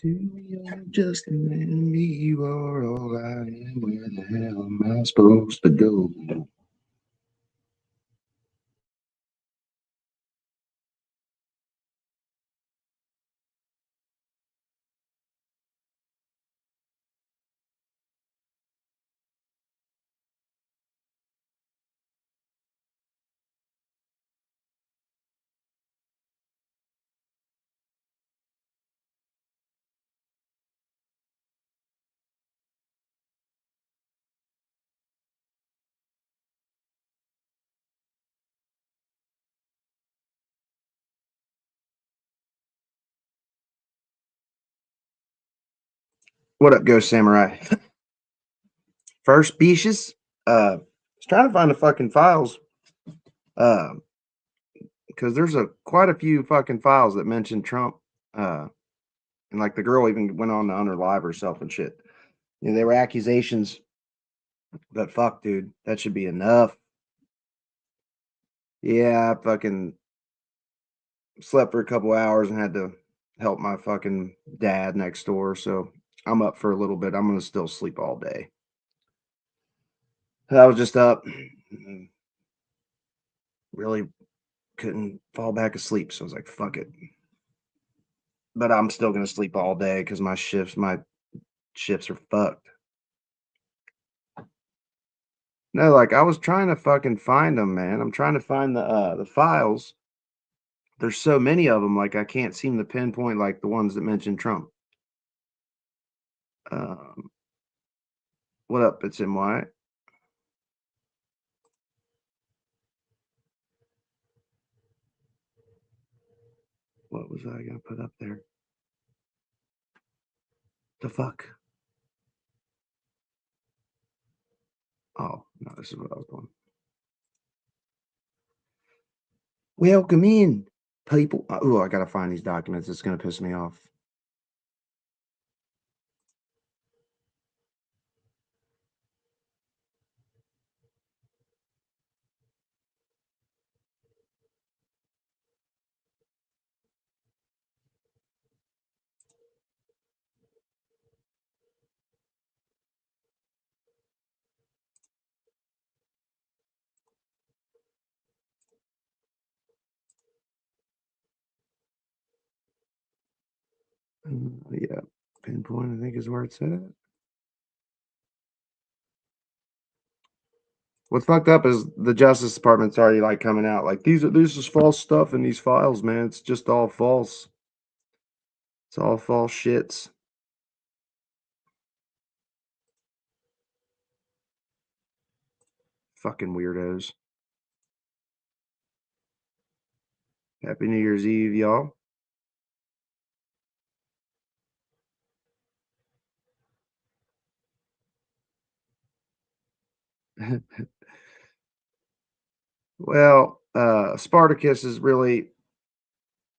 To you're just a man, me, you are all I am. Where the hell am I supposed to go? What up, Ghost Samurai? First species. Was trying to find the fucking files. Uh, because there's quite a few fucking files that mention Trump. Uh, and like the girl even went on to unalive herself and shit. You know, they were accusations, but fuck, dude, that should be enough. Yeah, I fucking slept for a couple hours and had to help my fucking dad next door. So I'm up for a little bit. I'm gonna still sleep all day. I was just up, really couldn't fall back asleep. So I was like, fuck it. But I'm still gonna sleep all day because my shifts are fucked. No, like I was trying to fucking find them, man. I'm trying to find the files. There's so many of them, like I can't seem to pinpoint like the ones that mention Trump. Um, what up? It's NY. What was I gonna put up there? The fuck? Oh no, this is what I was doing. Welcome in, people. Oh, I gotta find these documents. It's gonna piss me off. Yeah, pinpoint. I think is where it's at. What's fucked up is the Justice Department's already like coming out like this is false stuff in these files, man. It's just all false. It's all false shits. Fucking weirdos. Happy New Year's Eve, y'all. Well, Spartacus is really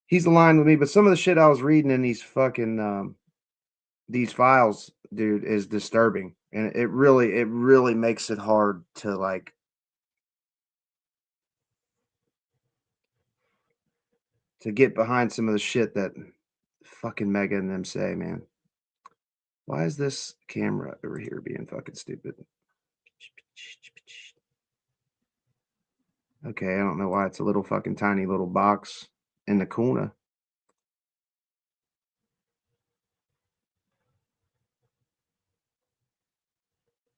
he's aligned with me, but some of the shit I was reading in these fucking these files, dude, is disturbing. And it really makes it hard to like to get behind some of the shit that fucking Mega and them say, man. Why is this camera over here being fucking stupid? Okay, I don't know why it's a little fucking tiny little box in the corner.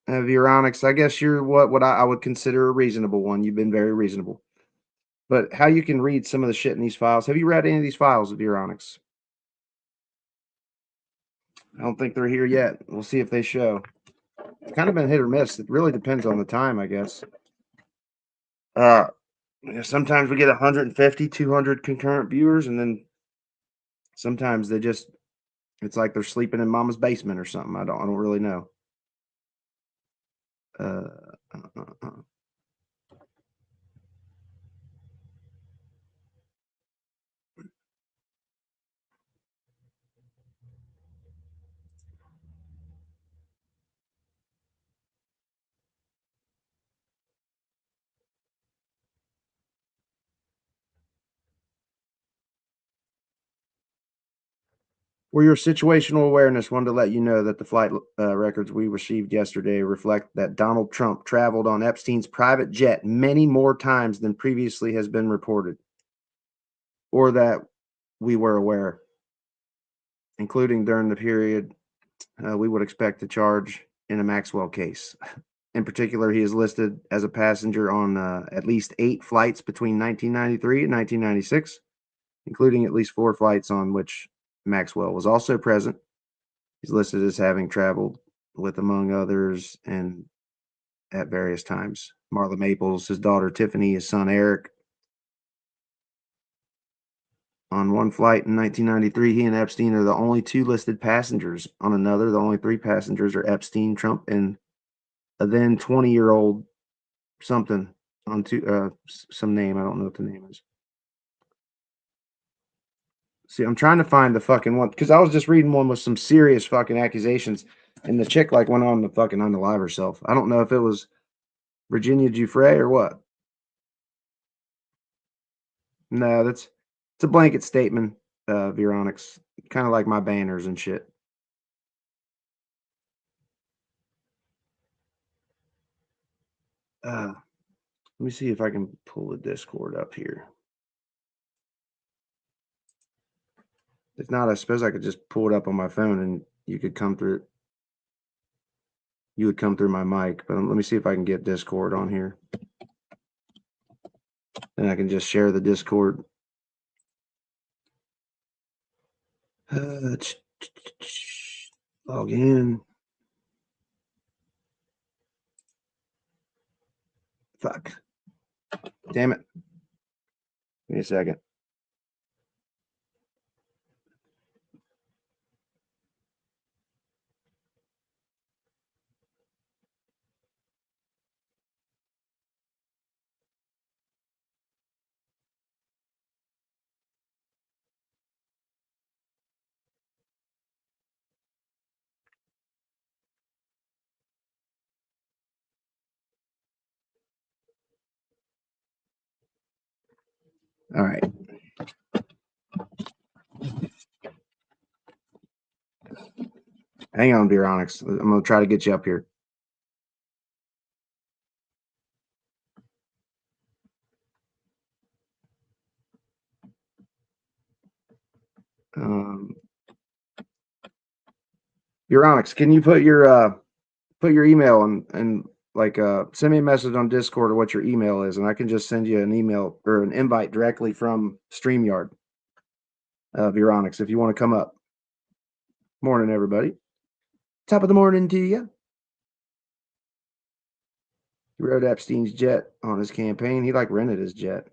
Euronics, I guess you're what I would consider a reasonable one. You've been very reasonable. But how you can read some of the shit in these files? Have you read any of these files of Euronics? I don't think they're here yet. We'll see if they show. It's kind of been hit or miss. It really depends on the time, I guess. Uh, sometimes we get 150, 200 concurrent viewers, and then sometimes they just it's like they're sleeping in mama's basement or something. I don't really know. Uh, uh, uh, uh. For your situational awareness, wanted to let you know that the flight records we received yesterday reflect that Donald Trump traveled on Epstein's private jet many more times than previously has been reported, or that we were aware, including during the period we would expect to charge in a Maxwell case. In particular, he is listed as a passenger on at least 8 flights between 1993 and 1996, including at least 4 flights on which Maxwell was also present. He's listed as having traveled with, among others, and at various times, Marla Maples, his daughter Tiffany, his son Eric. On one flight in 1993, he and Epstein are the only 2 listed passengers. On another, the only 3 passengers are Epstein, Trump, and a then 20-year-old something on some name. I don't know what the name is. See, I'm trying to find the fucking one because I was just reading one with some serious fucking accusations, and the chick like went on to fucking unalive herself. I don't know if it was Virginia Giuffre or what. No, it's a blanket statement, Veronix. Kind of like my banners and shit. Let me see if I can pull the Discord up here. If not, I suppose I could just pull it up on my phone and you could come through. You would come through my mic, but let me see if I can get Discord on here. Then I can just share the Discord. Log in. Fuck. Damn it. Give me a second. All right. Hang on, Veronix. I'm going to try to get you up here. Veronix, can you put your email and like send me a message on Discord or what your email is, and I can just send you an email or an invite directly from StreamYard. Veronix, if you want to come up. Morning, everybody. Top of the morning to you. He rode Epstein's jet on his campaign. He like rented his jet.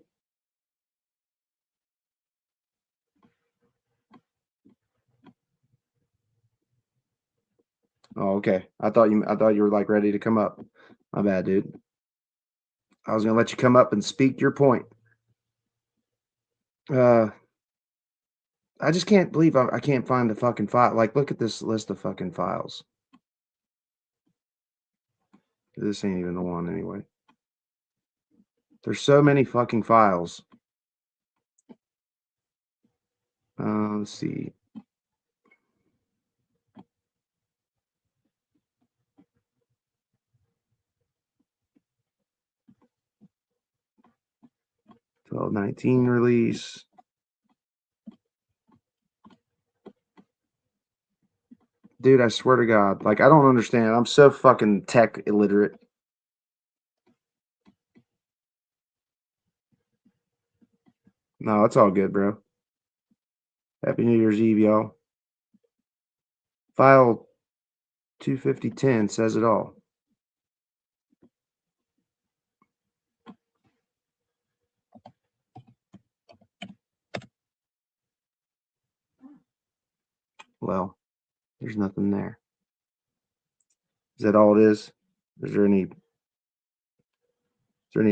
Oh, okay. I thought you were like ready to come up. My bad, dude. I was gonna let you come up and speak your point. I just can't believe I can't find the fucking file. Like, look at this list of fucking files. This ain't even the one anyway. There's so many fucking files. Let's see. $12.19 release. Dude, I swear to God, like I don't understand. I'm so fucking tech illiterate. No, it's all good, bro. Happy New Year's Eve, y'all. File 25010 says it all. Well, there's nothing there. Is that all it is? Is there any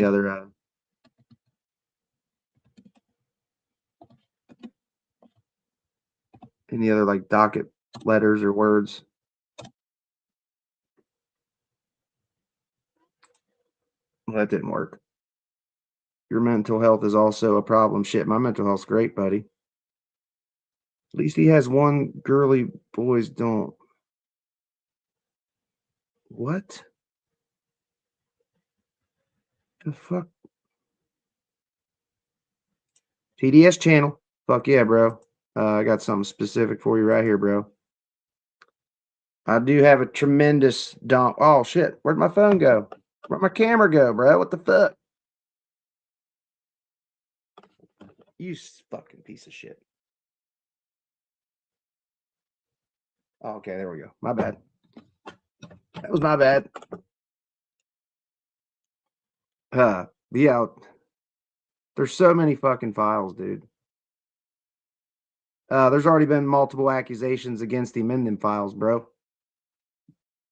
other like docket letters or words? Well, that didn't work. Your mental health is also a problem. Shit, my mental health's great, buddy. At least he has one girly boys don't. What the fuck? TDS channel. Fuck yeah, bro. I got something specific for you right here, bro. I do have a tremendous dump. Oh shit! Where'd my phone go? Where'd my camera go, bro? What the fuck? You fucking piece of shit. Oh, okay, there we go. My bad. That was my bad. Be out. There's so many fucking files, dude. There's already been multiple accusations against him in them files, bro.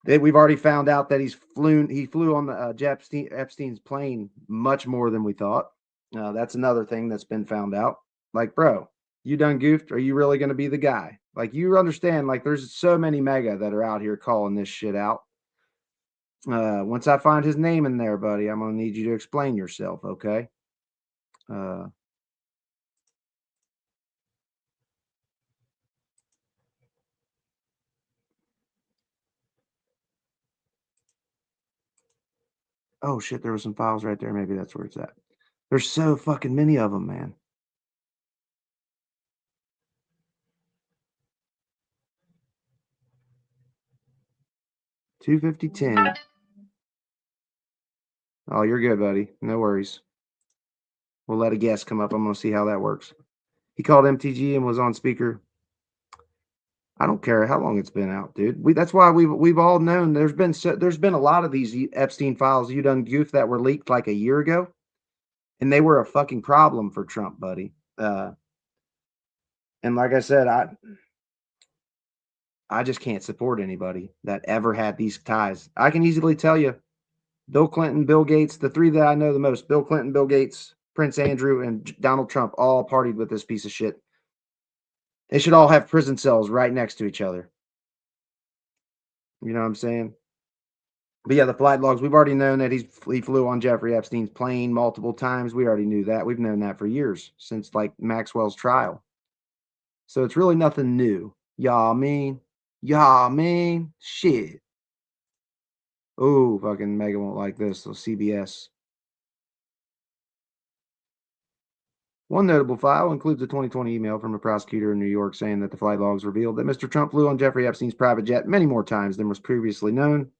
We've already found out that he flew on the Epstein's plane much more than we thought. That's another thing that's been found out. Like, bro, you done goofed? Are you really going to be the guy? Like, you understand? Like, there's so many MAGA that are out here calling this shit out. Once I find his name in there, buddy, I'm gonna need you to explain yourself, okay? Uh, oh shit, there were some files right there. Maybe that's where it's at. There's so fucking many of them, man. 25010. Oh, you're good, buddy. No worries. We'll let a guest come up. I'm gonna see how that works. He called MTG and was on speaker. I don't care how long it's been out, dude. That's why we've all known there's been a lot of these Epstein files you done goof that were leaked like a year ago, and they were a fucking problem for Trump, buddy. And like I said, I just can't support anybody that ever had these ties. I can easily tell you, Bill Clinton, Bill Gates, the three that I know the most: Bill Clinton, Bill Gates, Prince Andrew, and Donald Trump all partied with this piece of shit. They should all have prison cells right next to each other. You know what I'm saying? But yeah, the flight logs, we've already known that he flew on Jeffrey Epstein's plane multiple times. We already knew that. We've known that for years, since like Maxwell's trial. So it's really nothing new. Y'all mean? Y'all mean? Shit. Oh, fucking Megan won't like this. So CBS. One notable file includes a 2020 email from a prosecutor in New York saying that the flight logs revealed that Mr. Trump flew on Jeffrey Epstein's private jet many more times than was previously known.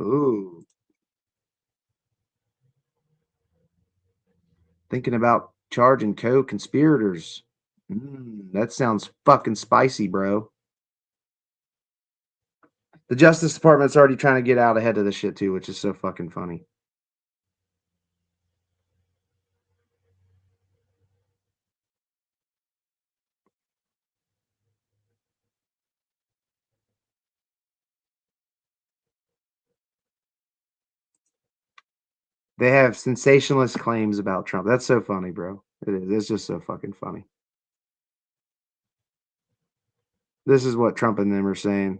Ooh. Thinking about charging co-conspirators. That sounds fucking spicy, bro. The Justice Department's already trying to get out ahead of this shit too, which is so fucking funny. They have sensationalist claims about Trump. That's so funny, bro. It is. It's just so fucking funny. This is what Trump and them are saying.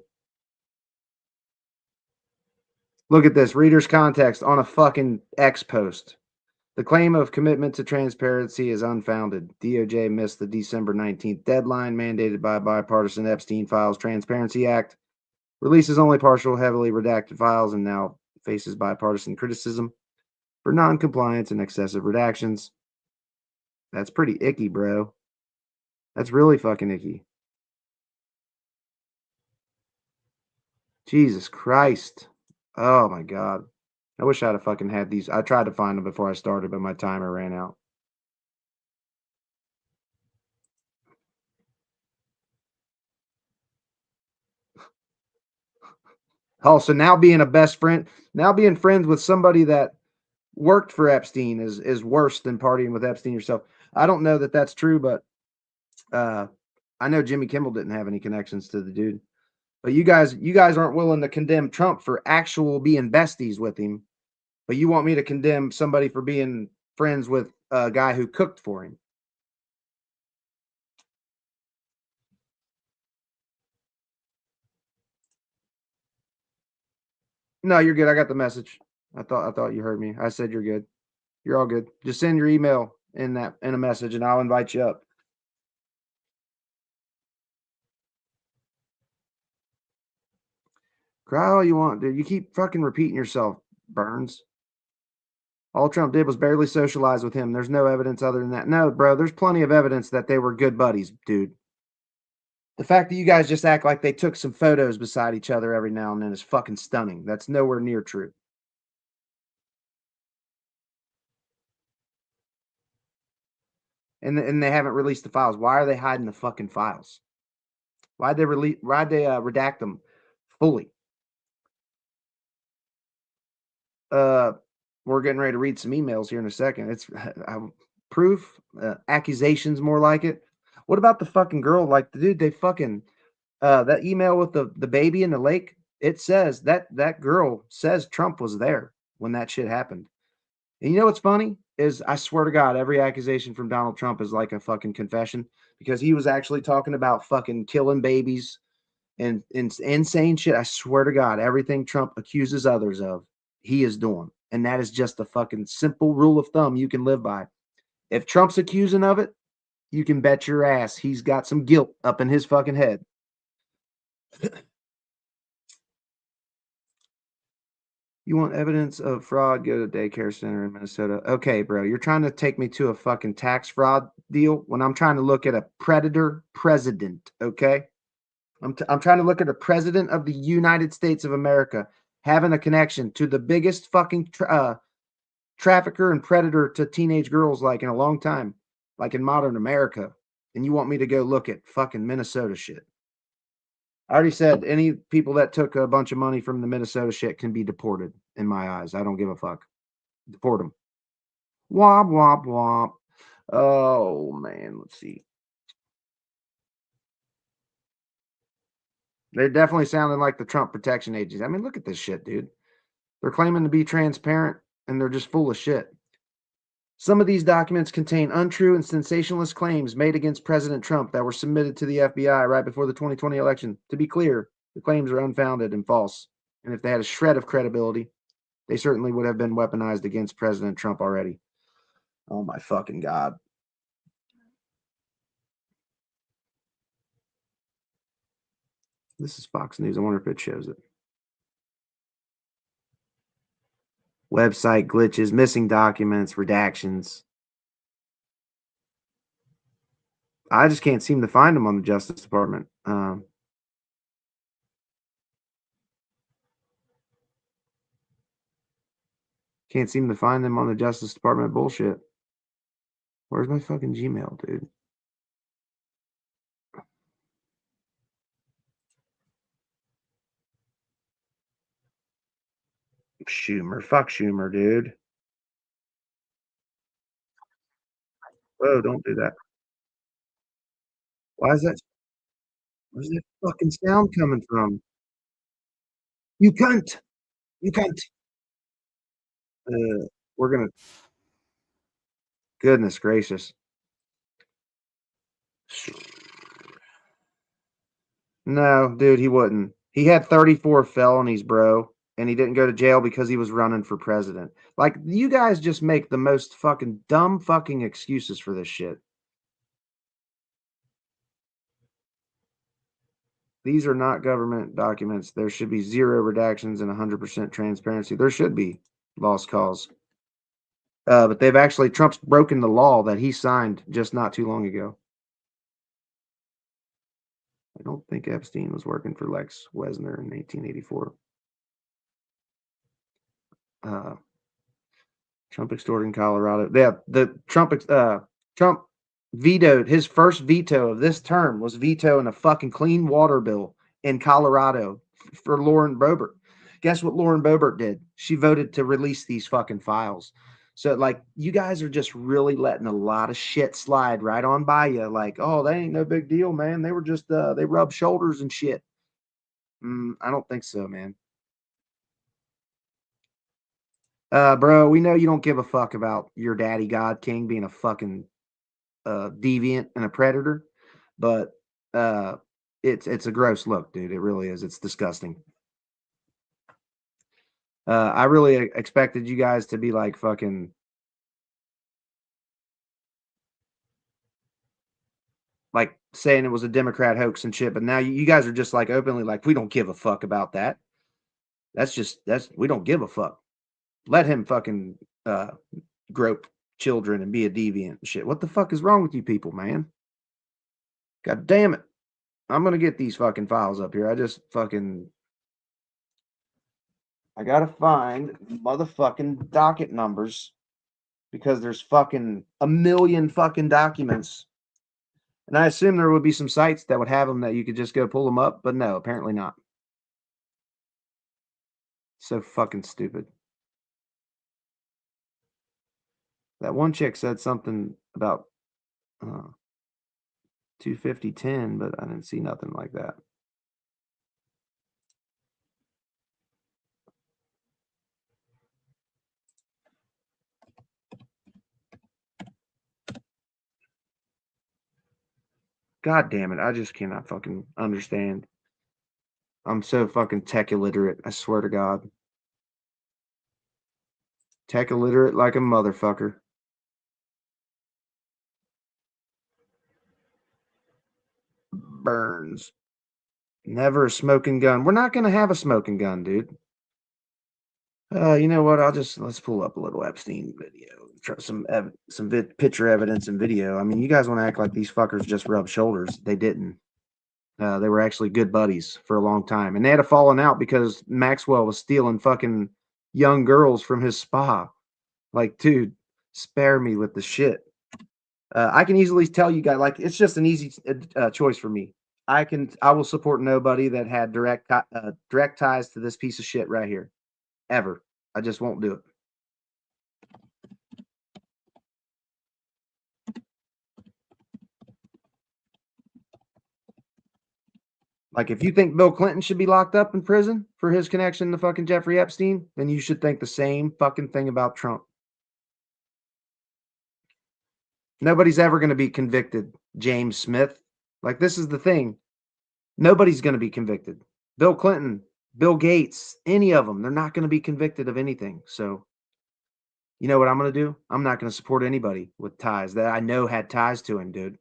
Look at this. Reader's context on a fucking X post. The claim of commitment to transparency is unfounded. DOJ missed the December 19th deadline mandated by bipartisan Epstein Files Transparency Act. Releases only partial, heavily redacted files and now faces bipartisan criticism for non-compliance and excessive redactions. That's pretty icky, bro. That's really fucking icky. Jesus Christ. Oh my God. I wish I'd have fucking had these. I tried to find them before I started, but my timer ran out. Oh, so now being a best friend, now being friends with somebody that worked for Epstein is worse than partying with Epstein yourself. I don't know that that's true, but uh, I know Jimmy Kimmel didn't have any connections to the dude. But you guys aren't willing to condemn Trump for actual being besties with him, but you want me to condemn somebody for being friends with a guy who cooked for him. No, you're good. I got the message. I thought you heard me. I said you're good. You're all good. Just send your email. in a message, and I'll invite you up. Cry all you want, dude. You keep fucking repeating yourself, Burns. All Trump did was barely socialize with him. There's no evidence other than that. No, bro, there's plenty of evidence that they were good buddies, dude. The fact that you guys just act like they took some photos beside each other every now and then is fucking stunning. That's nowhere near true. And they haven't released the files. Why are they hiding the fucking files? Why'd they redact them fully? We're getting ready to read some emails here in a second. It's proof, accusations, more like it. What about the fucking girl? Like, dude, they fucking that email with the baby in the lake. It says that girl says Trump was there when that shit happened. And you know what's funny is I swear to God, every accusation from Donald Trump is like a fucking confession because he was actually talking about fucking killing babies and insane shit. I swear to God, everything Trump accuses others of, he is doing. And that is just a fucking simple rule of thumb you can live by. If Trump's accusing of it, you can bet your ass he's got some guilt up in his fucking head. You want evidence of fraud? Go to daycare center in Minnesota. Okay, bro, you're trying to take me to a fucking tax fraud deal when I'm trying to look at a predator president. Okay, I'm trying to look at a president of the United States of America having a connection to the biggest fucking trafficker and predator to teenage girls like in a long time, like in modern America. And you want me to go look at fucking Minnesota shit? I already said any people that took a bunch of money from the Minnesota shit can be deported in my eyes. I don't give a fuck. Deport them. Womp, womp, womp. Oh, man. Let's see. They're definitely sounding like the Trump protection agency. I mean, look at this shit, dude. They're claiming to be transparent and they're just full of shit. Some of these documents contain untrue and sensationalist claims made against President Trump that were submitted to the FBI right before the 2020 election. To be clear, the claims are unfounded and false. And if they had a shred of credibility, they certainly would have been weaponized against President Trump already. Oh my fucking God. This is Fox News. I wonder if it shows it. Website glitches, missing documents, redactions. I just can't seem to find them on the Justice Department. Can't seem to find them on the Justice Department bullshit. Where's my fucking Gmail, dude? Schumer. Fuck Schumer, dude. Whoa, don't do that. Why is that? Where's that fucking sound coming from? You cunt. You cunt. We're gonna. Goodness gracious. No, dude, he wouldn't. He had 34 felonies, bro, and he didn't go to jail because he was running for president. Like, you guys just make the most fucking dumb fucking excuses for this shit. These are not government documents. There should be zero redactions and 100% transparency. There should be lost cause. But they've actually, Trump's broken the law that he signed just not too long ago. I don't think Epstein was working for Lex Wesner in 1884. Trump extorting Colorado. Yeah, the Trump vetoed his first veto of this term was vetoing a fucking clean water bill in Colorado for Lauren Boebert. Guess what Lauren Boebert did? She voted to release these fucking files. So like you guys are just really letting a lot of shit slide right on by you. Like, oh, that ain't no big deal, man. They were just they rubbed shoulders and shit. I don't think so, man. Bro, we know you don't give a fuck about your daddy God King being a fucking deviant and a predator, but it's a gross look, dude. It really is. It's disgusting. I really expected you guys to be like fucking like saying it was a Democrat hoax and shit. But now you guys are just like openly like, we don't give a fuck about that. We don't give a fuck. Let him fucking grope children and be a deviant and shit. What the fuck is wrong with you people, man? God damn it. I'm gonna get these fucking files up here. I gotta find motherfucking docket numbers because there's fucking a million fucking documents. And I assume there would be some sites that would have them that you could just go pull them up, but no, apparently not. So fucking stupid. That one chick said something about 250-10, but I didn't see nothing like that. God damn it. I just cannot fucking understand. I'm so fucking tech illiterate. I swear to God. Tech illiterate like a motherfucker. Burns. Never a smoking gun. We're not going to have a smoking gun, dude. You know what? Let's pull up a little Epstein video. Try some picture evidence and video. I mean, you guys want to act like these fuckers just rubbed shoulders. They didn't. They were actually good buddies for a long time. And they had a falling out because Maxwell was stealing fucking young girls from his spa. Like, dude, spare me with the shit. I can easily tell you guys, like, it's just an easy choice for me. I will support nobody that had direct ties to this piece of shit right here, ever. I just won't do it. Like, if you think Bill Clinton should be locked up in prison for his connection to fucking Jeffrey Epstein, then you should think the same fucking thing about Trump. Nobody's ever going to be convicted, James Smith. Like, this is the thing. Nobody's going to be convicted. Bill Clinton, Bill Gates, any of them, they're not going to be convicted of anything. So, you know what I'm going to do? I'm not going to support anybody with ties that I know had ties to him, dude.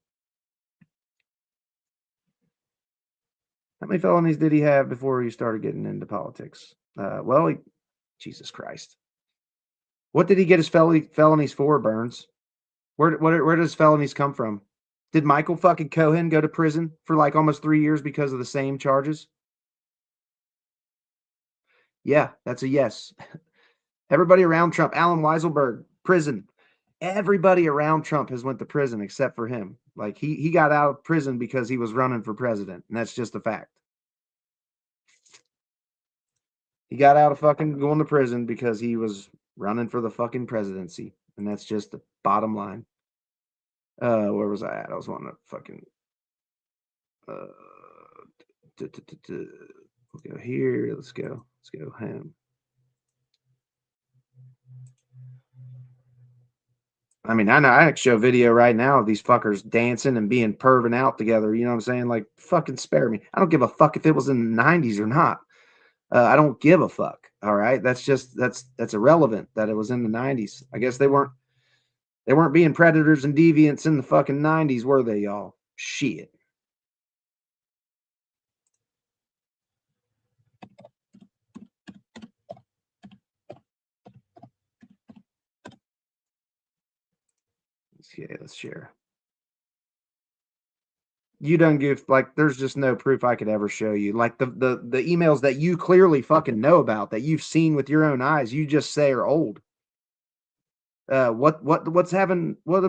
How many felonies did he have before he started getting into politics? Jesus Christ. What did he get his felonies for, Burns? Where does felonies come from? Did Michael fucking Cohen go to prison for like almost 3 years because of the same charges? Yeah, that's a yes. Everybody around Trump, Alan Weiselberg, prison. Everybody around Trump has went to prison except for him. Like he got out of prison because he was running for president, and that's just a fact. He got out of fucking going to prison because he was running for the fucking presidency, and that's just the bottom line. Where was I at? I was wanting to fucking let's go here. Let's go him. I mean, I know I can show video right now of these fuckers dancing and being perving out together. You know what I'm saying? Like, fucking spare me. I don't give a fuck if it was in the 90s or not. I don't give a fuck. All right, that's irrelevant that it was in the 90s. I guess they weren't being predators and deviants in the fucking 90s, were they, y'all? Shit. Okay, let's share. You don't give like there's just no proof I could ever show you. Like the emails that you clearly fucking know about that you've seen with your own eyes, you just say are old. What's having what?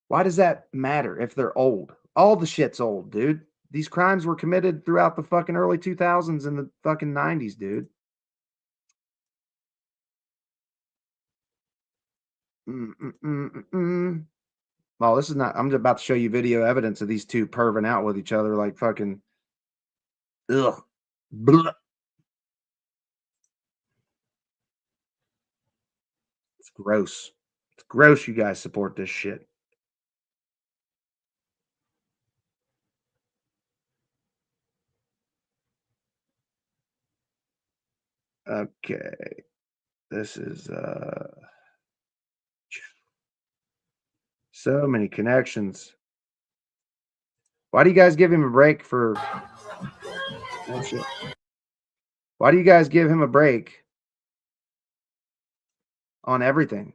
Why does that matter if they're old? All the shit's old, dude. These crimes were committed throughout the fucking early 2000s and the fucking 90s, dude. Well, this is not. I'm about to show you video evidence of these two perving out with each other, like fucking. Ugh. Blah. It's gross. It's gross. You guys support this shit. Okay. This is so many connections. Why do you guys give him a break for? Oh shit! Why do you guys give him a break on everything?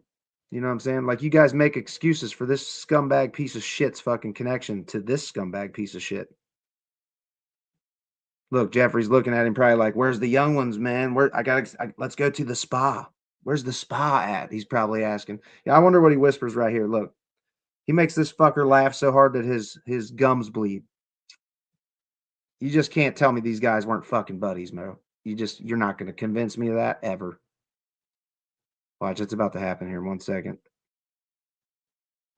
You know what I'm saying? Like you guys make excuses for this scumbag piece of shit's fucking connection to this scumbag piece of shit. Look, Jeffrey's looking at him probably like, "Where's the young ones, man? Where let's go to the spa. Where's the spa at?" He's probably asking. Yeah, I wonder what he whispers right here. Look, he makes this fucker laugh so hard that his gums bleed. You just can't tell me these guys weren't fucking buddies, Mo. You're not going to convince me of that ever. Watch, it's about to happen here in 1 second.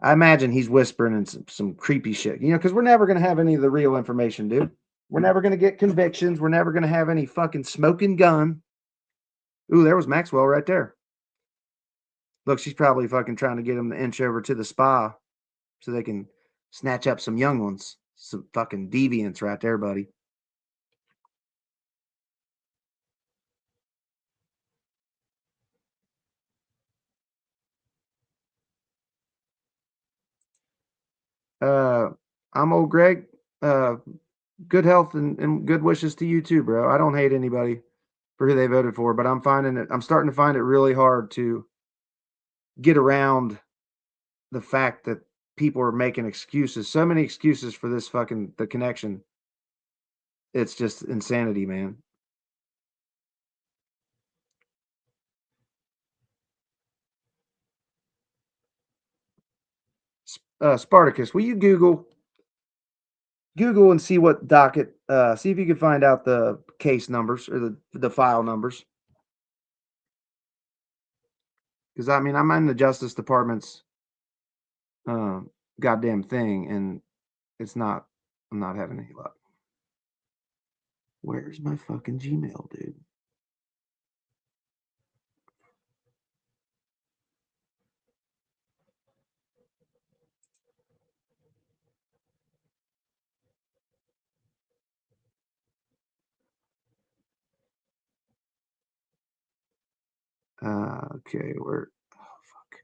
I imagine he's whispering in some creepy shit, because we're never going to have any of the real information, dude. We're never going to get convictions. We're never going to have any fucking smoking gun. Ooh, there was Maxwell right there. Look, she's probably fucking trying to get him to inch over to the spa so they can snatch up some young ones. Some fucking deviants right there, buddy. I'm old Greg. Good health and good wishes to you too, bro. I don't hate anybody for who they voted for, but I'm starting to find it really hard to get around the fact that people are making excuses. So many excuses for this fucking the connection. It's just insanity, man. Spartacus, will you Google and see what docket, see if you can find out the case numbers or the file numbers. Because I mean, I'm in the Justice Department's goddamn thing, and I'm not having any luck. Where's my fucking Gmail, dude? Okay, where? Oh fuck.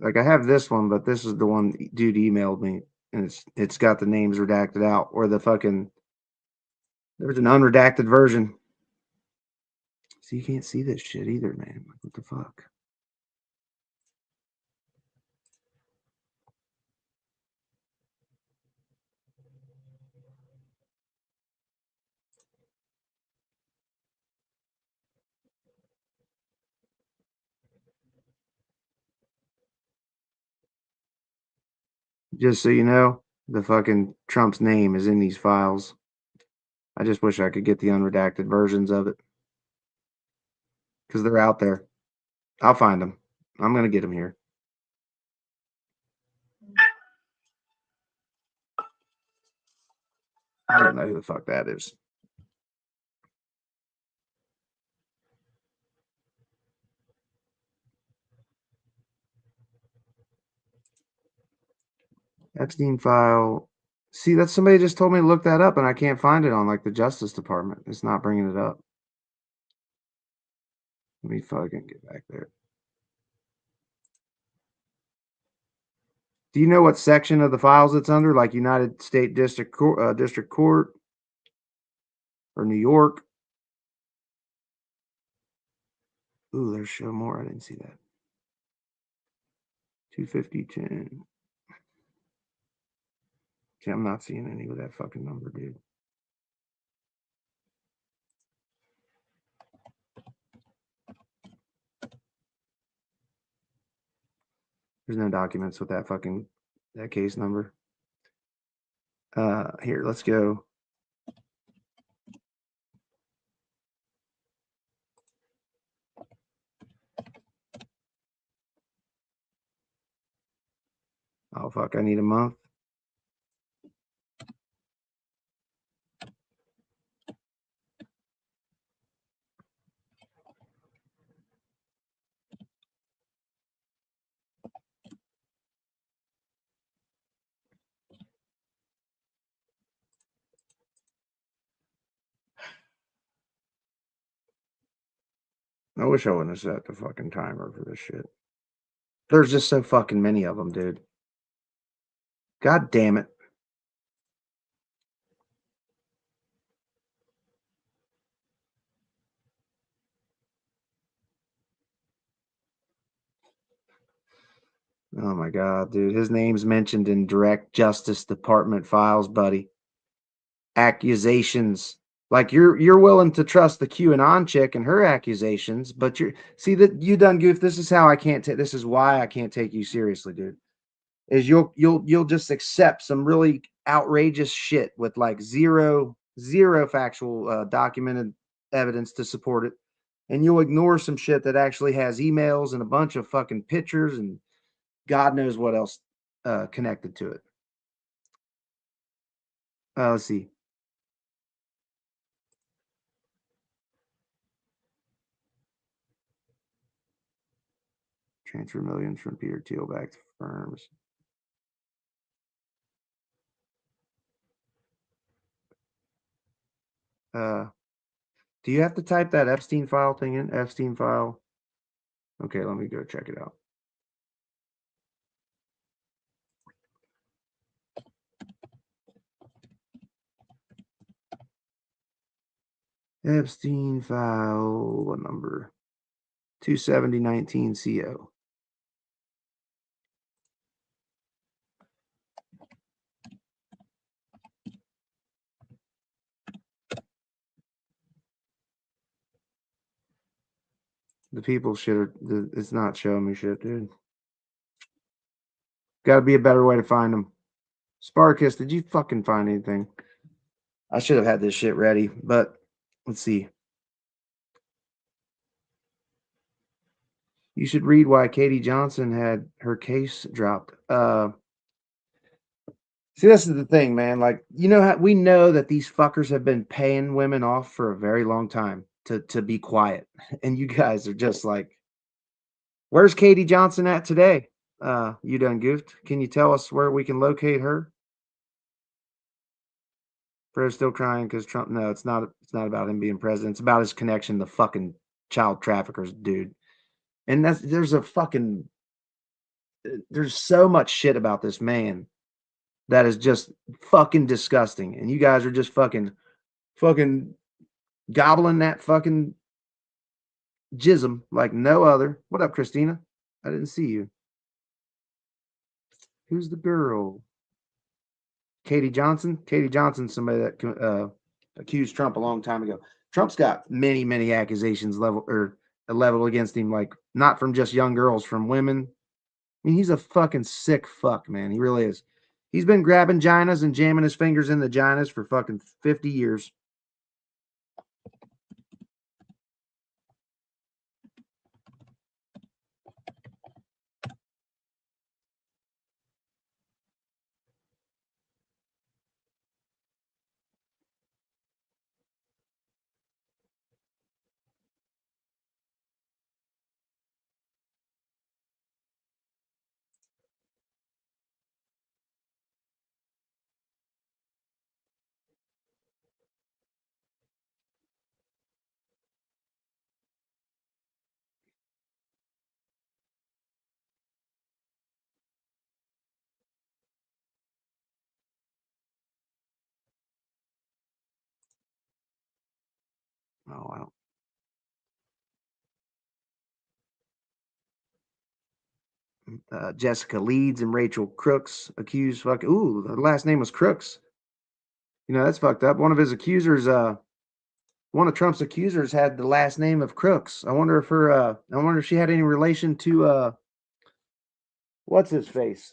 Like I have this one, but this is the one dude emailed me, and it's got the names redacted out, or the fucking there's an unredacted version. So you can't see this shit either, man. Like, what the fuck? Just so you know, the fucking Trump's name is in these files. I just wish I could get the unredacted versions of it because they're out there. I'll find them. I'm gonna get them here. I don't know who the fuck that is. Epstein file. See, that's somebody just told me to look that up, and I can't find it on like the Justice Department. It's not bringing it up. Let me fucking get back there. Do you know what section of the files it's under? Like United States District Court, or New York? Ooh, there's show more. I didn't see that. 25010. See, I'm not seeing any with that fucking number, dude. There's no documents with that case number. Here, let's go. Oh fuck, I need a month. I wish I wouldn't have set the fucking timer for this shit. There's just so fucking many of them, dude. God damn it. Oh my god, dude. His name's mentioned in direct Justice Department files, buddy. Accusations. Like you're willing to trust the QAnon chick and her accusations, but you're see that you done goof. This is how I can't take this is why I can't take you seriously, dude. Is you'll just accept some really outrageous shit with like zero factual documented evidence to support it, and you'll ignore some shit that actually has emails and a bunch of fucking pictures and God knows what else connected to it. Let's see. Transfer millions from Peter Thiel back to firms. Uh, do you have to type that Epstein file thing in? Epstein file. Okay, let me go check it out. Epstein file. What number? 27019 CO. The people should. It's not showing me shit, dude. Got to be a better way to find them. Sparkus, did you fucking find anything? I should have had this shit ready, but let's see. You should read why Katie Johnson had her case dropped. See, this is the thing, man. Like, you know how we know that these fuckers have been paying women off for a very long time to be quiet, and you guys are just like, "Where's Katie Johnson at today?" You done goofed. Can you tell us where we can locate her? Fred's still crying because Trump. No, it's not. It's not about him being president. It's about his connection to fucking child traffickers, dude. And there's a fucking there's so much shit about this man that is just fucking disgusting. And you guys are just fucking gobbling that fucking jism like no other. What up, Christina? I didn't see you. Who's the girl? Katie Johnson. Katie Johnson's somebody that accused Trump a long time ago. Trump's got many accusations leveled against him, like not from just young girls, from women. I mean, he's a fucking sick fuck, man. He really is. He's been grabbing ginas and jamming his fingers in the ginas for fucking 50 years. Oh, wow. Jessica Leeds and Rachel Crooks accused fucking. Ooh, the last name was Crooks. You know, that's fucked up. One of his accusers, one of Trump's accusers had the last name of Crooks. I wonder if she had any relation to, what's his face?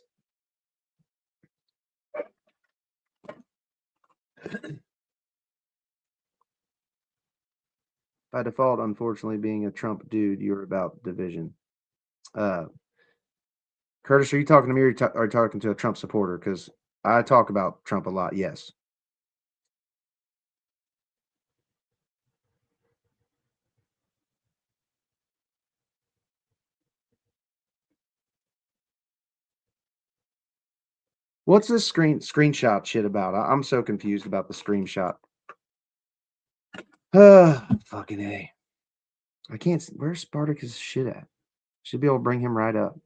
By default, unfortunately, being a Trump dude, you're about division. Uh, Curtis, are you talking to me or are you talking to a Trump supporter? Because I talk about Trump a lot. Yes. What's this screenshot shit about? I'm so confused about the screenshot. Fucking A. I can't. Where's Spartacus' shit at? Should be able to bring him right up.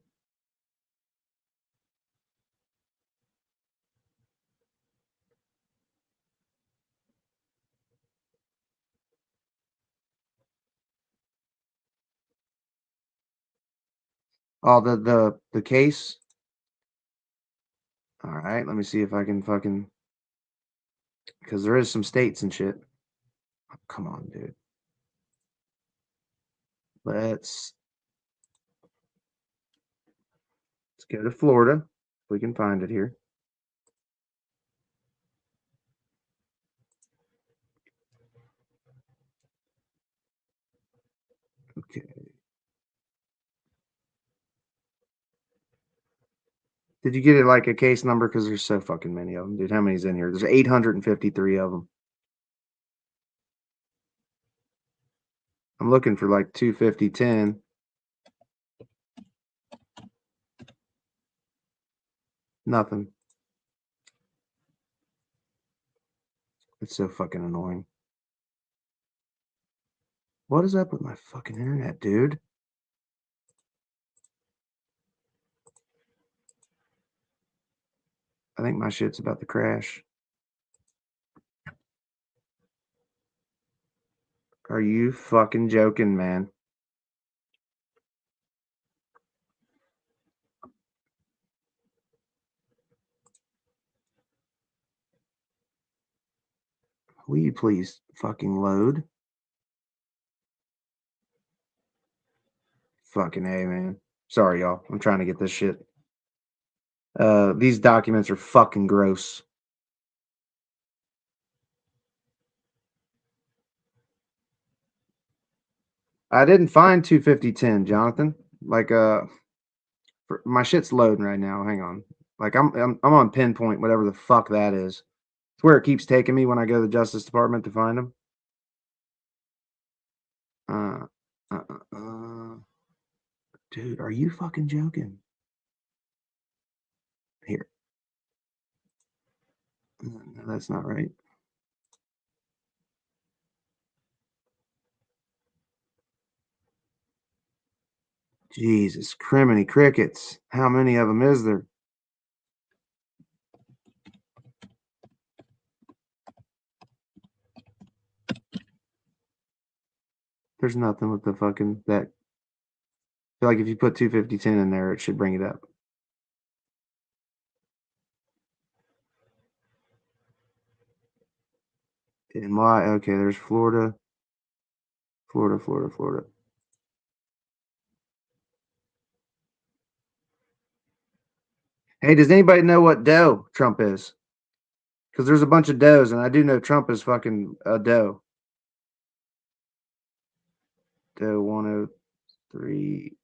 Oh, the case. All right, let me see if I can fucking, because there is some states and shit. Oh, come on, dude. Let's go to Florida. If we can find it here. Okay. Did you get it like a case number? Because there's so fucking many of them, dude. How many's in here? There's 853 of them. I'm looking for like 25010. Nothing. It's so fucking annoying. What is up with my fucking internet, dude? I think my shit's about to crash. Are you fucking joking, man? Will you please fucking load? Fucking A, man. Sorry, y'all. I'm trying to get this shit. These documents are fucking gross. I didn't find 25010, Jonathan. Like, my shit's loading right now. Hang on. Like, I'm on pinpoint, whatever the fuck that is. It's where it keeps taking me when I go to the Justice Department to find them. Uh, dude, are you fucking joking? Here. No, that's not right. Jesus, criminy crickets. How many of them is there? There's nothing with the fucking that. I feel like if you put 25010 in there, it should bring it up. And why? Okay, there's Florida. Florida. Hey, does anybody know what doe Trump is? Because there's a bunch of does, and I do know Trump is fucking a doe. Doe 103.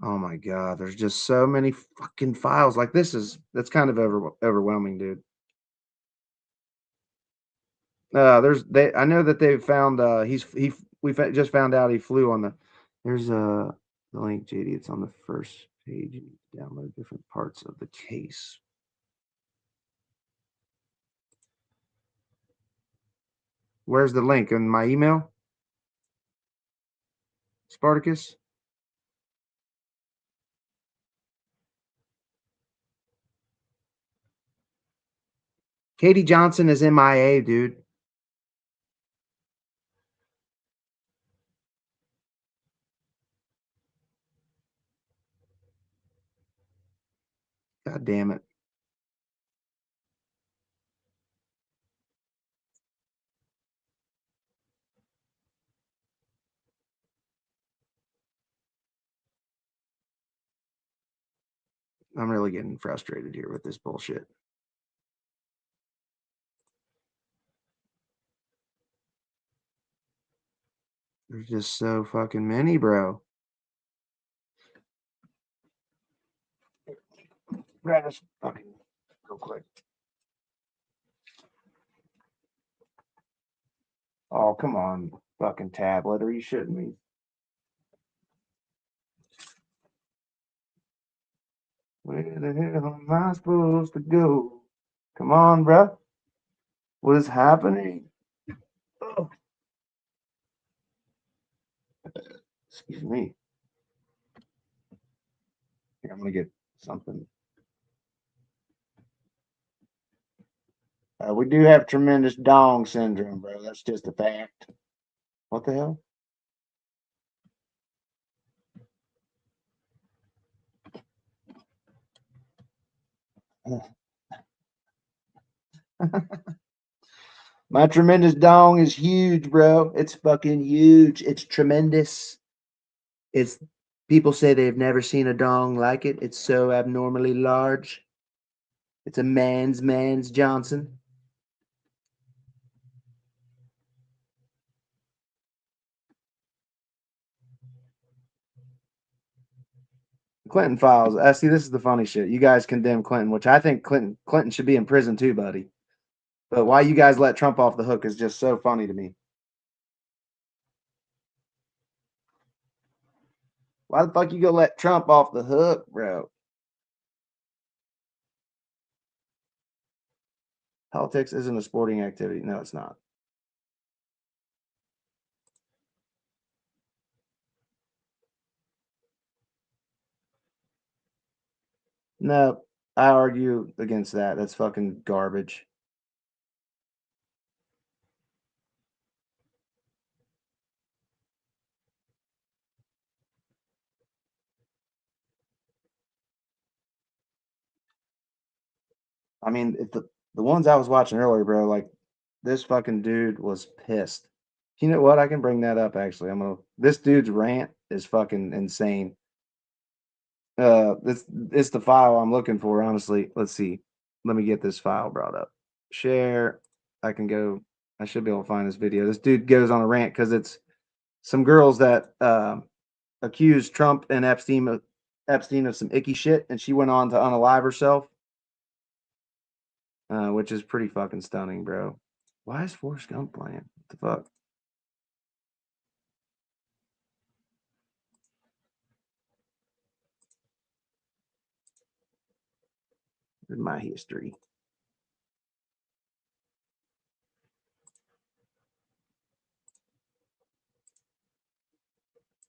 Oh my God, there's just so many fucking files. Like that's kind of overwhelming, dude. I know that they've found just found out he flew on the there's the link, JD. It's on the first page. You download different parts of the case. Where's the link? In my email? Spartacus? Katie Johnson is MIA, dude. God damn it. I'm really getting frustrated here with this bullshit. There's just so fucking many, bro. Grab this fucking real quick. Oh, come on, fucking tablet. Are you shitting me? Where the hell am I supposed to go? Come on, bro. What is happening? Oh, excuse me. Here, I'm gonna get something. We do have tremendous dong syndrome, bro. That's just a fact. What the hell? My tremendous dong is huge, bro. It's fucking huge. It's tremendous. It's people say they've never seen a dong like it. It's so abnormally large. It's a man's Johnson. Clinton files. I see. This is the funny shit. You guys condemn Clinton, which I think Clinton should be in prison too, buddy. But why you guys let Trump off the hook is just so funny to me. Why the fuck you gonna let Trump off the hook, bro? Politics isn't a sporting activity. No, it's not. No, I argue against that. That's fucking garbage. I mean, if the ones I was watching earlier, bro, like this fucking dude was pissed. You know what? I can bring that up actually. This dude's rant is fucking insane. This it's the file I'm looking for, honestly. Let's see. Let me get this file brought up. Share. I can go. I should be able to find this video. This dude goes on a rant because it's some girls that accused Trump and Epstein of some icky shit, and she went on to unalive herself, which is pretty fucking stunning, bro. Why is Forrest Gump playing? What the fuck? Here's my history.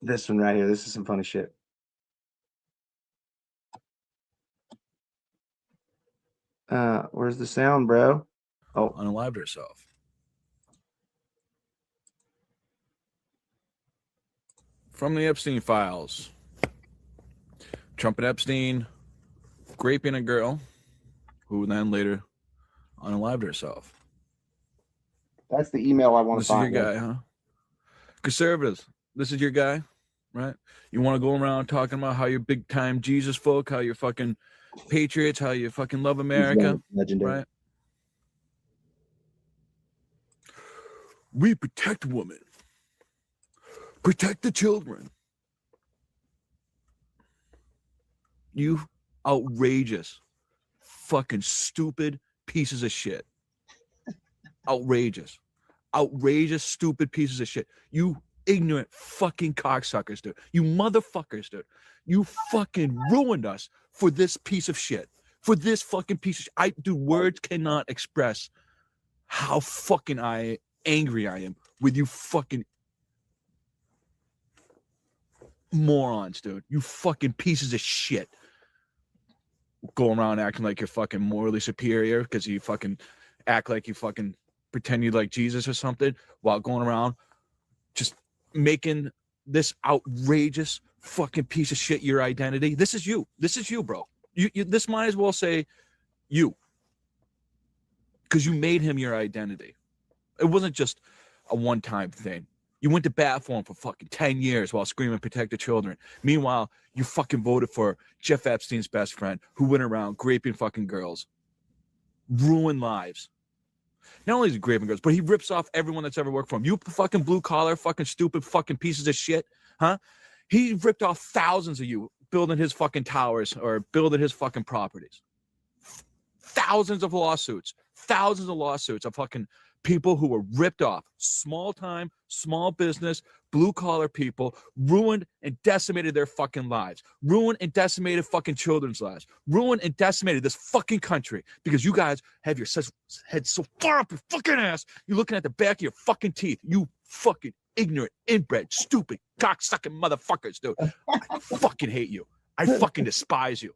This one right here. This is some funny shit. Where's the sound, bro? Oh, unalived herself. From the Epstein files. Trump and Epstein raping a girl who then later unalived herself. That's the email I want to find. This is your guy, huh? Conservatives, this is your guy, right? You want to go around talking about how you're big time Jesus folk, how you're fucking patriots, how you fucking love America, legendary. right? We protect women. Protect the children. You outrageous, fucking stupid pieces of shit. Outrageous, stupid pieces of shit. You ignorant fucking cocksuckers, dude. You motherfuckers, dude. You fucking ruined us for this piece of shit. For this fucking piece of shit. Dude, words cannot express how fucking angry I am with you fucking morons, dude. You fucking pieces of shit. Go around acting like you're fucking morally superior because you fucking act like you fucking pretend you like Jesus or something while going around just making this outrageous fucking piece of shit your identity. This is you. This is you, bro. You this might as well say you, because you made him your identity. It wasn't just a one-time thing. You went to bat for him for fucking 10 years while screaming, protect the children. Meanwhile, you fucking voted for Jeff Epstein's best friend who went around raping fucking girls. Ruin lives. Not only is he raping girls, but he rips off everyone that's ever worked for him. You fucking blue-collar, fucking stupid fucking pieces of shit, huh? He ripped off thousands of you building his fucking towers or building his fucking properties. Thousands of lawsuits of fucking people who were ripped off, small time, small business, blue collar people, ruined and decimated their fucking lives, ruined and decimated fucking children's lives, ruined and decimated this fucking country because you guys have your head so far up your fucking ass, you're looking at the back of your fucking teeth, you fucking ignorant, inbred, stupid, cocksucking motherfuckers, dude. I fucking hate you. I fucking despise you.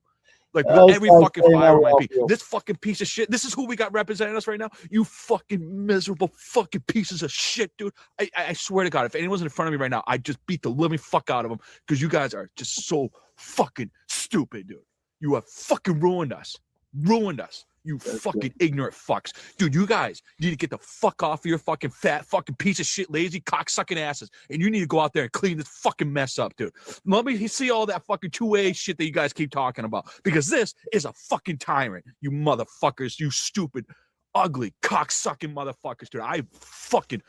Like every fucking fire might be. This fucking piece of shit. This is who we got representing us right now. You fucking miserable fucking pieces of shit, dude. I swear to God, if anyone's in front of me right now, I'd just beat the living fuck out of them because you guys are just so fucking stupid, dude. You have fucking ruined us. Ruined us. You fucking ignorant fucks. Dude, you guys need to get the fuck off of your fucking fat fucking piece of shit, lazy cocksucking asses. And you need to go out there and clean this fucking mess up, dude. Let me see all that fucking 2A shit that you guys keep talking about. Because this is a fucking tyrant, you motherfuckers, you stupid, ugly, cocksucking motherfuckers, dude. I fucking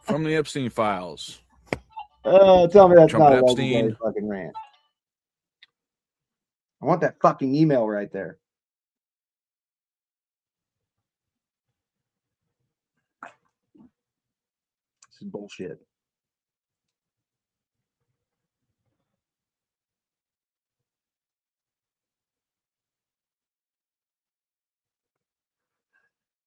from the Epstein files. Tell me that's Trump not and a Epstein. legendary fucking rant. I want that fucking email right there. This is bullshit.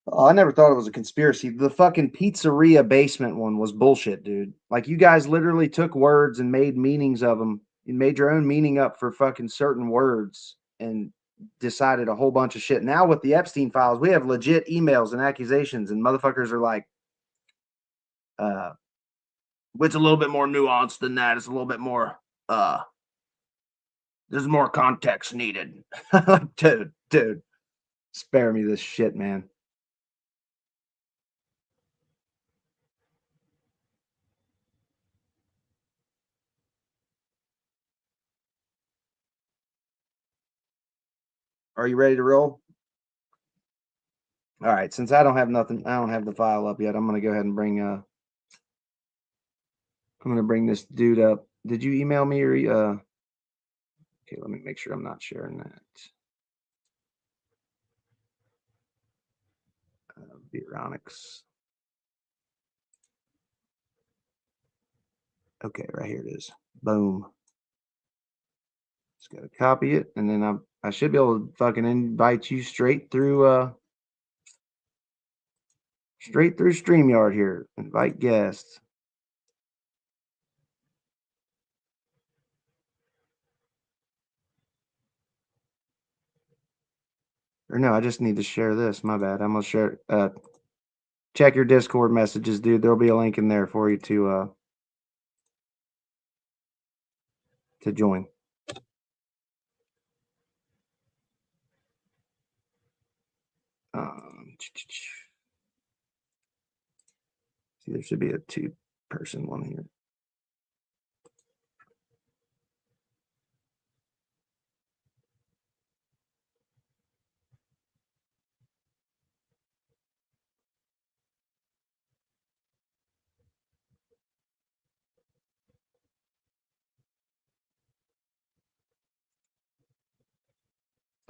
Oh, I never thought it was a conspiracy. The fucking pizzeria basement one was bullshit, dude. Like, you guys literally took words and made meanings of them. You made your own meaning up for fucking certain words and decided a whole bunch of shit. Now with the Epstein files, we have legit emails and accusations, and motherfuckers are like, it's a little bit more nuanced than that. It's a little bit more, there's more context needed. Dude, spare me this shit, man. Are you ready to roll? All right. Since I don't have the file up yet. I'm going to go ahead and bring this dude up. Did you email me or okay, let me make sure I'm not sharing that. Veronics. Okay, right here it is. Boom. Just got to copy it, and then I should be able to fucking invite you straight through StreamYard here. Invite guests. Or no, I just need to share this. My bad. I'm gonna share. Check your Discord messages, dude. There'll be a link in there for you to join. See, there should be a 2-person one here.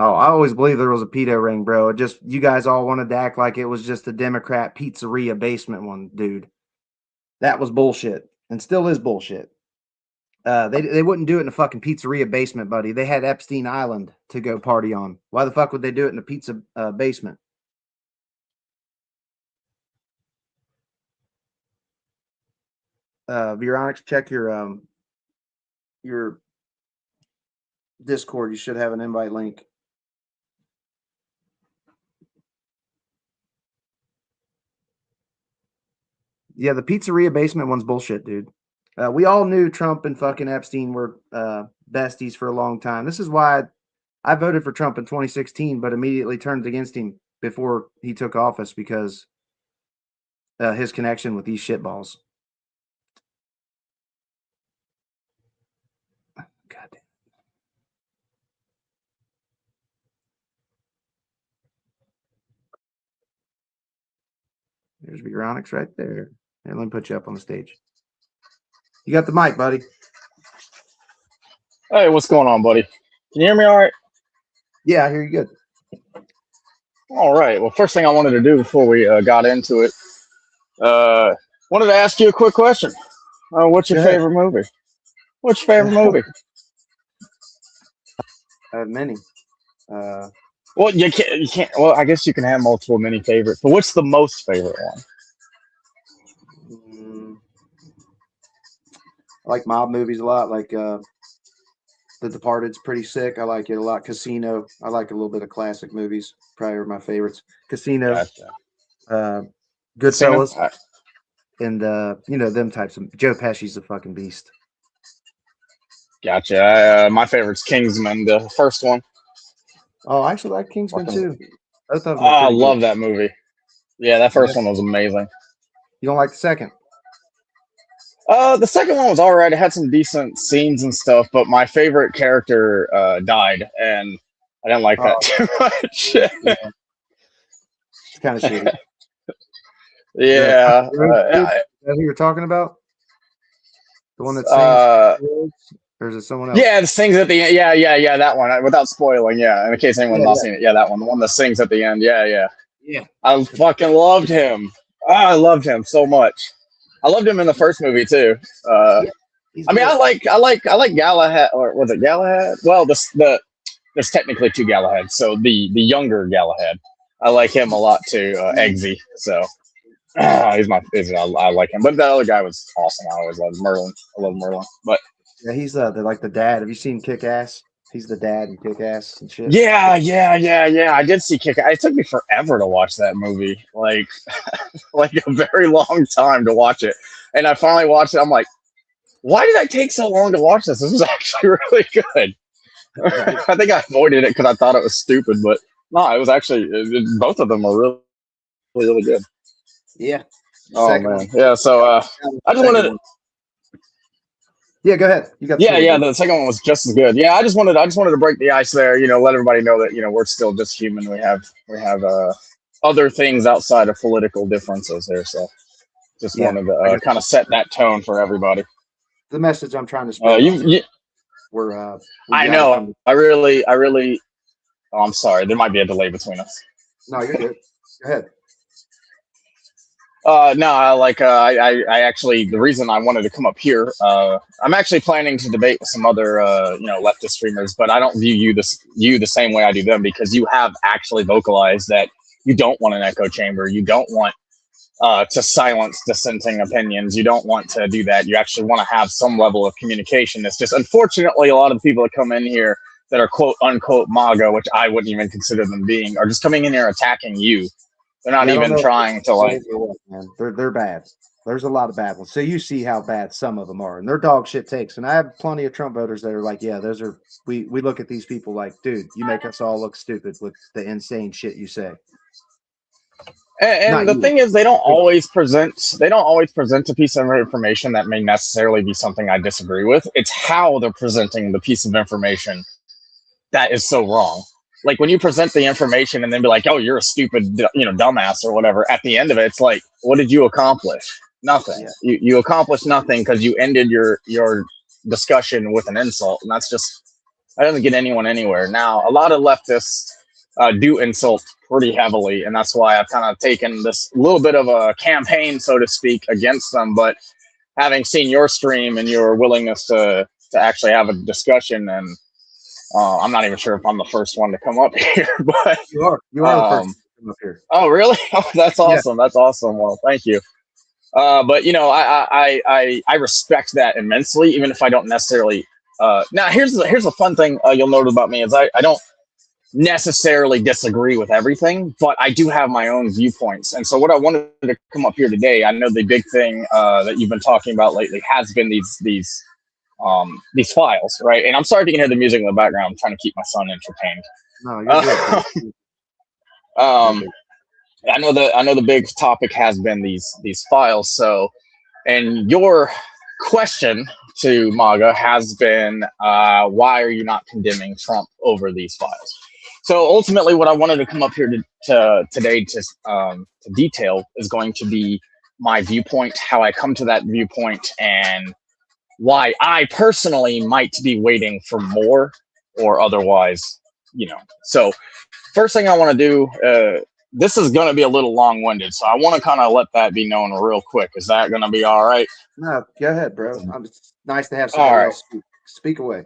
Oh, I always believed there was a pedo ring, bro. You guys all wanted to act like it was just a Democrat pizzeria basement one, dude. That was bullshit, and still is bullshit. They wouldn't do it in a fucking pizzeria basement, buddy. They had Epstein Island to go party on. Why the fuck would they do it in a pizza basement? Veronics, check your Discord. You should have an invite link. Yeah, the pizzeria basement one's bullshit, dude. We all knew Trump and fucking Epstein were besties for a long time. This is why I voted for Trump in 2016, but immediately turned against him before he took office because his connection with these shitballs. God damn. There's Veronics right there. And let me put you up on the stage. You got the mic, buddy. Hey, what's going on, buddy? Can you hear me all right? Yeah, I hear you good. All right. Well, first thing I wanted to do before we got into it, uh, wanted to ask you a quick question. What's your Go ahead. favorite movie? What's your favorite movie? I have many. Well, you can't. You can't. Well, I guess you can have multiple mini favorites, but what's the most favorite one? Mm, I like mob movies a lot. Like The Departed's pretty sick. I like it a lot. Casino. I like a little bit of classic movies. Probably are my favorites. Casino, Gotcha. uh, Casino. Goodfellas, and them types of. Joe Pesci's a fucking beast. Gotcha. My favorite's Kingsman, the first one. Oh, I actually like Kingsman Fucking, too. Both of them oh, are I pretty good. love that movie. Yeah, that Yeah. first one was amazing. You don't like the second? The second one was all right. It had some decent scenes and stuff, but my favorite character died, and I didn't like that Oh, too much. yeah. It's kind of shitty. Yeah. Is that who you're talking about? The one that sings? Or is it someone else? Yeah, the sings at the end. Yeah, that one. Without spoiling, yeah. In case anyone's not seen it, yeah, that one. The one that sings at the end. Yeah. Yeah. I fucking loved him. Oh, I loved him so much. I loved him in the first movie too. Yeah, I mean, I like Galahad, or was it Galahad? Well, there's technically two Galahads, so the younger Galahad. I like him a lot too, Eggsy. So I like him. But the other guy was awesome. I always loved Merlin. I love Merlin. But yeah, he's like the dad. Have you seen Kick Ass? He's the dad in Kick Ass and shit. yeah. I did see Kick. It took me forever to watch that movie. Like a very long time to watch it. And I finally watched it. I'm like, why did I take so long to watch this? This was actually really good. I think I avoided it because I thought it was stupid, but no, it was actually both of them are really, really good. Yeah. Oh man, yeah. So I just wanted to. Yeah, go ahead. You got. The second one was just as good. Yeah, I just wanted to break the ice there. Let everybody know that we're still just human. We have other things outside of political differences here. So just wanted to kind of set that tone for everybody. The message I'm trying to spread. I know. I really. Oh, I'm sorry. There might be a delay between us. No, you're good. Go ahead. No, I actually, the reason I wanted to come up here, I'm actually planning to debate with some other, leftist streamers, but I don't view you the same way I do them, because you have actually vocalized that you don't want an echo chamber. You don't want to silence dissenting opinions. You don't want to do that. You actually want to have some level of communication. It's just, unfortunately, a lot of the people that come in here that are quote unquote MAGA, which I wouldn't even consider them being, are just coming in here attacking you. They're not even trying to like. They're bad. There's a lot of bad ones. So you see how bad some of them are, and they're dog shit takes. And I have plenty of Trump voters that are like, yeah, those are. We look at these people like, dude, you make us all look stupid with the insane shit you say. And the thing is, they don't always present a piece of information that may necessarily be something I disagree with. It's how they're presenting the piece of information that is so wrong. Like when you present the information and then be like, "Oh, you're a stupid, dumbass" or whatever. At the end of it, it's like, what did you accomplish? Nothing. Yeah. You accomplished nothing because you ended your discussion with an insult, and that doesn't get anyone anywhere. Now, a lot of leftists do insult pretty heavily, and that's why I've kind of taken this little bit of a campaign, so to speak, against them. But having seen your stream and your willingness to actually have a discussion, and I'm not even sure if I'm the first one to come up here, but you are the first to come up here. Oh, really? Oh, that's awesome. Yeah. That's awesome. Well, thank you. But I respect that immensely, even if I don't necessarily. Now, here's a fun thing you'll note about me is I don't necessarily disagree with everything, but I do have my own viewpoints. And so what I wanted to come up here today, I know the big thing that you've been talking about lately has been these files, right? And I'm sorry if you can hear the music in the background. I'm trying to keep my son entertained. No, you're good. I know the big topic has been these files. So, and your question to MAGA has been, why are you not condemning Trump over these files? So ultimately, what I wanted to come up here to today to detail is going to be my viewpoint, how I come to that viewpoint, and why I personally might be waiting for more or otherwise, So first thing I want to do, this is going to be a little long-winded, so I want to kind of let that be known real quick. Is that going to be all right? No, go ahead, bro. It's nice to have All somebody right. else speak away.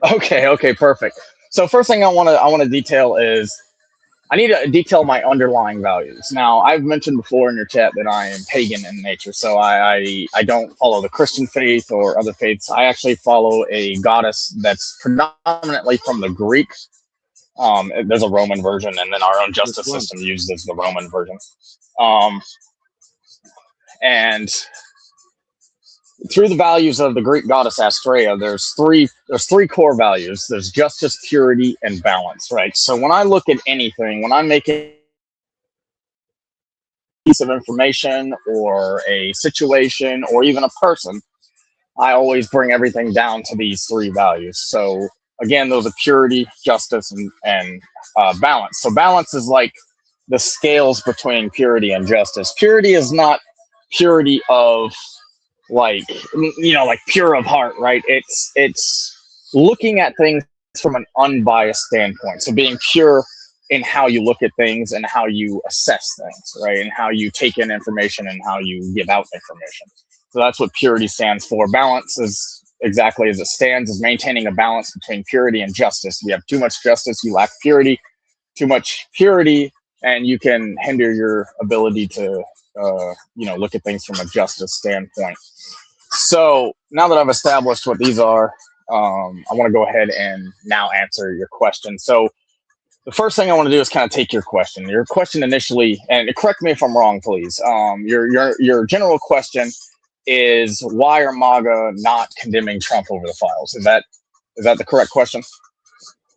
Okay, perfect. So first thing I want to detail is I need to detail my underlying values. Now, I've mentioned before in your chat that I am pagan in nature, so I don't follow the Christian faith or other faiths. I actually follow a goddess that's predominantly from the Greek. There's a Roman version, and then our own justice system uses the Roman version. And through the values of the Greek goddess Astrea, there's three core values. There's justice, purity, and balance, right? So when I look at anything, when I'm making a piece of information or a situation or even a person, I always bring everything down to these three values. So again, those are purity, justice, and balance. So balance is like the scales between purity and justice. Purity is not purity of like pure of heart, right? It's looking at things from an unbiased standpoint. So being pure in how you look at things and how you assess things, right? And how you take in information and how you give out information. So that's what purity stands for. Balance is exactly as it stands, is maintaining a balance between purity and justice. You have too much justice, you lack purity. Too much purity, and you can hinder your ability to look at things from a justice standpoint. So now that I've established what these are, I want to go ahead and now answer your question. So the first thing I want to do is kind of take your question. Your question initially, and correct me if I'm wrong, please. Your general question is, why are MAGA not condemning Trump over the files? Is that the correct question?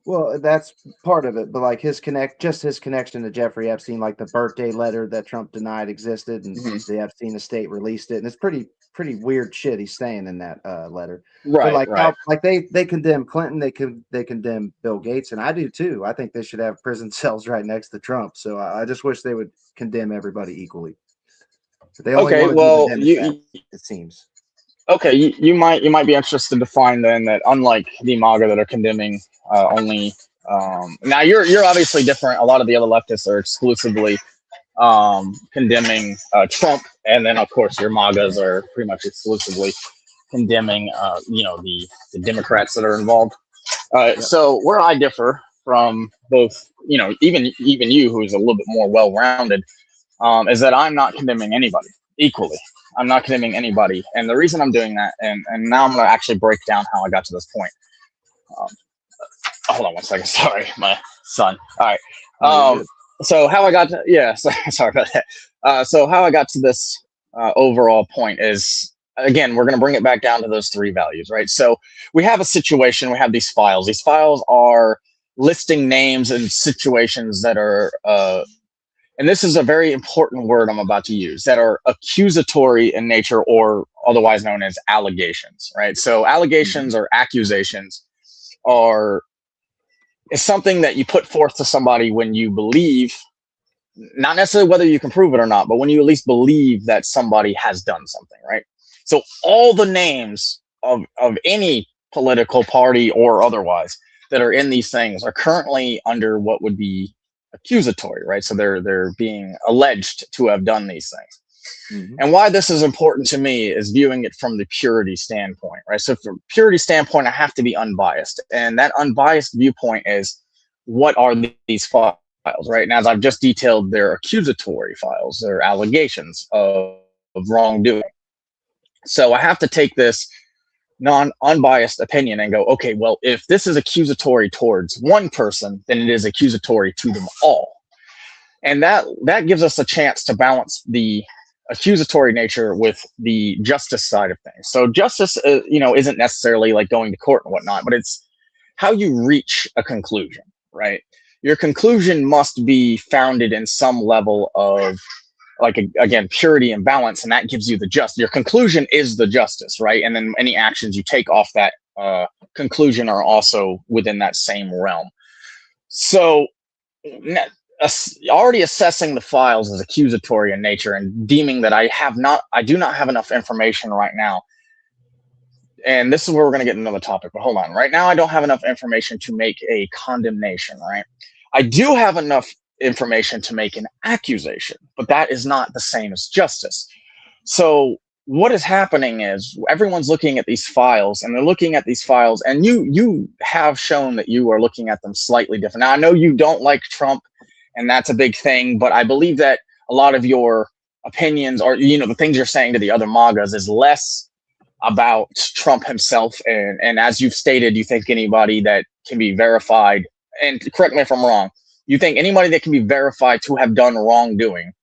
Well, that's part of it, but like his connection to Jeffrey Epstein, like the birthday letter that Trump denied existed, and the Epstein estate released it, and it's pretty weird shit he's saying in that letter. Right, but like right. like they condemn Clinton, they condemn Bill Gates, and I do too. I think they should have prison cells right next to Trump. So I just wish they would condemn everybody equally. But they only want to do the Democrats, it seems. Okay, you might be interested to find then that unlike the MAGA that are condemning only, now you're obviously different. A lot of the other leftists are exclusively condemning Trump, and then of course your MAGAs are pretty much exclusively condemning the Democrats that are involved. So where I differ from both, even you, who's a little bit more well-rounded, is that I'm not condemning anybody equally. I'm not condemning anybody. And the reason I'm doing that, and now I'm going to actually break down how I got to this point. Hold on one second. Sorry, my son. All right. So how I got to, sorry about that. So how I got to this overall point is, again, we're going to bring it back down to those three values, right? So we have a situation, we have these files. These files are listing names and situations that are, and this is a very important word I'm about to use, that are accusatory in nature, or otherwise known as allegations, right? So allegations or accusations is something that you put forth to somebody when you believe, not necessarily whether you can prove it or not, but when you at least believe that somebody has done something, right? So all the names of any political party or otherwise that are in these things are currently under what would be accusatory, right? So they're being alleged to have done these things. And why this is important to me is viewing it from the purity standpoint, right? So from purity standpoint, I have to be unbiased, and that unbiased viewpoint is, what are these files, right? And as I've just detailed, they're accusatory files, they're allegations of wrongdoing. So I have to take this unbiased opinion and go, okay, well, if this is accusatory towards one person, then it is accusatory to them all. And that gives us a chance to balance the accusatory nature with the justice side of things. So justice, isn't necessarily like going to court and whatnot, but it's how you reach a conclusion, right? Your conclusion must be founded in some level of, again, purity and balance, and that gives you the justice. Your conclusion is the justice, right? And then any actions you take off that conclusion are also within that same realm. So already assessing the files as accusatory in nature and deeming that I do not have enough information right now. And this is where we're going to get another topic, but hold on. Right now, I don't have enough information to make a condemnation, right? I do have enough information to make an accusation, but that is not the same as justice. So what is happening is everyone's looking at these files, and they're looking at these files, and you have shown that you are looking at them slightly different. Now I know you don't like Trump, and that's a big thing, but I believe that a lot of your opinions, or the things you're saying to the other MAGAs, is less about Trump himself, and as you've stated, you think anybody that can be verified, and correct me if I'm wrong, you think anybody that can be verified to have done wrongdoing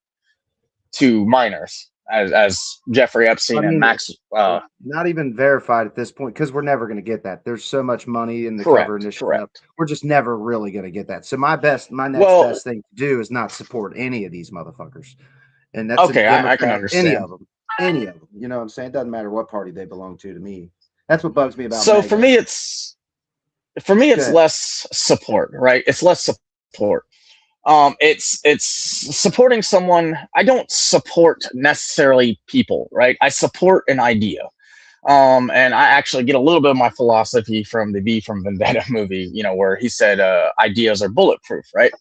to minors, as Jeffrey Epstein and Max. Not even verified at this point, because we're never going to get that. There's so much money in the cover and this shit up. We're just never really going to get that. So my next best thing to do is not support any of these motherfuckers. And that's okay. I can understand any of them. You know what I'm saying? It doesn't matter what party they belong to me. That's what bugs me about. So MAGA. for me, it's less support, right? It's less support. It's supporting someone. I don't support necessarily people, right? I support an idea. And I actually get a little bit of my philosophy from the V from Vendetta movie, where he said ideas are bulletproof, right?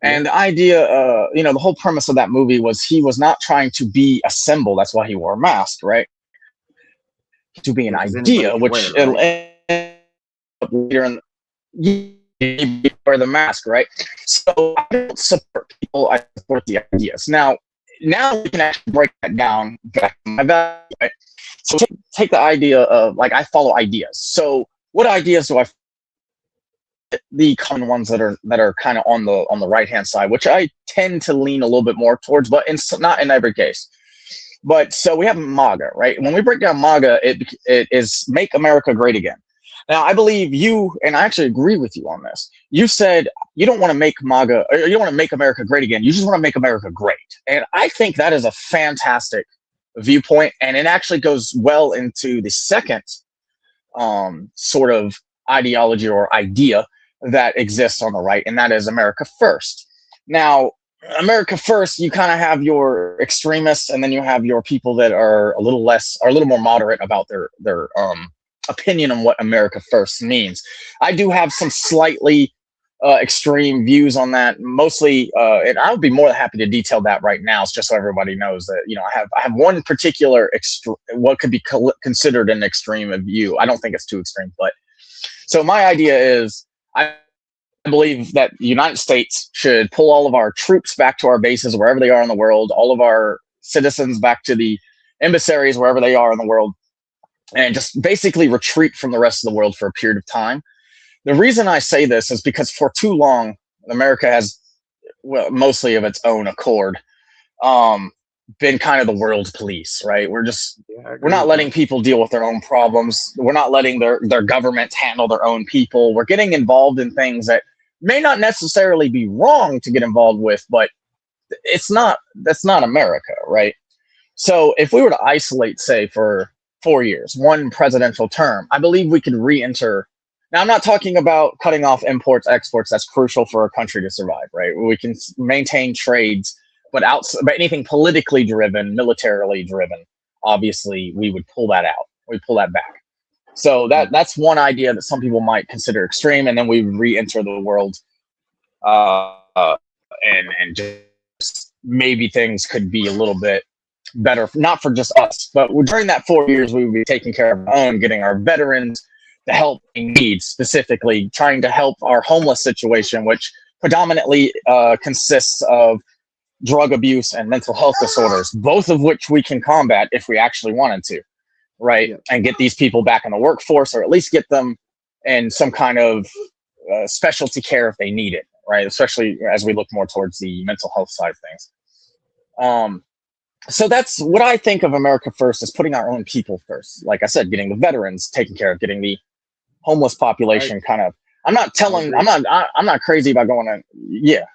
And the idea, the whole premise of that movie was he was not trying to be a symbol. That's why he wore a mask, right? To be an idea, which later in you wear the mask, right? So I don't support people, I support the ideas. Now we can actually break that down back to my value, right? So take the idea of, like, I follow ideas. So what ideas do I follow? The common ones that are kind of on the right hand side, which I tend to lean a little bit more towards, but not in every case. But so we have MAGA, right? When we break down MAGA, it is Make America Great Again. Now, I believe you, and I actually agree with you on this. You said you don't want to make MAGA, or you don't want to make America great again. You just want to make America great. And I think that is a fantastic viewpoint. And it actually goes well into the second sort of ideology or idea that exists on the right, and that is America First. Now, America First, you kind of have your extremists, and then you have your people that are a little more moderate about their opinion on what America First means. I do have some slightly extreme views on that, mostly, and I would be more than happy to detail that right now, just so everybody knows that I have one particular what could be considered an extreme view. I don't think it's too extreme, but so my idea is I believe that the United States should pull all of our troops back to our bases wherever they are in the world, all of our citizens back to the embassies wherever they are in the world, and just basically retreat from the rest of the world for a period of time. The reason I say this is because for too long, America has, well, mostly of its own accord, been kind of the world police, right? We're not letting people deal with their own problems. We're not letting their governments handle their own people. We're getting involved in things that may not necessarily be wrong to get involved with, but that's not America, right? So if we were to isolate, say, for 4 years, one presidential term, I believe we could re-enter. Now, I'm not talking about cutting off imports, exports. That's crucial for a country to survive, right? We can maintain trades, but anything politically driven, militarily driven, obviously, we would pull that out. We pull that back. So that's one idea that some people might consider extreme, and then we re-enter the world, and just maybe things could be a little bit better, not for just us, but during that 4 years, we would be taking care of our own, getting our veterans the help they need, specifically trying to help our homeless situation, which predominantly consists of drug abuse and mental health disorders, both of which we can combat if we actually wanted to, right? Yeah. And get these people back in the workforce, or at least get them in some kind of specialty care if they need it, right? Especially as we look more towards the mental health side of things. So that's what I think of America First, is putting our own people first. Like I said, getting the veterans taken care of, getting the homeless population kind of. I'm not crazy about going on. Yeah.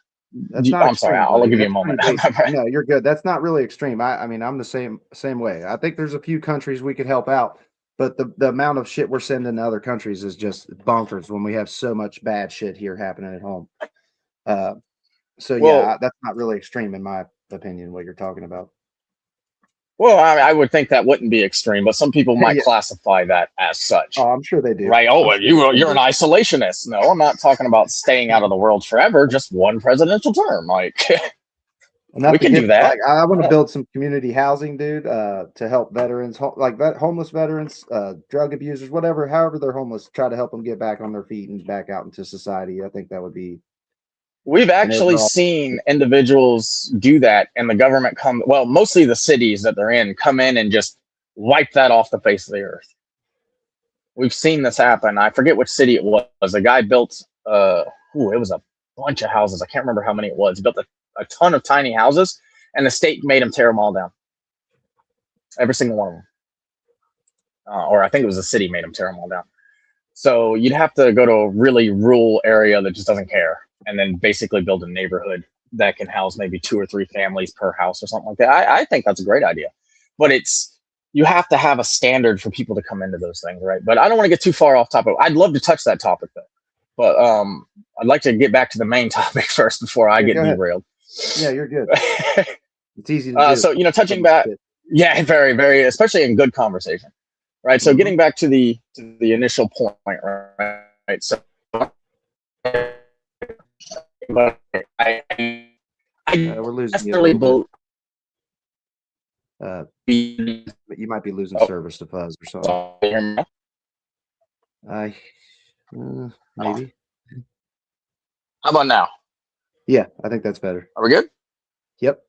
I'm sorry. I'll give you a moment. No, you're good. That's not really extreme. I mean, I'm the same way. I think there's a few countries we could help out, but the amount of shit we're sending to other countries is just bonkers when we have so much bad shit here happening at home. So that's not really extreme in my opinion, what you're talking about. Well, I would think that wouldn't be extreme, but some people might Yeah. classify that as such. Oh, I'm sure they do. Right? Oh, I'm well, sure you're an isolationist. No, I'm not talking about staying out of the world forever. Just one presidential term. Like, Not we to can do get that. like I want to build some community housing, dude, to help veterans, like homeless veterans, drug abusers, whatever, however they're homeless, try to help them get back on their feet and back out into society. I think that would be We've an actually overall. seen individuals do that, and the government well, mostly the cities that they're in come in and just wipe that off the face of the earth. We've seen this happen. I forget which city it was. A guy built, it was a bunch of houses. I can't remember how many it was. He built a ton of tiny houses, and the state made him tear them all down. Every single one of them. Or I think it was the city made him tear them all down. So you'd have to go to a really rural area that just doesn't care, and then basically build a neighborhood that can house maybe 2 or 3 families per house or something like that. I think that's a great idea, but you have to have a standard for people to come into those things, right? But I don't want to get too far off topic. I'd love to touch that topic though, but I'd like to get back to the main topic first before I get derailed. Yeah, you're good. It's easy to do. So touching back, yeah, very, very, especially in good conversation, right? So getting back to the initial point, right? So, but we're losing you. But you might be losing service to Fuzz or something. Maybe. How about now? Yeah, I think that's better. Are we good? Yep.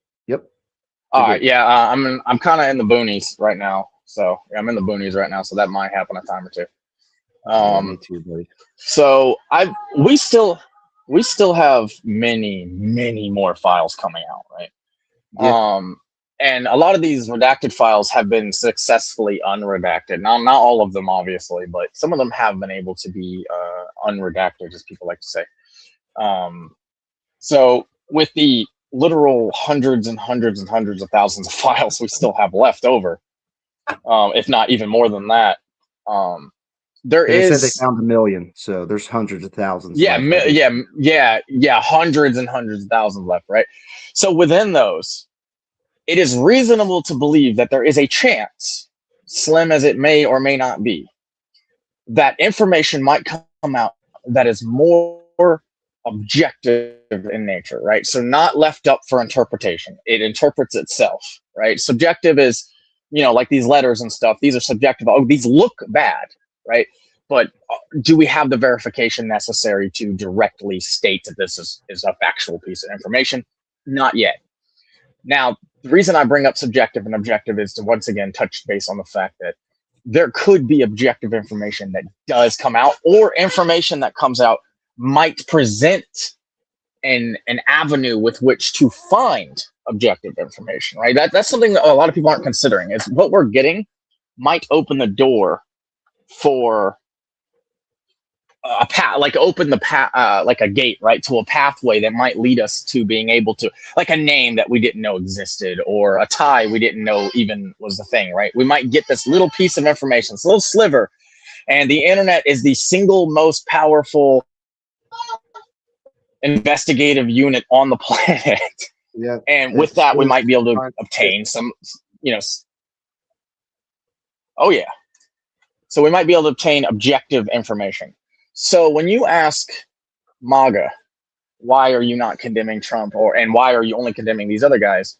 All right. Yeah, I'm kind of in the boonies right now. So yeah, I'm in the boonies right now. So that might happen a time or two. Me too, buddy. So we still have many more files coming out, right? Yeah. And a lot of these redacted files have been successfully unredacted. Now, not all of them, obviously, but some of them have been able to be unredacted, as people like to say. So with the literal hundreds and hundreds and hundreds of thousands of files we still have left over, if not even more than that, they said they found 1 million, so there's hundreds of thousands. Yeah, hundreds and hundreds of thousands left, right? So within those, it is reasonable to believe that there is a chance, slim as it may or may not be, that information might come out that is more objective in nature, right? So not left up for interpretation. It interprets itself, right? Subjective is, like these letters and stuff, these are subjective. Oh, these look bad, right? But do we have the verification necessary to directly state that this is a factual piece of information? Not yet. Now, the reason I bring up subjective and objective is to once again touch base on the fact that there could be objective information that does come out, or information that comes out might present an avenue with which to find objective information, right? That's something that a lot of people aren't considering, is what we're getting might open the door for a path, like open the path, like a gate, right, to a pathway that might lead us to being able to, like a name that we didn't know existed, or a tie we didn't know even was the thing, right? We might get this little piece of information, this little sliver, and the internet is the single most powerful investigative unit on the planet. Yeah. And with that, we might be able to obtain some, oh yeah. So we might be able to obtain objective information. So when you ask MAGA, why are you not condemning Trump, and why are you only condemning these other guys?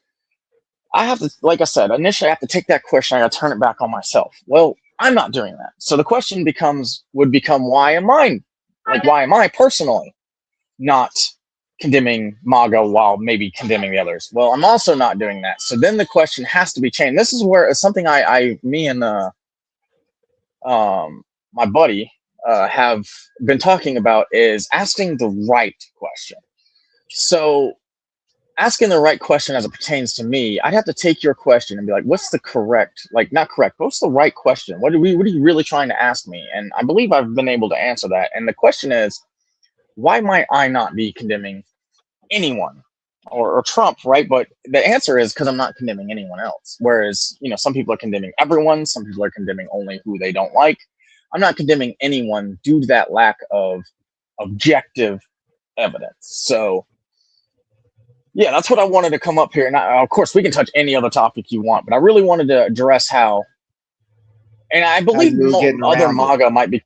I have to, like I said, initially I have to take that question, I got to turn it back on myself. Well, I'm not doing that. So the question would become, why am I personally not condemning MAGA while maybe condemning the others? Well, I'm also not doing that. So then the question has to be changed. This is where something me and my buddy have been talking about, is asking the right question. So asking the right question as it pertains to me, I'd have to take your question and be like, what's the correct, not correct, but what's the right question? What are you really trying to ask me? And I believe I've been able to answer that. And the question is, why might I not be condemning anyone or Trump, right? But the answer is because I'm not condemning anyone else. Whereas, some people are condemning everyone. Some people are condemning only who they don't like. I'm not condemning anyone due to that lack of objective evidence. So yeah, that's what I wanted to come up here. And of course, we can touch any other topic you want, but I really wanted to address how, and I believe you're getting other around it. MAGA might be,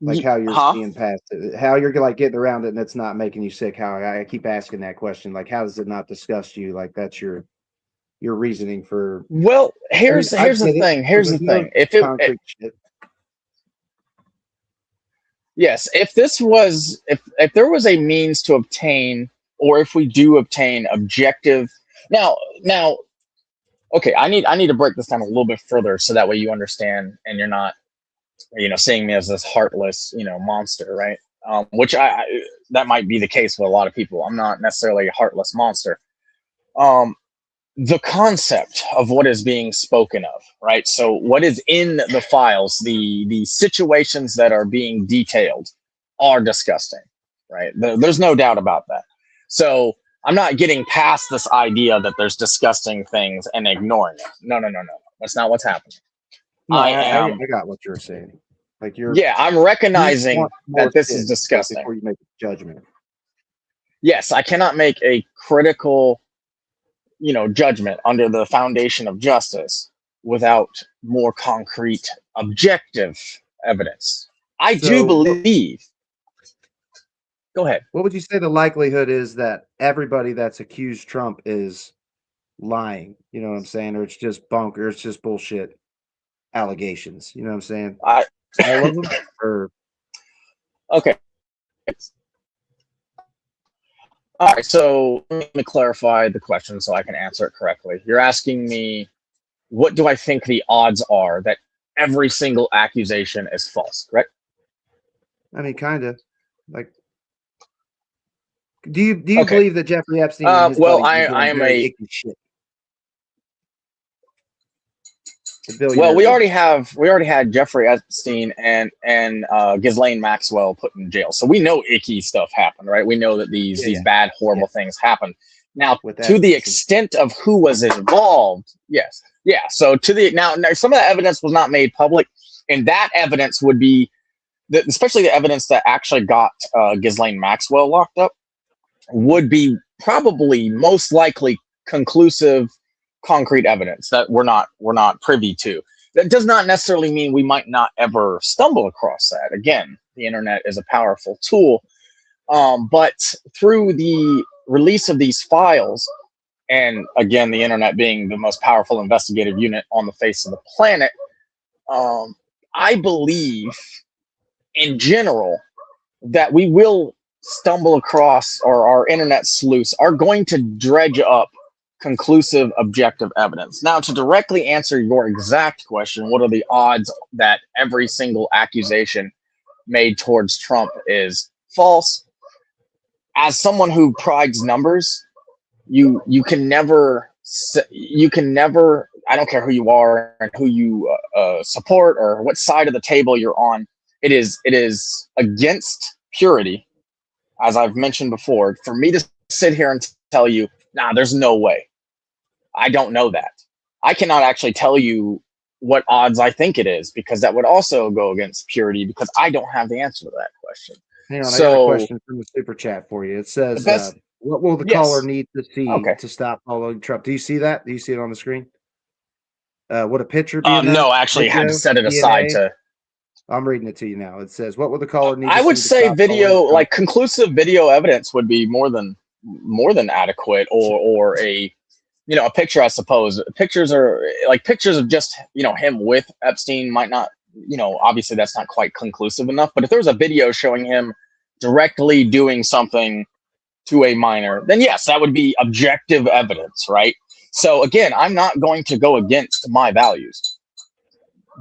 Like how you're huh? seeing past it, how you're like getting around it and it's not making you sick. How I keep asking that question, like how does it not disgust you? Like that's your reasoning for. Well, I mean, here's I the get it. thing. Here's the There's no thing. If it, concrete shit. yes, if this was, if there was a means to obtain, or if we do obtain objective, now, okay, I need to break this down a little bit further so that way you understand and you're not, seeing me as this heartless, monster, right? Which that might be the case with a lot of people. I'm not necessarily a heartless monster. The concept of what is being spoken of, right? So what is in the files, the situations that are being detailed are disgusting, right? There's no doubt about that. So I'm not getting past this idea that there's disgusting things and ignoring it. No. That's not what's happening. No, I got what you're saying. Like I'm you recognizing want more that this shit, is disgusting. before you make a judgment. Yes, I cannot make a critical, judgment under the foundation of justice without more concrete, objective evidence. I do So, believe. Go ahead. what would you say the likelihood is that everybody that's accused Trump is lying? You know what I'm saying? Or it's just bunker, it's just bullshit allegations. You know what I'm saying? I All of them? Or okay. All right. So let me clarify the question so I can answer it correctly. You're asking me, what do I think the odds are that every single accusation is false? Correct? I mean, kind of. Like, do you Okay. believe that Jeffrey Epstein and his well, buddies are I doing am very a icky shit? well. We already had Jeffrey Epstein and Ghislaine Maxwell put in jail, so we know icky stuff happened, right? We know that these bad, horrible things happened. Now, With to the that, extent of who was involved, yes, yeah. So to the now, some of the evidence was not made public, and that evidence would be, especially the evidence that actually got Ghislaine Maxwell locked up, would be probably most likely conclusive, concrete evidence that we're not privy to. That does not necessarily mean we might not ever stumble across that. Again, the internet is a powerful tool, but through the release of these files, and again, the internet being the most powerful investigative unit on the face of the planet, I believe, in general, that we will stumble across, or our internet sleuths are going to dredge up conclusive, objective evidence. Now, to directly answer your exact question, what are the odds that every single accusation made towards Trump is false? As someone who prides numbers, you can never, I don't care who you are and who you support or what side of the table you're on. It is against purity, as I've mentioned before, for me to sit here and tell you, nah, there's no way. I don't know that. I cannot actually tell you what odds I think it is, because that would also go against purity, because I don't have the answer to that question. hang on, So, I got a question from the super chat for you. It says, what will the caller need to see to stop following Trump? Do you see that? Do you see it on the screen? Would a picture be enough? No, actually, I had to set it aside to. I'm reading it to you now. It says, what would the caller need I to would see say video, like conclusive video evidence would be more than adequate, or a a picture. I suppose pictures are like pictures of just him with Epstein might not, obviously that's not quite conclusive enough, but if there was a video showing him directly doing something to a minor, then yes, that would be objective evidence, right? So again, I'm not going to go against my values,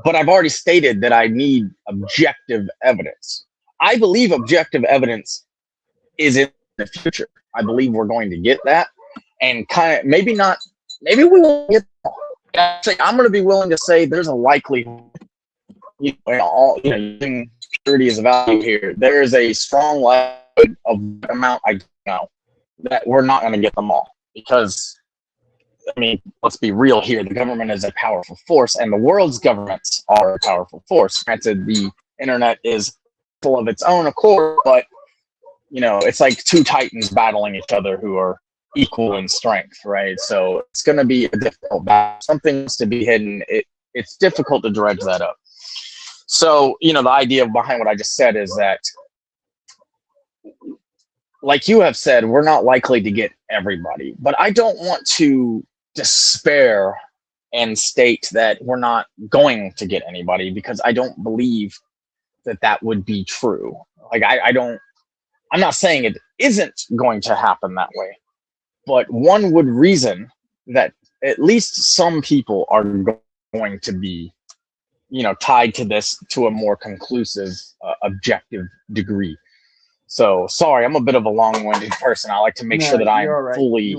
but I've already stated that I need objective evidence. I believe objective evidence is in the future. I believe we're going to get that, and maybe we won't get that. Actually, I'm going to be willing to say there's a likelihood, using purity as a value here, there is a strong likelihood of the amount I know that we're not going to get them all, because I mean, let's be real here. The government is a powerful force, and the world's governments are a powerful force. Granted, the internet is full of its own accord, but it's like two titans battling each other who are equal in strength, right? So it's going to be a difficult battle. Something has to be hidden. It's difficult to dredge that up. So, the idea behind what I just said is that, like you have said, we're not likely to get everybody, but I don't want to despair and state that we're not going to get anybody, because I don't believe that would be true. Like, I'm not saying it isn't going to happen that way, but one would reason that at least some people are going to be, tied to this to a more conclusive, objective degree. So, sorry, I'm a bit of a long-winded person. I like to make sure that I'm fully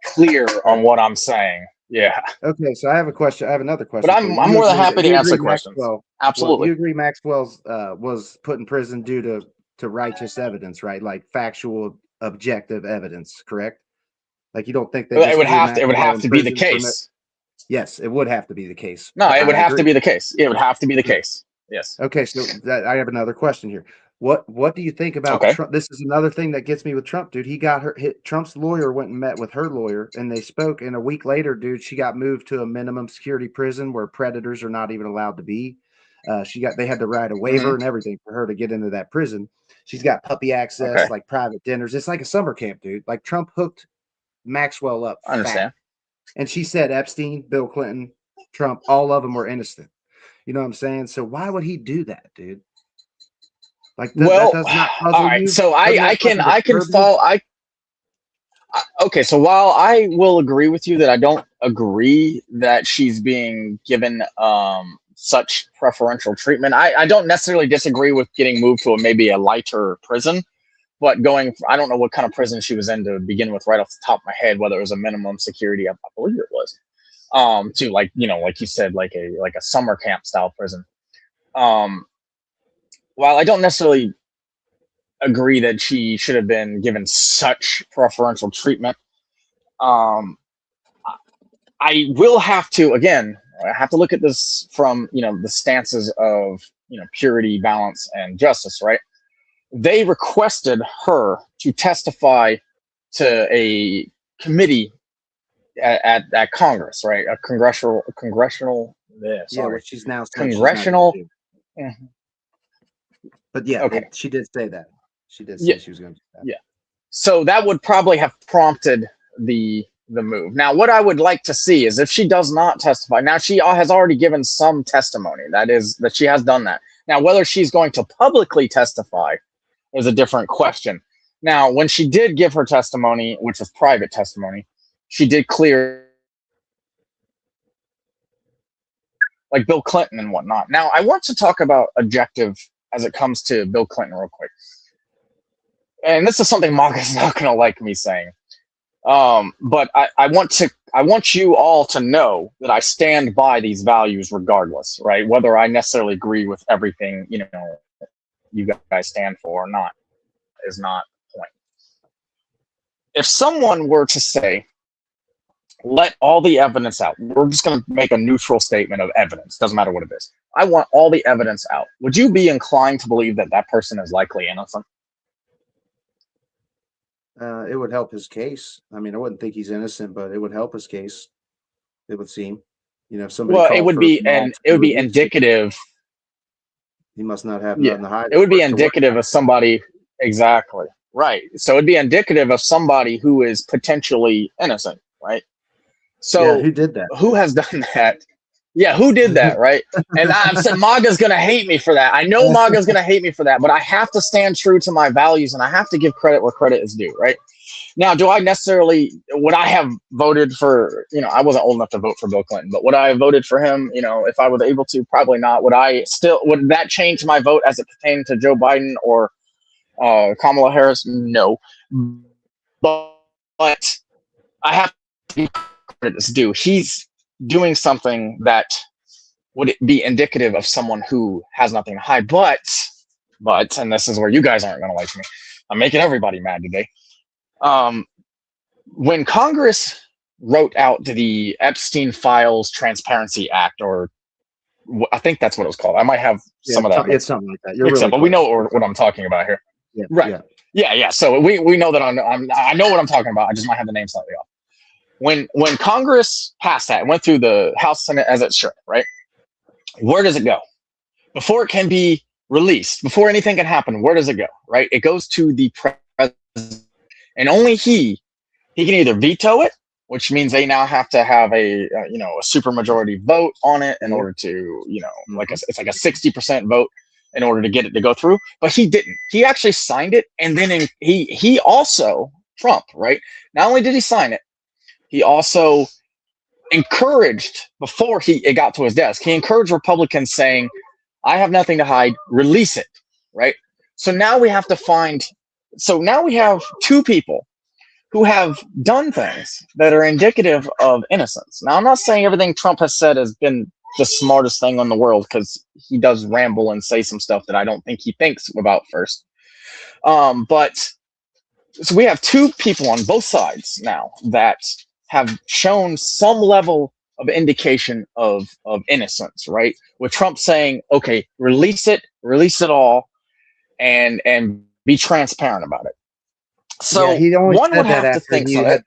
clear on what I'm saying. Yeah. Okay, so I have a question. I have another question. But I'm more than happy to answer questions. Absolutely. Well, you agree Maxwell's was put in prison due to righteous evidence, right? Like factual, objective evidence, correct? Like, you don't think that it would have to be the case. Yes, it would have to be the case. No, it would have to be the case. It would have to be the case. Yes. Okay, so I have another question here. What do you think about Trump? This is another thing that gets me with Trump, dude. He got Trump's lawyer went and met with her lawyer, and they spoke. And a week later, dude, she got moved to a minimum security prison where predators are not even allowed to be. They had to write a waiver and everything for her to get into that prison. She's got puppy access, like private dinners. It's like a summer camp, dude. Like, Trump hooked Maxwell up. I understand. And she said Epstein, Bill Clinton, Trump, all of them were innocent. You know what I'm saying? So why would he do that, dude? Like, that does not puzzle all right. you? So I can follow. Okay. So while I will agree with you that I don't agree that she's being given such preferential treatment, I don't necessarily disagree with getting moved to maybe a lighter prison. But I don't know what kind of prison she was in to begin with, right off the top of my head, whether it was a minimum security, I believe it was, to like you said, like a summer camp style prison. While I don't necessarily agree that she should have been given such preferential treatment, I will have to, again, I have to look at this from, the stances of, purity, balance, and justice, right? They requested her to testify to a committee at Congress, right? A congressional. Yeah, she's now congressional. But yeah, she did say that. She did say she was going to do that. Yeah. So that would probably have prompted the move. Now, what I would like to see is if she does not testify. Now, she has already given some testimony. That she has done that. Now, whether she's going to publicly testify is a different question. Now, when she did give her testimony, which was private testimony, she did clear, like Bill Clinton and whatnot. Now, I want to talk about objective as it comes to Bill Clinton real quick. And this is something MAGA is not going to like me saying. But I want you all to know that I stand by these values regardless, right? Whether I necessarily agree with everything, you guys stand for or not is not the point. If someone were to say, let all the evidence out, we're just going to make a neutral statement of evidence, doesn't matter what it is, I want all the evidence out, would you be inclined to believe that person is likely innocent? It would help his case. I mean, I wouldn't think he's innocent, but it would help his case, it would seem. If somebody it would be indicative. He must not have nothing to hide. It would be indicative of somebody, exactly, right. So it'd be indicative of somebody who is potentially innocent, right? So who did that? Who has done that? Yeah, who did that, right? And I've said MAGA's going to hate me for that. I know MAGA's going to hate me for that, but I have to stand true to my values, and I have to give credit where credit is due, right? Now, would I have voted for, I wasn't old enough to vote for Bill Clinton, but would I have voted for him, if I was able to? Probably not. Would that change my vote as it pertained to Joe Biden or Kamala Harris? No. But I have to give credit is due. He's doing something that would be indicative of someone who has nothing to hide. But, and this is where you guys aren't going to like me, I'm making everybody mad today. When Congress wrote out the Epstein Files Transparency Act, or I think that's what it was called. I might have some of that. It's something like that. You're really but we know what I'm talking about here. Yeah, right. Yeah. So we know that I know what I'm talking about. I just might have the name slightly off. When Congress passed that, it went through the House, Senate as it should, right? Where does it go? Before it can be released, before anything can happen, where does it go? Right? It goes to the president, and only he can either veto it, which means they now have to have a supermajority vote on it in order to it's like a 60% vote in order to get it to go through. But he didn't. He actually signed it, and then he also, Trump, right? Not only did he sign it, he also encouraged, before it got to his desk, he encouraged Republicans saying, I have nothing to hide, release it, right? So now we have two people who have done things that are indicative of innocence. Now, I'm not saying everything Trump has said has been the smartest thing in the world, because he does ramble and say some stuff that I don't think he thinks about first. But so we have two people on both sides now that have shown some level of indication of innocence, right? With Trump saying, okay, release it all, and be transparent about it. So yeah, he only one said would that have to after think he so. had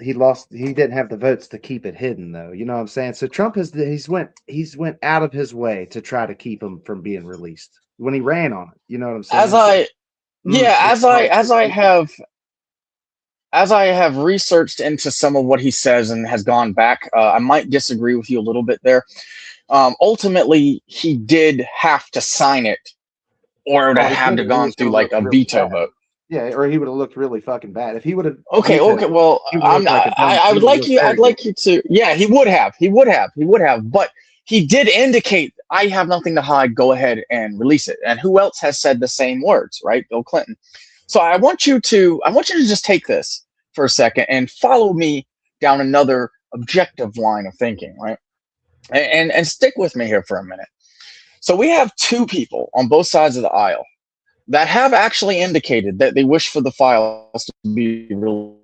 he lost. He didn't have the votes to keep it hidden, though. You know what I'm saying? So Trump he's went out of his way to try to keep him from being released when he ran on it. You know what I'm saying? As I have researched into some of what he says and has gone back, I might disagree with you a little bit there. Ultimately, he did have to sign it, or it would have had to gone through like a veto vote. Yeah, or he would have looked really fucking bad if he would have. Okay. Well, I would like you. I'd like you to. Yeah, he would have. But he did indicate, I have nothing to hide. Go ahead and release it. And who else has said the same words? Right, Bill Clinton. So I want you to just take this for a second and follow me down another objective line of thinking, right? And stick with me here for a minute. So we have two people on both sides of the aisle that have actually indicated that they wish for the files to be released.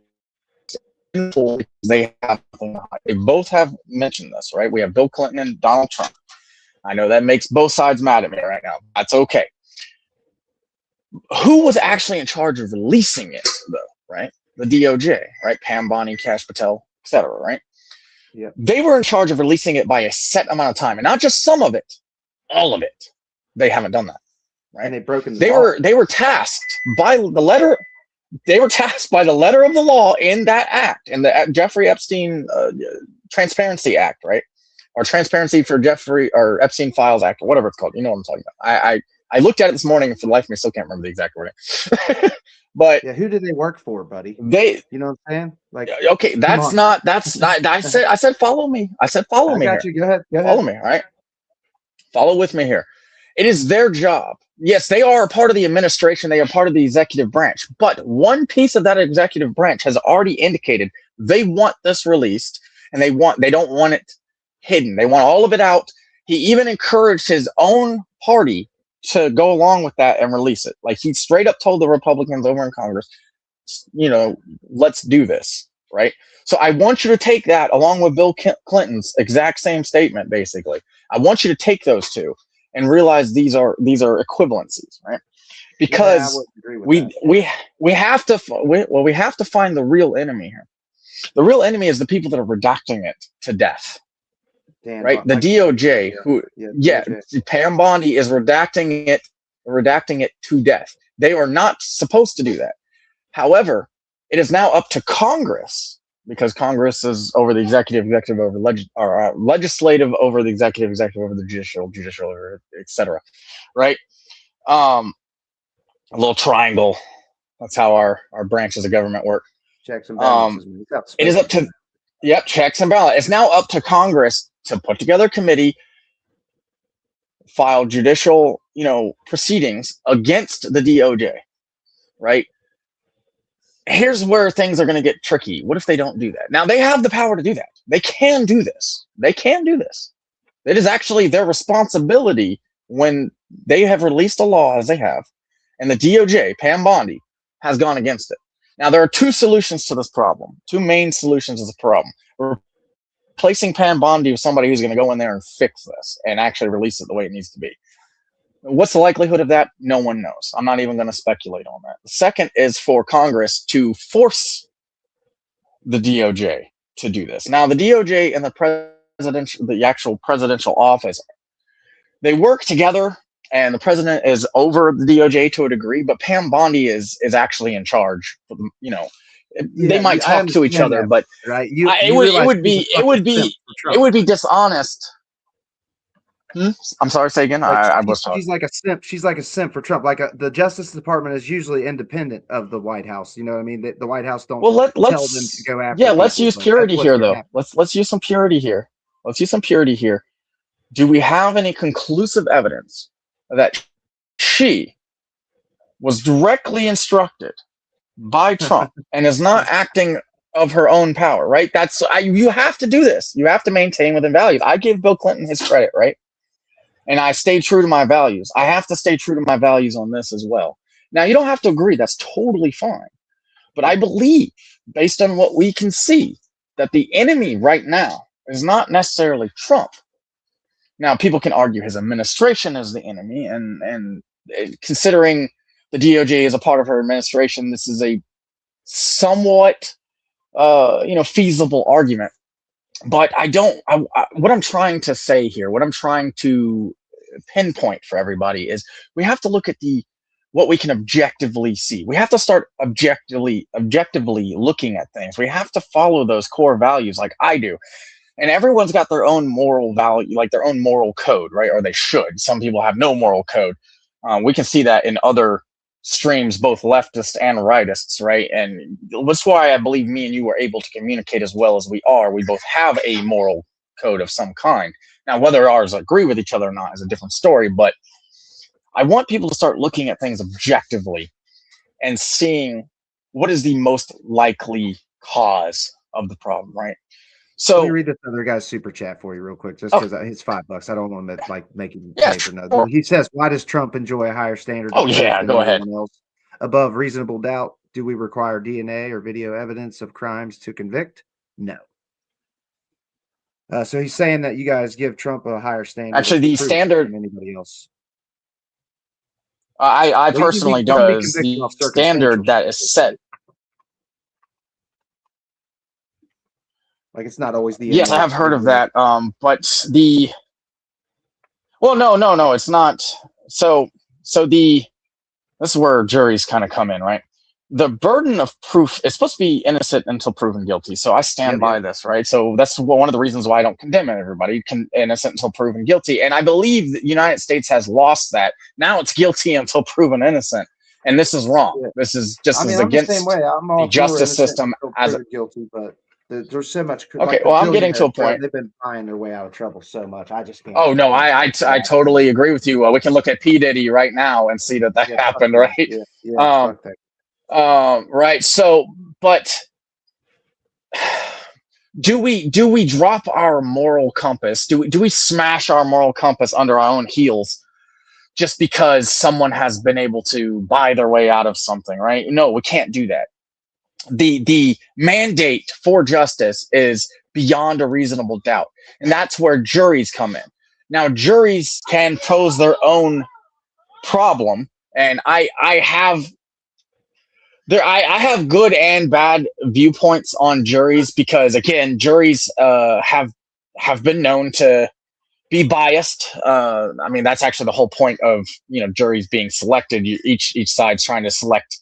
They both have mentioned this, right? We have Bill Clinton and Donald Trump. I know that makes both sides mad at me right now. That's okay. Who was actually in charge of releasing it, though, right? The DOJ, right? Pam Bondi, Kash Patel, etc., right? Yeah. They were in charge of releasing it by a set amount of time, and not just some of it, all of it. They haven't done that, right? And they've broken the law. They were tasked by the letter. They were tasked by the letter of the law in that act, in the Jeffrey Epstein Transparency Act, right? Or Transparency for Jeffrey or Epstein Files Act, or whatever it's called. You know what I'm talking about. I looked at it this morning, and for the life of me, still can't remember the exact wording. But yeah, who did they work for, buddy? You know what I'm saying? Like, okay, that's not. I said follow me. I said follow me. I got you. Go ahead. Follow me. All right. Follow with me here. It is their job. Yes, they are a part of the administration. They are part of the executive branch. But one piece of that executive branch has already indicated they want this released, and they don't want it hidden. They want all of it out. He even encouraged his own party to go along with that and release it. Like, he straight up told the Republicans over in Congress, let's do this, right? So I want you to take that along with Bill Clinton's exact same statement, basically. I want you to take those two and realize these are equivalencies, right? Because we have to find the real enemy here. The real enemy is the people that are redacting it to death. Right, the DOJ, Pam Bondi is redacting it to death. They are not supposed to do that. However, it is now up to Congress, because Congress is over the executive over legislative over the executive over the judicial over, etc. Right? A little triangle. That's how our branches of government work. Checks and balances. It is up to checks and balances. It's now up to Congress to put together a committee, file judicial, proceedings against the DOJ, right? Here's where things are going to get tricky. What if they don't do that? Now, they have the power to do that. They can do this. It is actually their responsibility when they have released a law as they have, and the DOJ, Pam Bondi, has gone against it. Now, there are two solutions to this problem, two main solutions to this problem. Replacing Pam Bondi with somebody who's going to go in there and fix this and actually release it the way it needs to be. What's the likelihood of that? No one knows. I'm not even going to speculate on that. The second is for Congress to force the DOJ to do this. Now, the DOJ and the actual presidential office, they work together, and the president is over the DOJ to a degree, but Pam Bondi is actually in charge. You know, they might talk to each other, but right? It would be dishonest. I'm sorry. Say again. Like she's like a simp. She's like a simp for Trump. Like the Justice Department is usually independent of the White House. You know what I mean? The White House don't tell them to go after. Yeah, let's use purity here, though. Let's use some purity here. Let's use some purity here. Do we have any conclusive evidence that she was directly instructed by Trump and is not acting of her own power? Right. You have to do this. You have to maintain within values. I gave Bill Clinton his credit, right? And I stayed true to my values. I have to stay true to my values on this as well. Now, you don't have to agree. That's totally fine. But I believe, based on what we can see, that the enemy right now is not necessarily Trump. Now, people can argue his administration is the enemy. And considering the DOJ is a part of her administration, this is a somewhat feasible argument. But what I'm trying to say here, what I'm trying to pinpoint for everybody is we have to look at what we can objectively see. We have to start objectively looking at things. We have to follow those core values like I do. And everyone's got their own moral value, like their own moral code, right? Or they should. Some people have no moral code. We can see that in other streams, both leftist and rightists, right? And that's why I believe me and you were able to communicate as well as we are. We both have a moral code of some kind. Now, whether ours agree with each other or not is a different story, but I want people to start looking at things objectively and seeing what is the most likely cause of the problem, right? So let me read this other guy's super chat for you real quick, just because it's $5. I don't want to like make him pay for nothing. He says, "Why does Trump enjoy a higher standard? Oh yeah, go ahead. Else? Above reasonable doubt, do we require DNA or video evidence of crimes to convict? No." So he's saying that you guys give Trump a higher standard. Actually, the standard than anybody else. I personally don't. The standard that is set. Like it's not always the. Yes, I have heard of that. But no, it's not. So this is where juries kind of come in, right? The burden of proof is supposed to be innocent until proven guilty. So I stand by this, right? So that's one of the reasons why I don't condemn everybody. Innocent until proven guilty. And I believe the United States has lost that. Now it's guilty until proven innocent. And this is wrong. Yeah. This is just as against the, same way. I'm all the justice system as guilty, but there's so much. Okay, like, well, I'm getting to a point. They've been buying their way out of trouble so much. I just can't. Oh no, I totally agree with you. We can look at P. Diddy right now and see that happened, right? Right. So, but do we drop our moral compass? Do we smash our moral compass under our own heels just because someone has been able to buy their way out of something? Right? No, we can't do that. The mandate for justice is beyond a reasonable doubt, and that's where juries come in. Now, juries can pose their own problem, and I have good and bad viewpoints on juries because, again, juries have been known to be biased. I mean, that's actually the whole point of juries being selected. Each side's trying to select.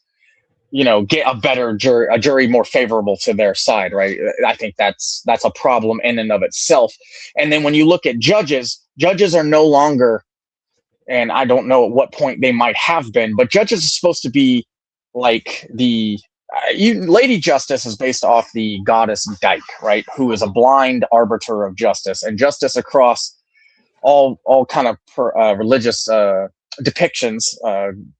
Get a better jury, a jury more favorable to their side, right? I think that's a problem in and of itself. And then when you look at judges are no longer, and I don't know at what point they might have been, but judges are supposed to be like Lady Justice is based off the goddess Dyke, right? Who is a blind arbiter of justice, and justice across all kind of religious depictions.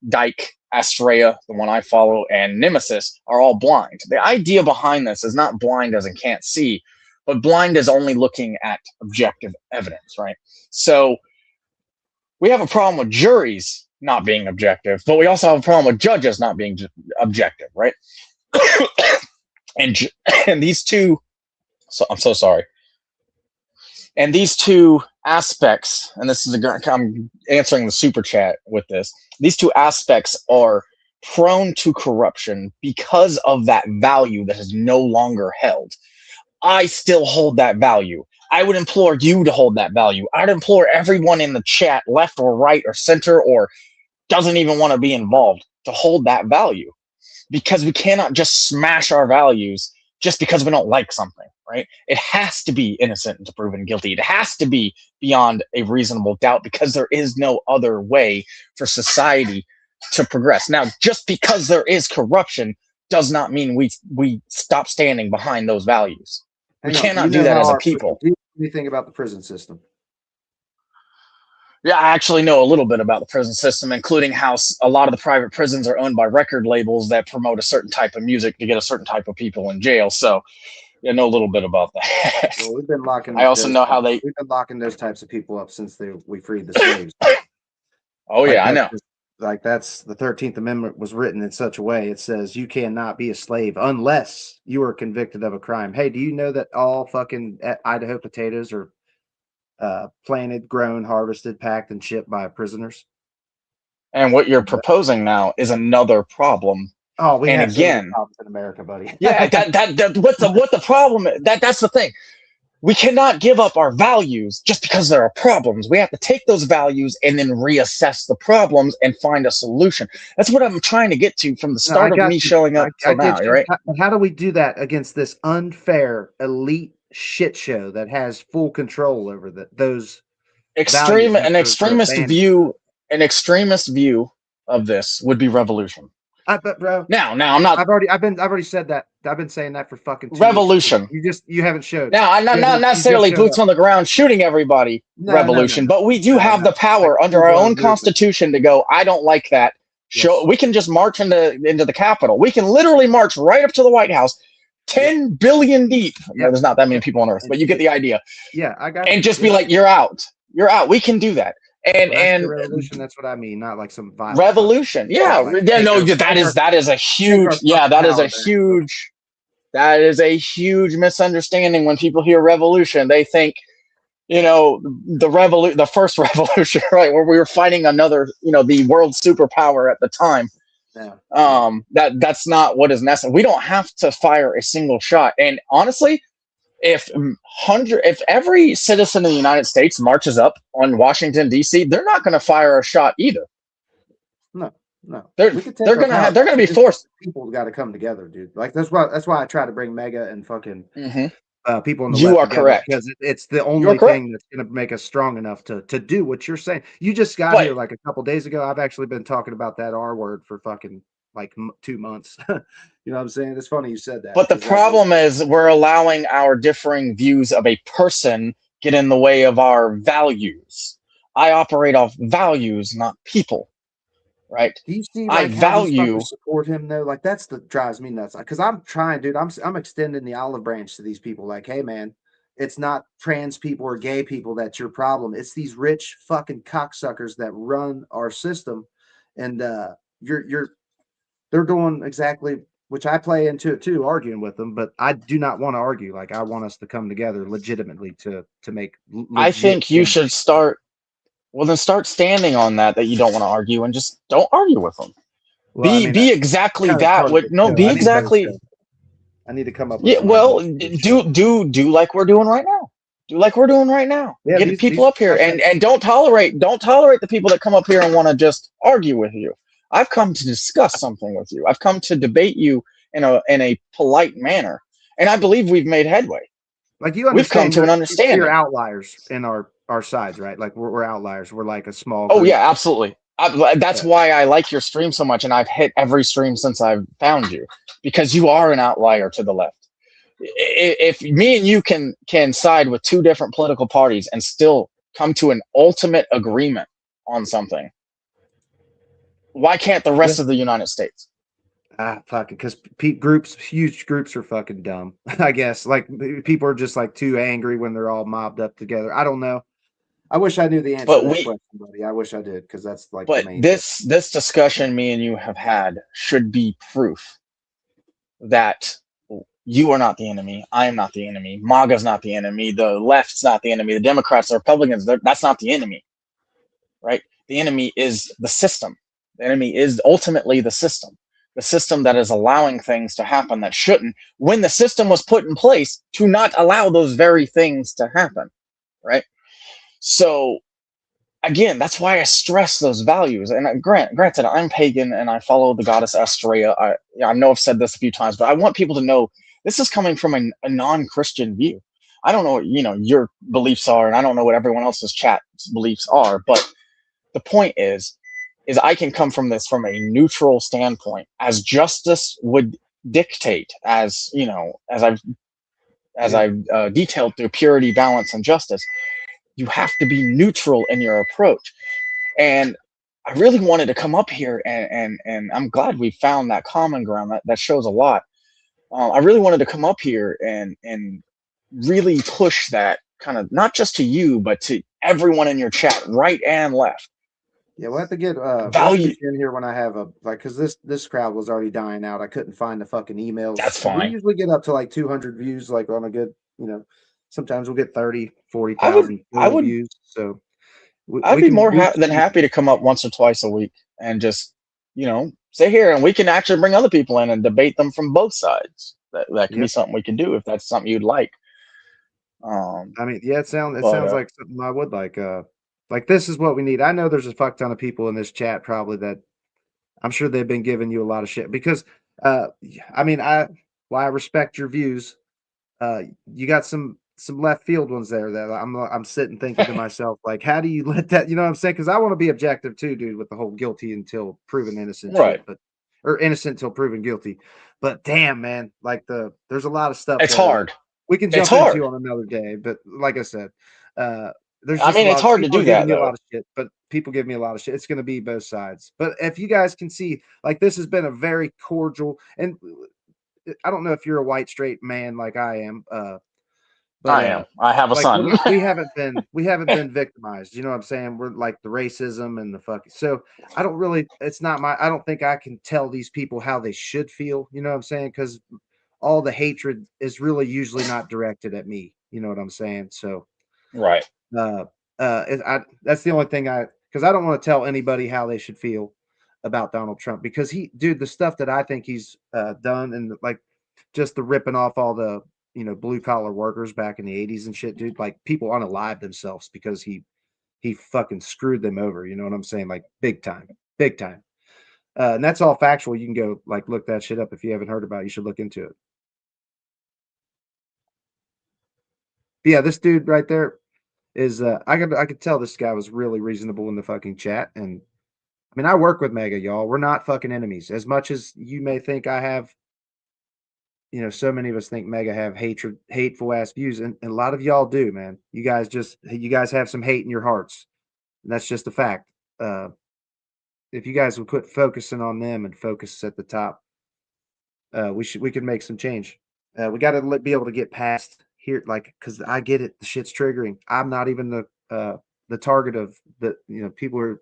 Dyke, Astrea, the one I follow, and Nemesis are all blind. The idea behind this is not blind as in can't see, but blind as only looking at objective evidence, right? So we have a problem with juries not being objective, but we also have a problem with judges not being objective, right? and these two, so I'm so sorry. And these two aspects, and this is I'm answering the super chat with this. These two aspects are prone to corruption because of that value that is no longer held. I still hold that value. I would implore you to hold that value. I'd implore everyone in the chat, left or right or center, or doesn't even want to be involved, to hold that value, because we cannot just smash our values just because we don't like something, right? It has to be innocent until proven guilty. It has to be beyond a reasonable doubt, because there is no other way for society to progress. Now, just because there is corruption does not mean we stop standing behind those values. We cannot do that as a people. Do you think about the prison system? Yeah, I actually know a little bit about the prison system, including how a lot of the private prisons are owned by record labels that promote a certain type of music to get a certain type of people in jail. So, yeah, I know a little bit about that. Well, we've been locking. I also know how we've been locking those types of people up since we freed the slaves. Oh yeah, I know. That's the 13th Amendment was written in such a way. It says you cannot be a slave unless you are convicted of a crime. Hey, do you know that all fucking Idaho potatoes are planted, grown, harvested, packed, and shipped by prisoners? And what you're proposing now is another problem. Oh, we have again problems in America, buddy. Yeah, that what the problem is, that's the thing. We cannot give up our values just because there are problems. We have to take those values and then reassess the problems and find a solution. That's what I'm trying to get to from the start of me showing up till now, right? How do we do that against this unfair elite shit show that has full control over those an extremist view of this would be revolution. But bro, now I'm not. I've already said that. I've been saying that for fucking 2 revolution. Years. You haven't showed. Now I'm not necessarily boots on the ground shooting everybody. Revolution, but we do have the power under our own constitution to go. I don't like that. Show we can just march into the Capitol. We can literally march right up to the White House, 10 billion deep. No, there's not that many people on Earth, but you get the idea. Yeah, I got. And just be like, you're out. You're out. We can do that. And revolution, that's what I mean, not like some violent revolution. Yeah, that is a huge misunderstanding. When people hear revolution, they think, the first revolution, right, where we were fighting another, the world superpower at the time. Yeah. That's not what is necessary. We don't have to fire a single shot. And honestly, if every citizen in the United States marches up on Washington D.C., they're not going to fire a shot either. No, they're going to be forced. People got to come together, dude. Like that's why I try to bring MAGA and fucking people in the you left are correct, because it's the only thing that's going to make us strong enough to do what you're saying. You just got here like a couple days ago. I've actually been talking about that R word for fucking like 2 months. You know what I'm saying? It's funny you said that. But the problem is we're allowing our differing views of a person get in the way of our values. I operate off values, not people. Right? Do you see I value support him though? Like that's the drives me nuts. Because I'm trying, dude. I'm extending the olive branch to these people. Like, hey man, it's not trans people or gay people that's your problem. It's these rich fucking cocksuckers that run our system, and they're doing exactly, which I play into it too, arguing with them. But I do not want to argue. Like I want us to come together legitimately to make. I think you should start. Well, then start standing on that you don't want to argue, and just don't argue with them. Well, be exactly that. Be exactly. I need to come up. Yeah, well, do like we're doing right now. Do like we're doing right now. Yeah, get people up here, and don't tolerate the people that come up here and want to just argue with you. I've come to discuss something with you. I've come to debate you in a polite manner, and I believe we've made headway. Like you understand, we've come to an understanding. You're outliers in our sides, right? Like we're outliers. We're like a small group. Oh yeah, absolutely. That's why I like your stream so much, and I've hit every stream since I've found you, because you are an outlier to the left. If me and you can side with two different political parties and still come to an ultimate agreement on something, why can't the rest of the United States? Fucking, because huge groups are fucking dumb. I guess like people are just like too angry when they're all mobbed up together. I don't know. I wish I knew the answer to that question, buddy. I wish I did, because that's like. But this discussion me and you have had should be proof that You are not the enemy. I am not the enemy. MAGA's not the enemy. The left's not the enemy. The Democrats, the Republicans, that's not the enemy, right? The enemy is the system. The enemy is ultimately the system that is allowing things to happen that shouldn't, when the system was put in place to not allow those very things to happen, right? So again, that's why I stress those values. And granted, I'm pagan and I follow the goddess Astrea. I know I've said this a few times, but I want people to know this is coming from a non-Christian view. I don't know what your beliefs are, and I don't know what everyone else's chat's beliefs are, but the point is I can come from this from a neutral standpoint, as justice would dictate, as I've detailed through purity, balance, and justice. You have to be neutral in your approach. And I really wanted to come up here, and I'm glad we found that common ground. That shows a lot. I really wanted to come up here and really push that, kind of not just to you, but to everyone in your chat, right and left. Yeah, we'll have to get value in here when I have because this crowd was already dying out. I couldn't find the fucking emails. That's fine. We usually get up to like 200 views, like on a good, sometimes we'll get 30, 40,000 views. So I'd be more than happy to come up once or twice a week and just, sit here, and we can actually bring other people in and debate them from both sides. That can be something we can do if that's something you'd like. I mean, yeah, it sounds like something I would like. Like, this is what we need. I know there's a fuck ton of people in this chat probably that I'm sure they've been giving you a lot of shit because, I mean, I respect your views. You got some left field ones there that I'm sitting thinking to myself, like, how do you let that, you know what I'm saying? Because I want to be objective too, dude, with the whole guilty until proven innocent right shit, or innocent until proven guilty. But damn, man, like there's a lot of stuff. It's hard. We can jump into on another day, but like I said, there's just it's hard to do that, though. A lot of shit, but people give me a lot of shit. It's going to be both sides. But if you guys can see, like, this has been a very cordial, and I don't know if you're a white straight man like I am. But I am. I have a son. we haven't been victimized. You know what I'm saying? We're like the racism and the fucking. So I don't really. It's not my. I don't think I can tell these people how they should feel. You know what I'm saying? Because all the hatred is really usually not directed at me. You know what I'm saying? So. Right. That's the only thing because I don't want to tell anybody how they should feel about Donald Trump, because the stuff that I think he's done, and like just the ripping off all the blue collar workers back in the 80s and shit, dude, like people unalive themselves because he fucking screwed them over. You know what I'm saying? Like big time. And that's all factual. You can go like look that shit up if you haven't heard about it. You should look into it. But yeah, this dude right there is I could tell this guy was really reasonable in the fucking chat. And I mean, I work with MAGA, y'all. We're not fucking enemies. As much as you may think I have, so many of us think MAGA have hateful ass views, and a lot of y'all do, man. You guys have some hate in your hearts. And that's just a fact. If you guys would quit focusing on them and focus at the top, we could make some change. We got to be able to get past here, like, because I get it, the shit's triggering. I'm not even the target of the people who are.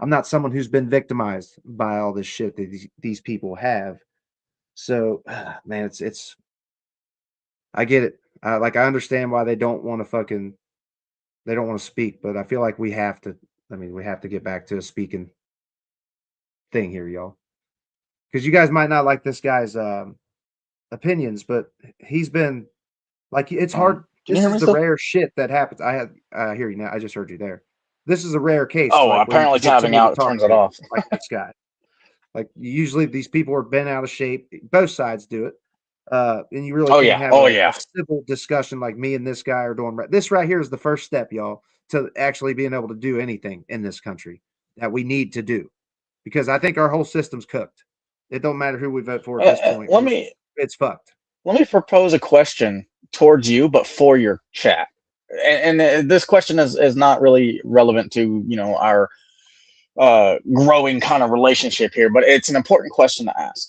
I'm not someone who's been victimized by all this shit that these people have. So, man, it's. I get it. I understand why they don't want to speak, but I feel like we have to. I mean, we have to get back to a speaking thing here, y'all, because you guys might not like this guy's opinions, but he's been. Like, it's hard. This is the rare shit that happens. I hear you now. I just heard you there. This is a rare case. Oh, like, apparently tapping out turns it off. Like this guy. Like, usually these people are bent out of shape. Both sides do it. And you really can't have a civil discussion like me and this guy are doing. This right here is the first step, y'all, to actually being able to do anything in this country that we need to do. Because I think our whole system's cooked. It don't matter who we vote for at this point. It's fucked. Let me propose a question towards you, but for your chat. And this question is not really relevant to our growing kind of relationship here, but it's an important question to ask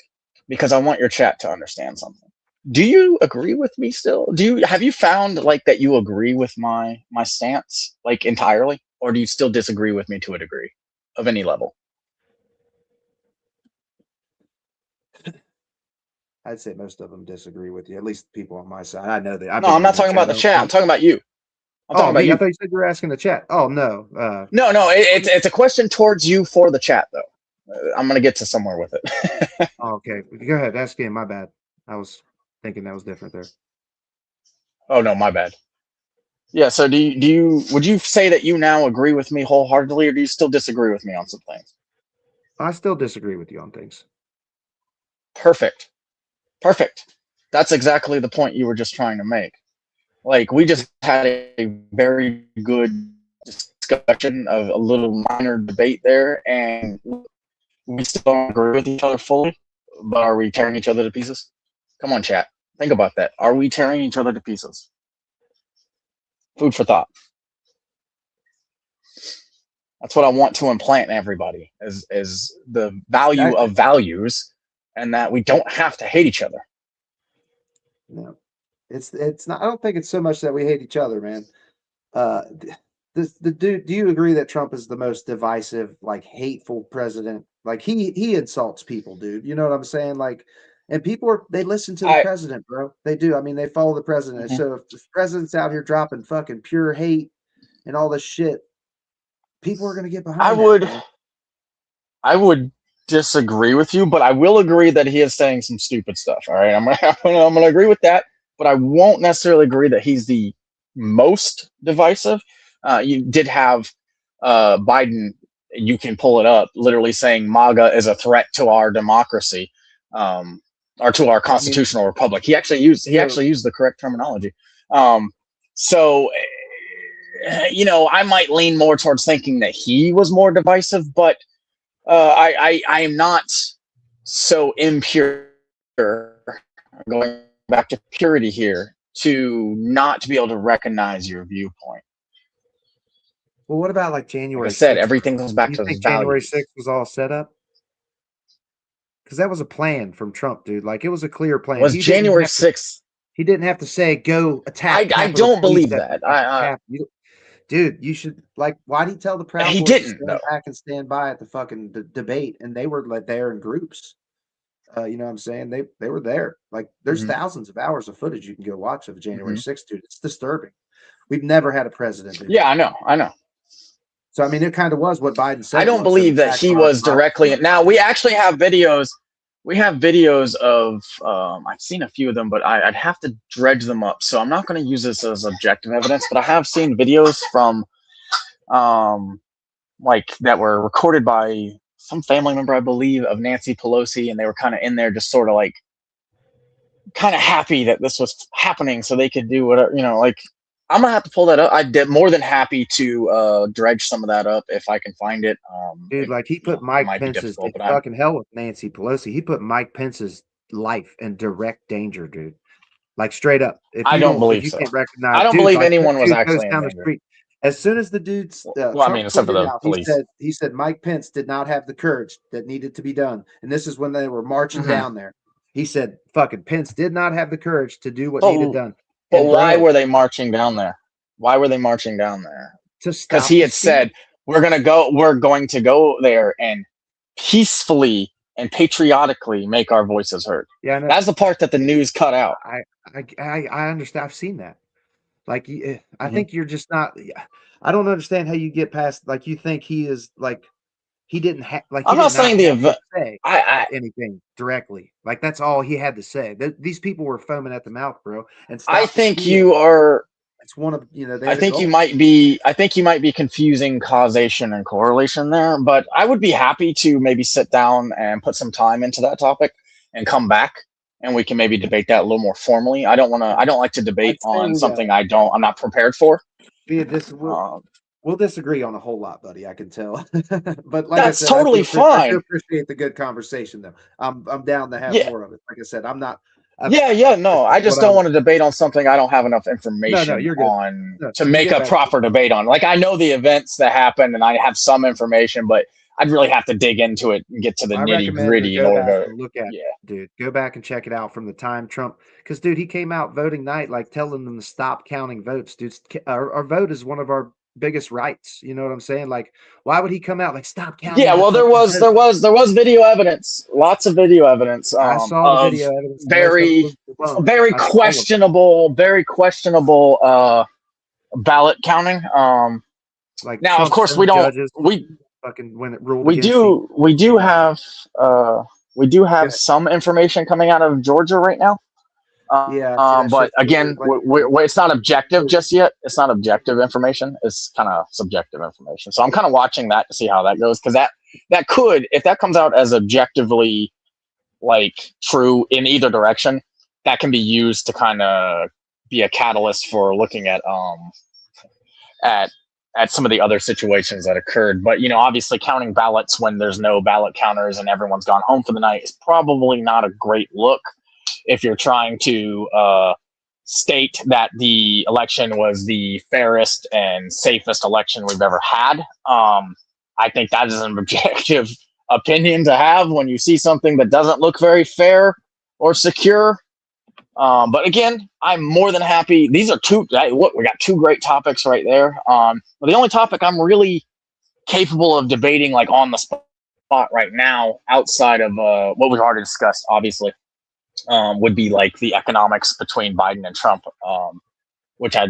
because I want your chat to understand something. Do you agree with me still? Have you found like that you agree with my stance like entirely, or do you still disagree with me to a degree of any level? I'd say most of them disagree with you. At least people on my side. I know that. No, I'm not talking about the chat. I'm talking about you. I'm talking about me. you. I thought you said you were asking the chat. Oh no. No, it's a question towards you for the chat though. I'm gonna get to somewhere with it. Okay, go ahead. Ask again. My bad. I was thinking that was different there. Oh no, my bad. Yeah. So would you say that you now agree with me wholeheartedly, or do you still disagree with me on some things? I still disagree with you on things. Perfect. That's exactly the point you were just trying to make. Like, we just had a very good discussion of a little minor debate there, and we still don't agree with each other fully, but are we tearing each other to pieces? Come on, chat. Think about that. Are we tearing each other to pieces? Food for thought. That's what I want to implant in everybody, is the value of values, and that we don't have to hate each other. No, it's not. I don't think it's so much that we hate each other, man. The dude. Do you agree that Trump is the most divisive, like hateful president? Like he insults people, dude. You know what I'm saying? Like, and people they listen to the president, bro. They do. I mean, they follow the president. Mm-hmm. So if the president's out here dropping fucking pure hate and all this shit, people are gonna get behind. I would disagree with you, but I will agree that he is saying some stupid stuff. All right, I'm gonna agree with that, but I won't necessarily agree that he's the most divisive. You did have Biden. You can pull it up. Literally saying MAGA is a threat to our democracy, or to our constitutional republic. He actually used the correct terminology. So, you know, I might lean more towards thinking that he was more divisive, but I am not so impure, going back to purity here, to not be able to recognize your viewpoint. Well, what about like January? Like I said, everything goes back to think January 6th was all set up? Because that was a plan from Trump, dude. Like, it was a clear plan. Was January 6th? He didn't have to say go attack. I don't believe that. Dude, you should, like, why did he tell the Proud Boys to stand back and stand by at the fucking debate? And they were like there in groups. You know what I'm saying? They were there. Like, there's thousands of hours of footage you can go watch of January 6th, dude. It's disturbing. We've never had a president. Yeah, I know. So, I mean, it kind of was what Biden said. I don't believe that he was directly. Now, we actually have videos. We have videos of, I've seen a few of them, but I'd have to dredge them up. So I'm not going to use this as objective evidence, but I have seen videos from, like, that were recorded by some family member, I believe, of Nancy Pelosi. And they were kind of in there just sort of like, kind of happy that this was happening so they could do whatever, you know, like, I'm gonna have to pull that up. I'd be more than happy to dredge some of that up if I can find it. Dude, like, he put Mike Pence's fucking hell with Nancy Pelosi. He put Mike Pence's life in direct danger, dude. Like, straight up. I don't believe so. I don't believe anyone was actually in danger. As soon as the dude's well, I mean, except for the police. He said Mike Pence did not have the courage that needed to be done, and this is when they were marching down there. He said, "Fucking Pence did not have the courage to do what needed done." But why were they marching down there? Why were they marching down there? Because he had said, we're going to go there and peacefully and patriotically make our voices heard. Yeah, I know. That's the part that the news cut out. I understand. I've seen that. Like, I think you're just not. I don't understand how you get past. Like, you think he is like. He didn't have. Like, I'm not saying the event. Anything directly. Like, that's all he had to say. These people were foaming at the mouth, bro. And I think you are. It's one of, you know. I think you might be confusing causation and correlation there. But I would be happy to maybe sit down and put some time into that topic and come back, and we can maybe debate that a little more formally. I don't like to debate on something I'm not prepared for. We'll disagree on a whole lot, buddy. I can tell, but like that's I said, totally fine. I appreciate the good conversation, though. I'm down to have more of it. Like I said, I'm not. No, I just don't want to debate on something I don't have enough information on to make a proper debate on. Like, I know the events that happened, and I have some information, but I'd really have to dig into it and get to the nitty gritty in order to look at it, dude. Go back and check it out from the time Trump, because dude, he came out voting night, like telling them to stop counting votes, dude. Our vote is one of our biggest rights. You know what I'm saying? Like, why would he come out like stop counting? Yeah, well, there was video evidence, lots of video evidence I saw the of video evidence. very questionable ballot counting. Like Now, of Trump course, sent judges we fucking when it ruled we against do we do have Okay. some information coming out of Georgia right now. Yeah, I see that But shit too. again, it's not objective just yet. It's not objective information. It's kind of subjective information. So I'm kind of watching that to see how that goes, because that could, if that comes out as objectively like true in either direction, that can be used to kind of be a catalyst for looking at some of the other situations that occurred. But obviously, counting ballots when there's no ballot counters and everyone's gone home for the night is probably not a great look if you're trying to state that the election was the fairest and safest election we've ever had. I think that is an objective opinion to have when you see something that doesn't look very fair or secure. But again, I'm more than happy. These are we got two great topics right there. But the only topic I'm really capable of debating, like on the spot right now, outside of what we've already discussed, obviously, would be like the economics between Biden and Trump, which I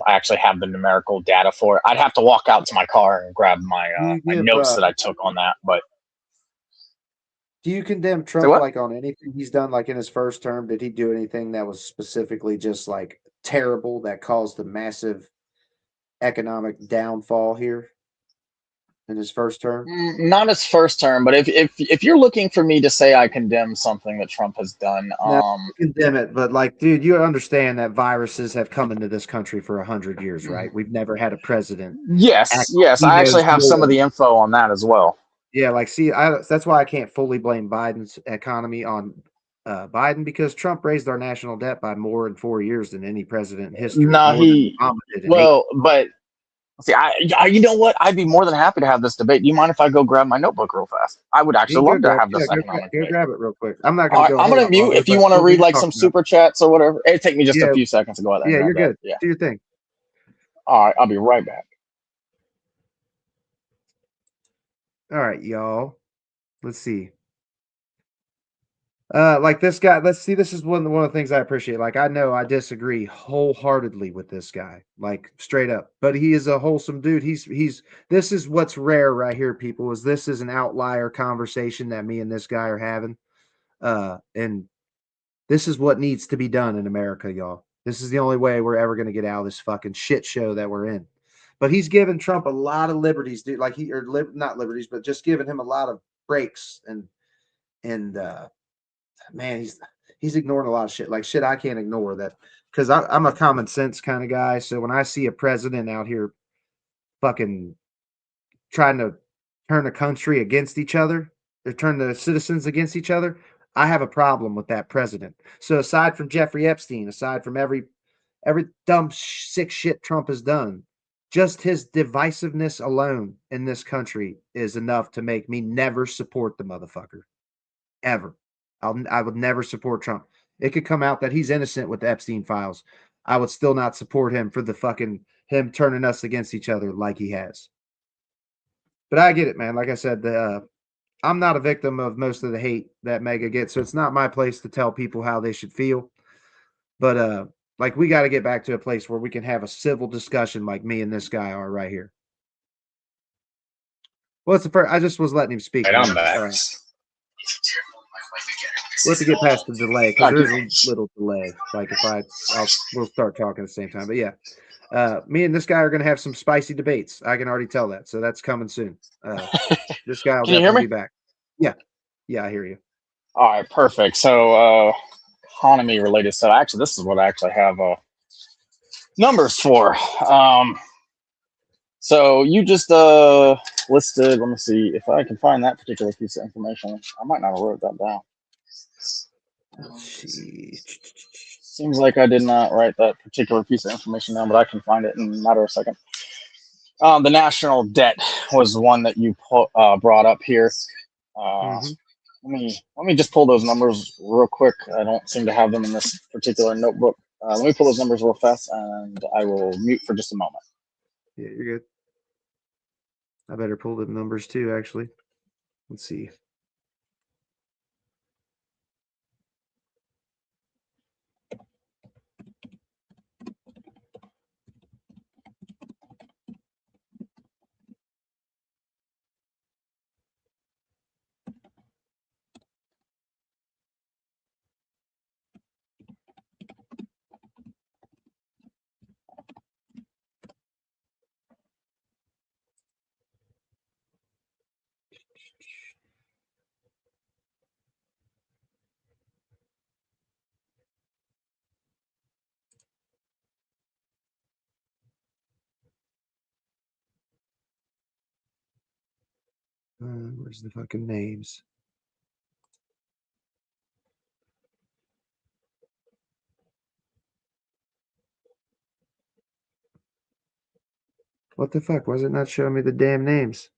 actually have the numerical data for it. I'd have to walk out to my car and grab my notes that I took on that. But do you condemn Trump like on anything he's done, like in his first term? Did he do anything that was specifically just like terrible that caused a massive economic downfall here in his first term? Not his first term, but if you're looking for me to say I condemn something that Trump has done, no, condemn it, but like, dude, you understand that viruses have come into this country for 100 years, right? We've never had a president. Yes, I actually have some of the info on that as well. Yeah, like, see, that's why I can't fully blame Biden's economy on Biden, because Trump raised our national debt by more in 4 years than any president in history. But see, you know what? I'd be more than happy to have this debate. Do you mind if I go grab my notebook real fast? I would actually love to have this economic debate. Go grab it real quick. I'm not going to go. I'm going to mute if you want to read like some super chats or whatever. It'd take me just a few seconds to go out there. Yeah, you're good. Yeah. Do your thing. All right, I'll be right back. All right, y'all. Let's see. Like this guy, let's see. This is one of the things I appreciate. Like, I know I disagree wholeheartedly with this guy, like straight up, but he is a wholesome dude. This is what's rare right here, people, is this is an outlier conversation that me and this guy are having. And this is what needs to be done in America, y'all. This is the only way we're ever going to get out of this fucking shit show that we're in. But he's given Trump a lot of liberties, dude. Like not liberties, but just giving him a lot of breaks and man, he's ignoring a lot of shit. Like shit I can't ignore that, because I'm a common sense kind of guy. So when I see a president out here fucking trying to turn the country against each other, or turn the citizens against each other, I have a problem with that president. So aside from Jeffrey Epstein, aside from every dumb sick shit Trump has done, just his divisiveness alone in this country is enough to make me never support the motherfucker. Ever. I would never support Trump. It could come out that he's innocent with the Epstein files. I would still not support him for the fucking him turning us against each other like he has. But I get it, man. Like I said, I'm not a victim of most of the hate that MAGA gets, so it's not my place to tell people how they should feel. But like, we got to get back to a place where we can have a civil discussion like me and this guy are right here. Well, it's the first. I just was letting him speak. Right on that. All right. We'll have to get past the delay, because there is a little delay. Like we'll start talking at the same time. But yeah, me and this guy are going to have some spicy debates. I can already tell that. So that's coming soon. This guy will definitely be back. Yeah, I hear you. All right, perfect. So economy related stuff. Actually, this is what I actually have numbers for. So you just listed. Let me see if I can find that particular piece of information. I might not have wrote that down. Seems like I did not write that particular piece of information down, but I can find it in a matter of a second. The national debt was one that you brought up here. Let me just pull those numbers real quick. I don't seem to have them in this particular notebook. Let me pull those numbers real fast, and I will mute for just a moment. Yeah, you're good. I better pull the numbers too, actually. Let's see. Where's the fucking names? What the fuck? Why is it not showing me the damn names?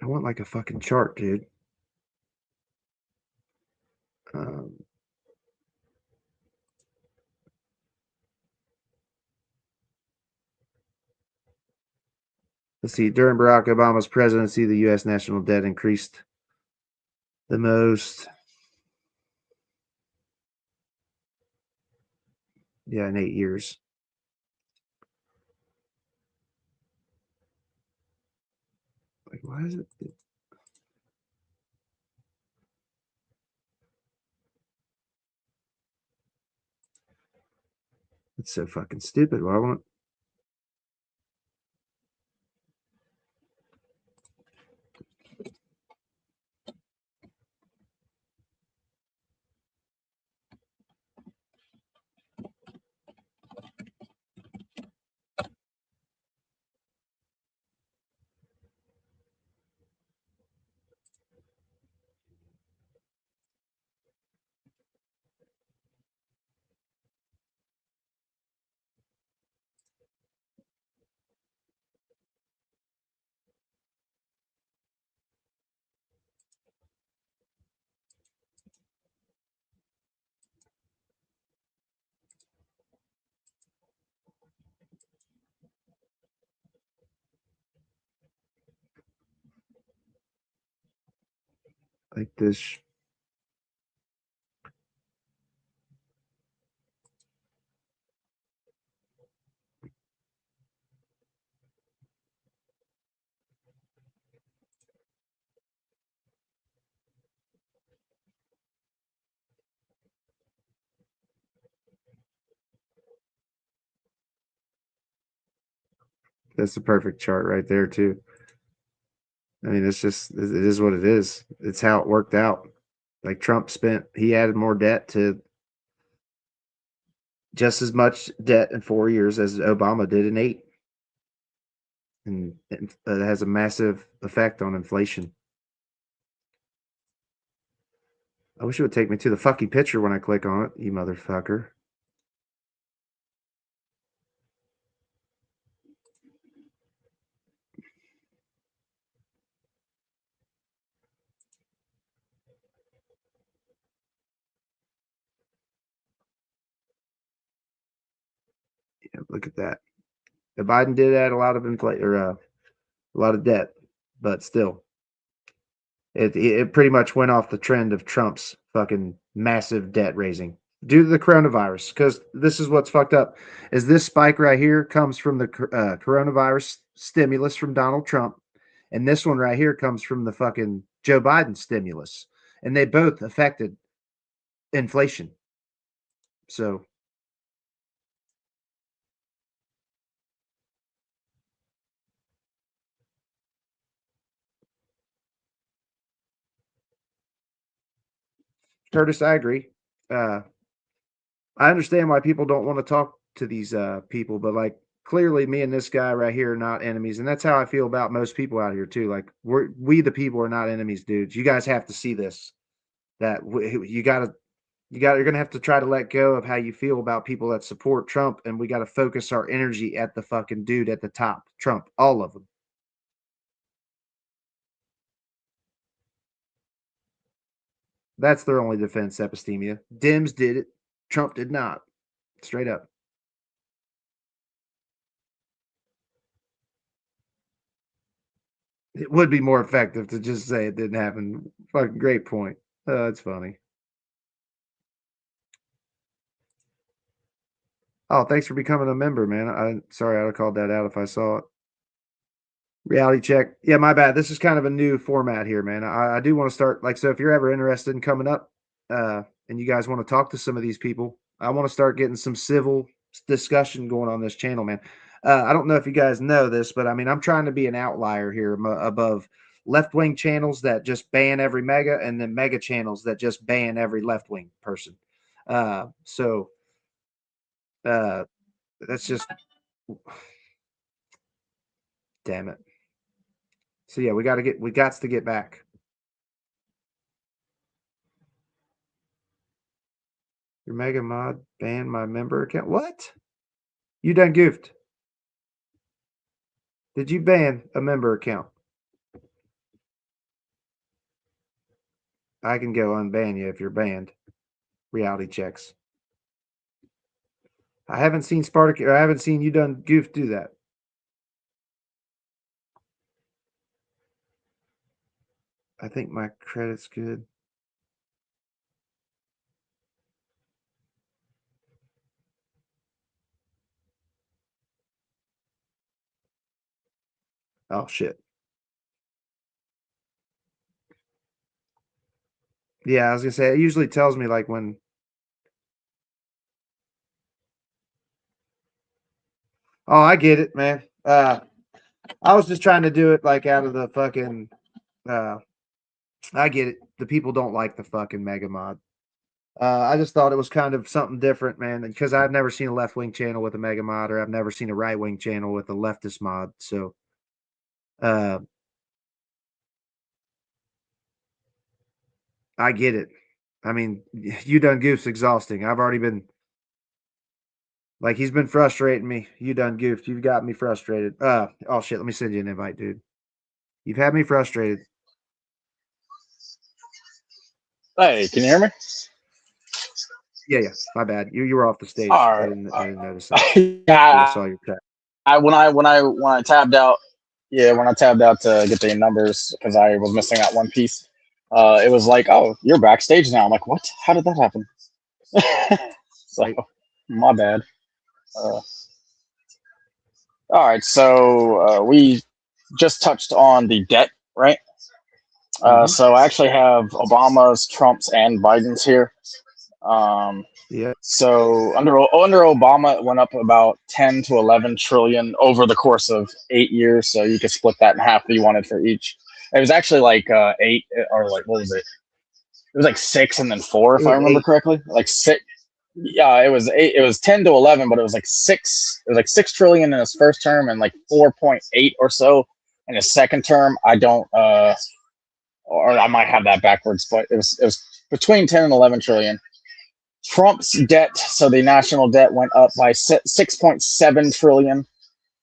I want like a fucking chart, dude. Let's see. During Barack Obama's presidency, the U.S. national debt increased the most. Yeah, in 8 years. Like, why is it? It's so fucking stupid. Why won't? Like this. That's the perfect chart right there, too. I mean, it's just, it is what it is. It's how it worked out. Like Trump he added more debt to just as much debt in 4 years as Obama did in 8. And it has a massive effect on inflation. I wish it would take me to the fucking picture when I click on it, you motherfucker. Yeah, look at that. The Biden did add a lot of a lot of debt, but still, it pretty much went off the trend of Trump's fucking massive debt raising due to the coronavirus. Because this is what's fucked up: is this spike right here comes from the coronavirus stimulus from Donald Trump, and this one right here comes from the fucking Joe Biden stimulus, and they both affected inflation. So Curtis, I agree. I understand why people don't want to talk to these people, but like clearly me and this guy right here are not enemies, and that's how I feel about most people out here too. Like we the people are not enemies, dudes. You guys have to see this. That you're gonna have to try to let go of how you feel about people that support Trump, and we got to focus our energy at the fucking dude at the top, Trump, all of them. That's their only defense, Epistemia. Dems did it. Trump did not. Straight up. It would be more effective to just say it didn't happen. Fucking great point. That's funny. Oh, thanks for becoming a member, man. I sorry I'd have called that out if I saw it. Reality check. Yeah, my bad. This is kind of a new format here, man. I do want to start like so if you're ever interested in coming up, and you guys want to talk to some of these people, I want to start getting some civil discussion going on this channel, man. I don't know if you guys know this, but I mean, I'm trying to be an outlier here above left wing channels that just ban every mega, and then mega channels that just ban every left wing person. So that's just damn it. So yeah, we got to get back. Your mega mod banned my member account. What? You done goofed. Did you ban a member account? I can go unban you if you're banned. Reality checks. I haven't seen Spartacus. I haven't seen you done goof do that. I think my credit's good. Oh shit. Yeah, I was gonna say it usually tells me like when. Oh, I get it, man. I was just trying to do it like out of the fucking. I get it. The people don't like the fucking mega mod. I just thought it was kind of something different, man, because I've never seen a left wing channel with a mega mod, or I've never seen a right wing channel with a leftist mod. So, I get it. I mean, you done goof's exhausting. I've already been like he's been frustrating me. You done goofed. You've got me frustrated. Oh shit. Let me send you an invite, dude. You've had me frustrated. Hey, can you hear me? Yeah. My bad. You were off the stage. All I right. didn't notice that. Yeah, I saw your chat. when I tabbed out, when I tabbed out to get the numbers because I was missing that one piece, it was like, oh, you're backstage now. I'm like, what? How did that happen? So, Right. my bad. All right, so we just touched on the debt, right? So I actually have Obama's, Trump's, and Biden's here. Yeah. So under Obama, it went up about 10 to 11 trillion over the course of 8 years. So you could split that in half if you wanted for each. It was actually like 8 or like what was it? It was like 6 and then 4 if I remember correctly. Like 6. Yeah, it was 8. It was 10 to 11, but it was like 6. It was like 6 trillion in his first term and like 4.8 or so in his second term. I don't, or I might have that backwards, but it was between 10 and 11 trillion. Trump's debt, so the national debt went up by 6.7 trillion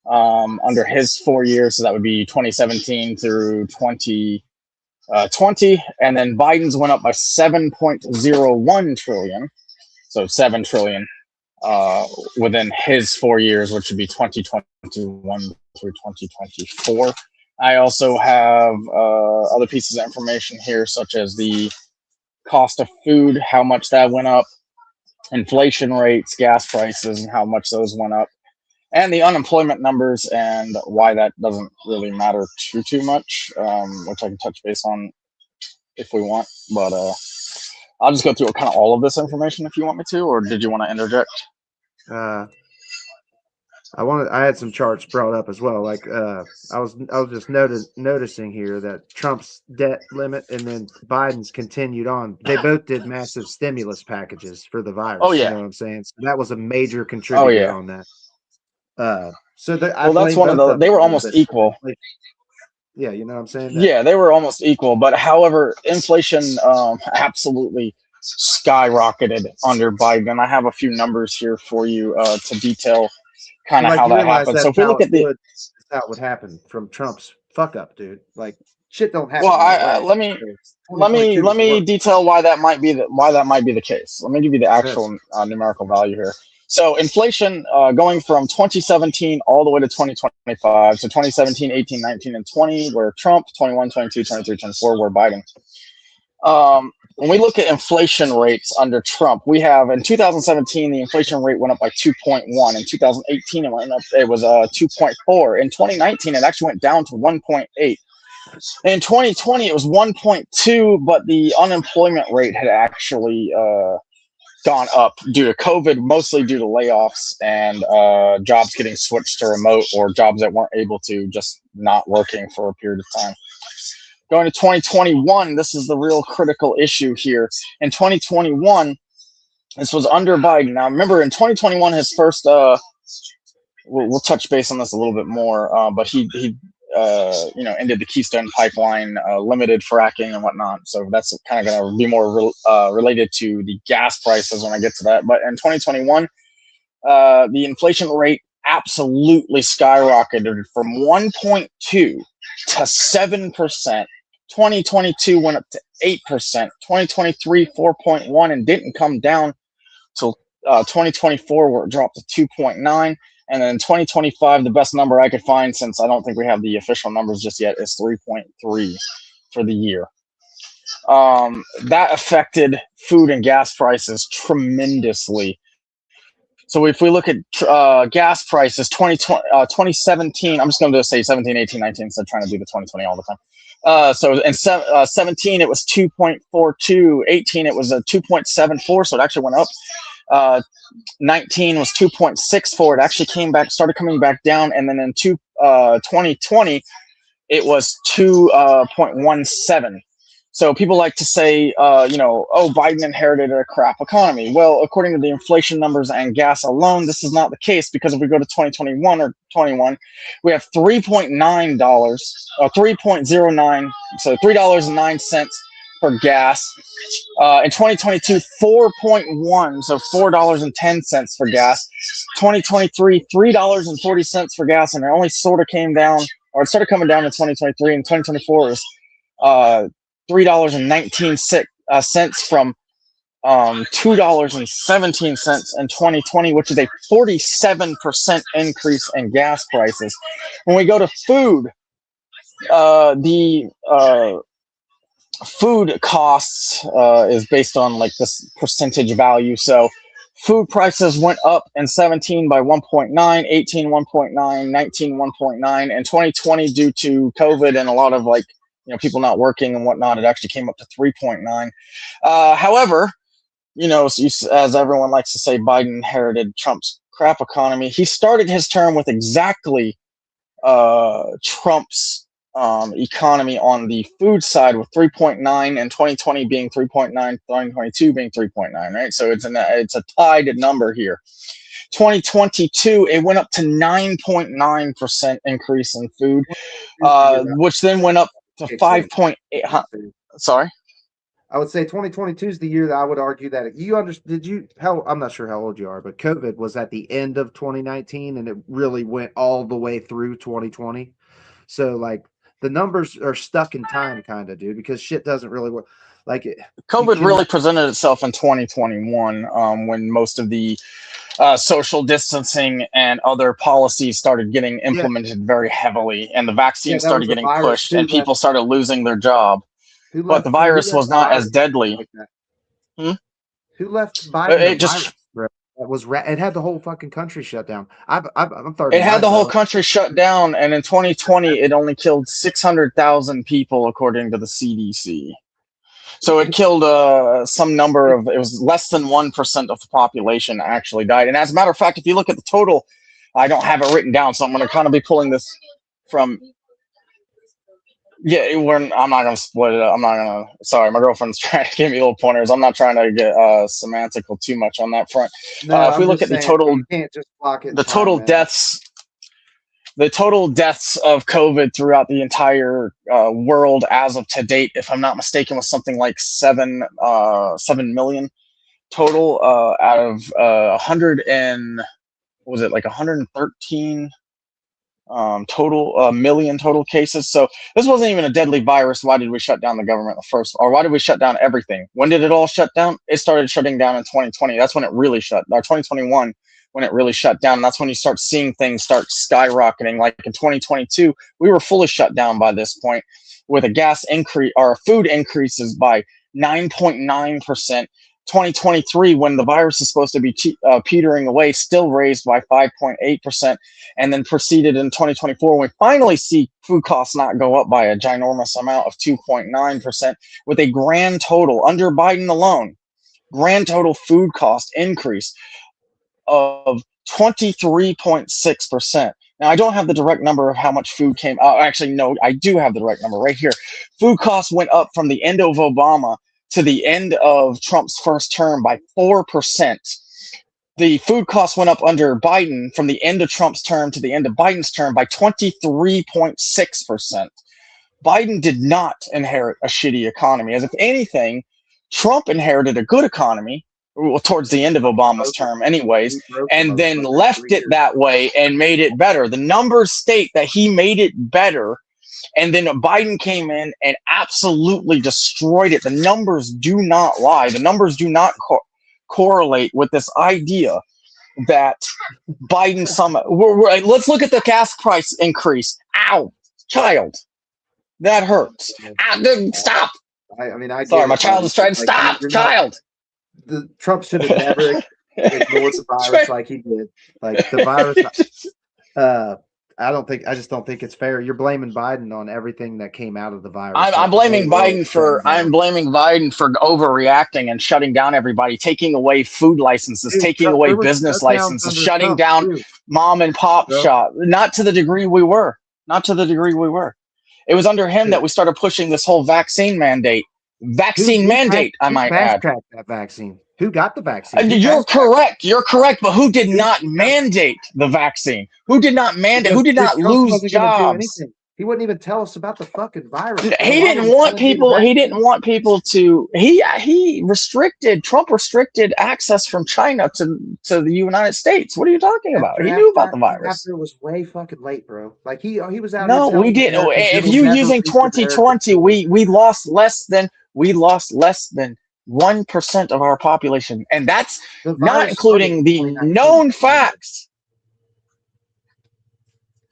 under his 4 years. So that would be 2017 through 2020. And then Biden's went up by 7.01 trillion. So 7 trillion within his 4 years, which would be 2021 through 2024. I also have other pieces of information here, such as the cost of food, how much that went up, inflation rates, gas prices, and how much those went up, and the unemployment numbers and why that doesn't really matter too much, which I can touch base on if we want. But I'll just go through kind of all of this information if you want me to, or did you want to interject? I had some charts brought up as well. Like I was just noticing here that Trump's debt limit and then Biden's continued on. They both did massive stimulus packages for the virus. Oh, You yeah. know what I'm saying? So that was a major Oh, contributor yeah. on that. So I Well, that's blame one of both the. of They them were a little almost bit. equal. Like, yeah, you know what I'm saying? Yeah, they were almost equal. But however, inflation absolutely skyrocketed under Biden. And I have a few numbers here for you to detail kind But of like how you that realize happened. So that's if we how look it at the, would that's how it would happen from Trump's fuck up, dude. Like shit don't well, happen right away. let me So 2022 let was the me worst. detail why that might be the case. Let me give you the Yes. actual numerical value here. So inflation going from 2017 all the way to 2025. So 2017, 18, 19, and 20 were Trump, 21, 22, 23, 24 were Biden. When we look at inflation rates under Trump, we have in 2017 the inflation rate went up by 2.1. In 2018 it was 2.4. In 2019 it actually went down to 1.8. In 2020 it was 1.2, but the unemployment rate had actually gone up due to COVID, mostly due to layoffs and jobs getting switched to remote or jobs that weren't able to, just not working for a period of time. Going to 2021, this is the real critical issue here. In 2021, this was under Biden. Now, remember, in 2021, his first, we'll touch base on this a little bit more, but he ended the Keystone Pipeline, limited fracking and whatnot. So that's kind of going to be more related to the gas prices when I get to that. But in 2021, the inflation rate absolutely skyrocketed from 1.2 to 7%. 2022 went up to 8%. 2023, 4.1, and didn't come down till 2024, where it dropped to 2.9. And then 2025, the best number I could find, since I don't think we have the official numbers just yet, is 3.3 for the year. That affected food and gas prices tremendously. So if we look at gas prices, 2017, I'm just going to say 17, 18, 19 instead of trying to do the 2020 all the time. So in 17, it was 2.42. 18, it was a 2.74, so it actually went up. 19 was 2.64. It actually started coming back down. And then in 2020, it was 2.17. So people like to say, oh, Biden inherited a crap economy. Well, according to the inflation numbers and gas alone, this is not the case, because if we go to 2021 or 21, we have $3.9, or 3.09, so $3.09 for gas. In 2022, 4.1, so $4.10 for gas. 2023, $3.40 for gas, and it only sort of came down, or it started coming down in 2023. In 2024, it was $3.19 from $2.17 in 2020, which is a 47% increase in gas prices. When we go to food, the food costs is based on like this percentage value. So food prices went up in 17 by 1.9, 18 1.9, 19 1.9, and 2020 due to COVID and a lot of people not working and whatnot, it actually came up to 3.9. However, as everyone likes to say, Biden inherited Trump's crap economy. He started his term with exactly Trump's economy on the food side, with 3.9, and 2020 being 3.9, 2022 being 3.9, right? So it's a tied number here. 2022, it went up to 9.9% increase in food, which then went up to 5.8. Sorry? I would say 2022 is the year that I would argue that I'm not sure how old you are, but COVID was at the end of 2019 and it really went all the way through 2020. So the numbers are stuck in time kind of, dude, because shit doesn't really work. COVID really presented itself in 2021 when most of the social distancing and other policies started getting implemented very heavily, and the vaccine started getting pushed, and people started losing their job. But the virus was not as deadly. Who left Biden? It just it had the whole fucking country shut down. I'm 39. It had the whole country shut down, and in 2020, it only killed 600,000 people, according to the CDC. So it killed some number of, it was less than 1% of the population actually died. And as a matter of fact, if you look at the total I don't have it written down, so I'm going to kind of be pulling this from. Yeah, I'm not gonna split it up. I'm not gonna. Sorry, my girlfriend's trying to give me little pointers. I'm not trying to get semantical too much on that front. No, If we look at the total, you can't just block it. the total deaths, the total deaths of COVID throughout the entire world as of to date, if I'm not mistaken, was something like 7 million total out of 100 and what was it, like 113 total million total cases. So this wasn't even a deadly virus. Why did we shut down the government first, or why did we shut down everything? When did it all shut down? It started shutting down in 2020. That's when it really shut, or 2021 when it really shut down. And that's when you start seeing things start skyrocketing. Like in 2022, we were fully shut down by this point, with a gas increase or food increases by 9.9%. 2023, when the virus is supposed to be petering away, still raised by 5.8%, and then proceeded in 2024 when we finally see food costs not go up by a ginormous amount of 2.9%, with a grand total under Biden alone, grand total food cost increase of 23.6%. Now, I don't have the direct number of how much food came. Actually, no, I do have the direct number right here. Food costs went up from the end of Obama to the end of Trump's first term by 4%. The food costs went up under Biden from the end of Trump's term to the end of Biden's term by 23.6%. Biden did not inherit a shitty economy. As if anything, Trump inherited a good economy, well, towards the end of Obama's term anyways, and then left it that way and made it better. The numbers state that he made it better, and then Biden came in and absolutely destroyed it. The numbers do not lie. The numbers do not correlate with this idea that Biden let's look at the gas price increase. Ow, child. That hurts. Stop. Sorry, my child is trying to stop. Child. Trump should have never ignored the virus like he did. Like the virus. I just don't think it's fair. You're blaming Biden on everything that came out of the virus. I'm blaming Biden for overreacting and shutting down everybody, taking away food licenses, taking away business licenses, shutting down mom and pop shop. Not to the degree we were. It was under him that we started pushing this whole vaccine mandate. I might add. Fast-tracked that vaccine. Who got the vaccine? You're correct, but who did not mandate the vaccine? Who did not mandate? Who did not lose jobs? He wouldn't even tell us about the fucking virus. He didn't want people to. Trump restricted access from China to the United States. What are you talking about? He knew about the virus. After it was way fucking late, bro. Like he was out. No, we didn't. If you using 2020, we lost less than 1% of our population, and that's not including the known facts.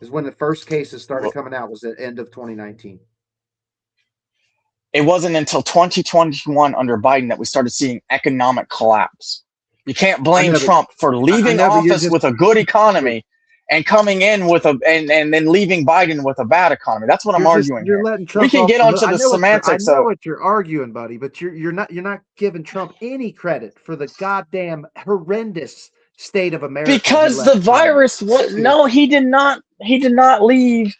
Is when the first cases started coming out, was the end of 2019. It wasn't until 2021 under Biden that we started seeing economic collapse. You can't blame Trump for leaving office with a good economy and coming in with and then leaving Biden with a bad economy. That's what I'm arguing here. We can get onto the semantics. I know what you're arguing, buddy, but you're not giving Trump any credit for the goddamn horrendous state of America. Because the virus he did not leave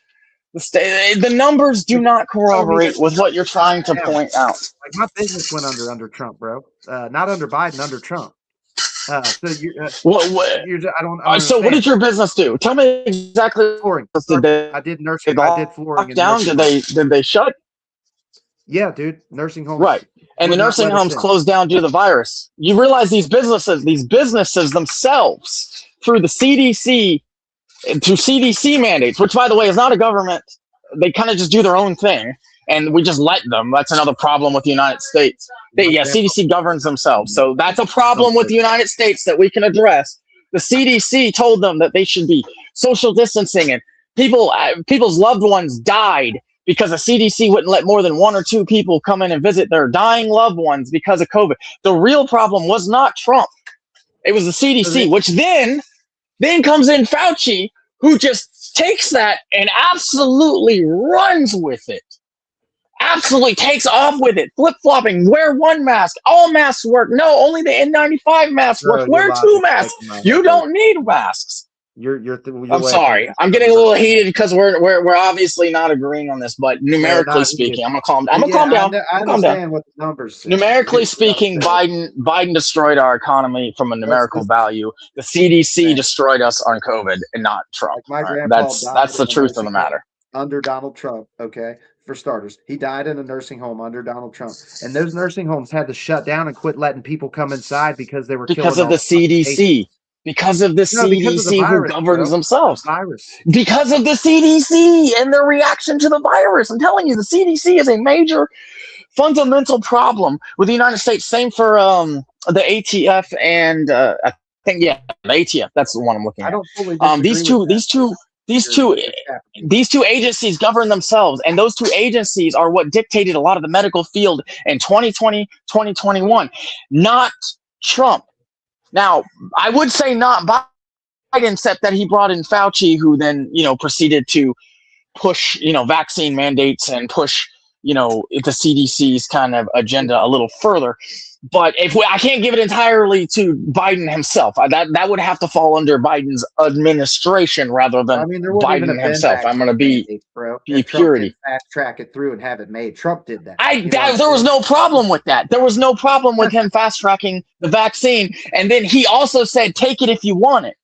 the state. The numbers do not corroborate with what you're trying to point out. Like my business went under Trump, bro. Not under Biden, under Trump. So I don't. So what did your business do? Tell me exactly. I did nursing. I did flooring. Did they shut? Yeah, dude. Nursing homes. Right. And the nursing homes closed down due to the virus. You realize these businesses themselves, through the CDC, through CDC mandates, which by the way is not a government, they kind of just do their own thing, and we just let them. That's another problem with the United States. CDC governs themselves, so that's a problem with the United States that we can address. The CDC told them that they should be social distancing, and people's loved ones died because the CDC wouldn't let more than 1 or 2 people come in and visit their dying loved ones because of COVID. The real problem was not Trump. It was the CDC, which then comes in Fauci, who just takes that and absolutely runs with it. Absolutely takes off with it. Flip-flopping. Wear 1 mask. All masks work. No, only the N95 masks work. Wear 2 masks. You don't need masks. I'm sorry. I'm getting a little heated because we're obviously not agreeing on this, but numerically speaking, I'm gonna calm down. I understand what the numbers say. Numerically speaking, Biden destroyed our economy from a numerical value. The CDC destroyed us on COVID, and not Trump. Like my grandpa That's the truth of the matter. Under Donald Trump, okay. For starters, he died in a nursing home under Donald Trump, and those nursing homes had to shut down and quit letting people come inside because they were because of the CDC. Because of the CDC who governs themselves. Because of the CDC and their reaction to the virus. I'm telling you, the CDC is a major fundamental problem with the United States. Same for the ATF and I think the ATF. That's the one I'm looking at. I don't fully these two agencies govern themselves, and those two agencies are what dictated a lot of the medical field in 2020, 2021, not Trump. Now, I would say not Biden, except that he brought in Fauci, who then, proceeded to push, vaccine mandates and push, the CDC's kind of agenda a little further. But I can't give it entirely to Biden himself. That would have to fall under Biden's administration rather than Biden himself. I'm going to be purity. Fast track it through and have it made. Trump did that. There was no problem with that. There was no problem with him fast tracking the vaccine. And then he also said, take it if you want it.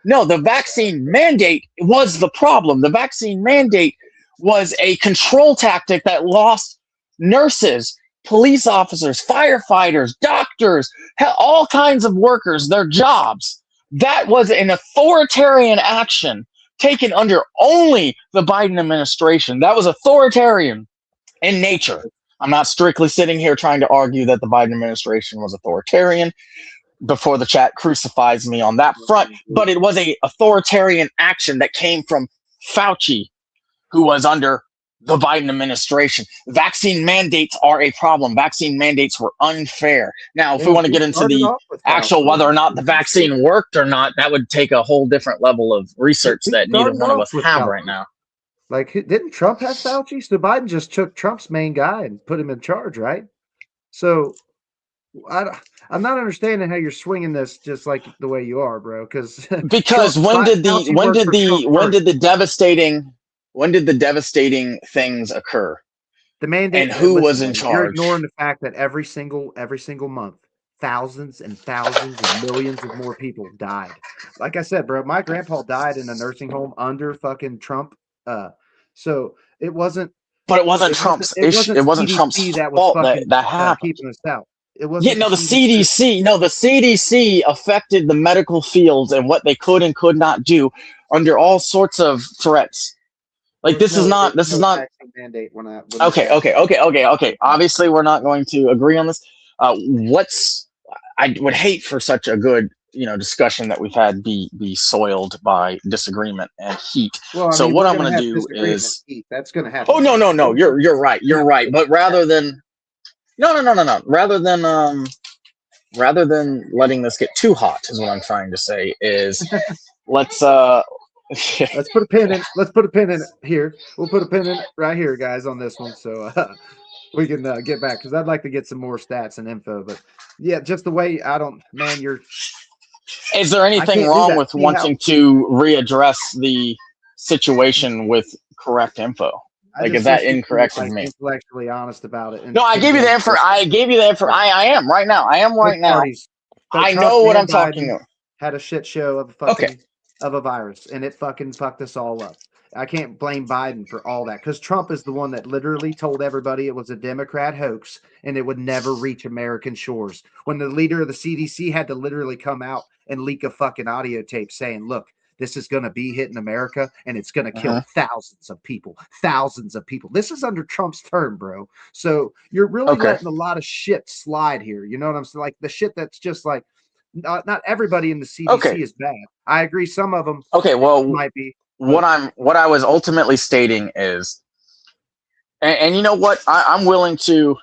No, the vaccine mandate was the problem. The vaccine mandate was a control tactic that lost nurses, police officers, firefighters, doctors, all kinds of workers, their jobs. That was an authoritarian action taken under only the Biden administration. That was authoritarian in nature. I'm not strictly sitting here trying to argue that the Biden administration was authoritarian before the chat crucifies me on that front, but it was an authoritarian action that came from Fauci, who was under the Biden administration. Vaccine mandates are a problem. Vaccine mandates were unfair. Now, if we want to get into the actual whether or not the vaccine worked or not, that would take a whole different level of research that neither one of us have right now. Like, didn't Trump have Fauci? So Biden just took Trump's main guy and put him in charge, right? So I'm not understanding how you're swinging this just like the way you are, bro. Because when did the devastating things occur? The mandate, and who was in charge? You're ignoring the fact that every single month, thousands and thousands and millions of more people died. Like I said, bro, my grandpa died in a nursing home under fucking Trump. So it wasn't. But it wasn't Trump's issue. It wasn't Trump's fault that happened. Keeping us out. It wasn't. The CDC affected the medical fields and what they could and could not do under all sorts of threats. Like this is not mandate okay. Obviously, we're not going to agree on this. I would hate for such a good discussion that we've had be soiled by disagreement and heat. Well, so what I'm going to do is that's going to happen. Oh no, you're right. But rather than rather than letting this get too hot, is what I'm trying to say. Is let's put a pin in. Let's put a pin in it here. We'll put a pin in it right here, guys, on this one, so we can get back because I'd like to get some more stats and info. But yeah, just the way you're. Is there anything wrong with wanting to readdress the situation with correct info? Is that incorrect of me? Intellectually honest about it. No, I gave you the info. I am right now. I know what I'm talking about. Had a shit show of a virus, and it fucking fucked us all up. I can't blame Biden for all that because Trump is the one that literally told everybody it was a Democrat hoax and it would never reach American shores. When the leader of the CDC had to literally come out and leak a fucking audio tape saying, look, this is going to be hitting America and it's going to kill thousands of people. This is under Trump's term, bro. So you're really letting a lot of shit slide here. You know what I'm saying? Like the shit that's just like, not everybody in the CDC is bad. I agree. Some of them might be. What I was ultimately stating is, and you know what, I'm willing to,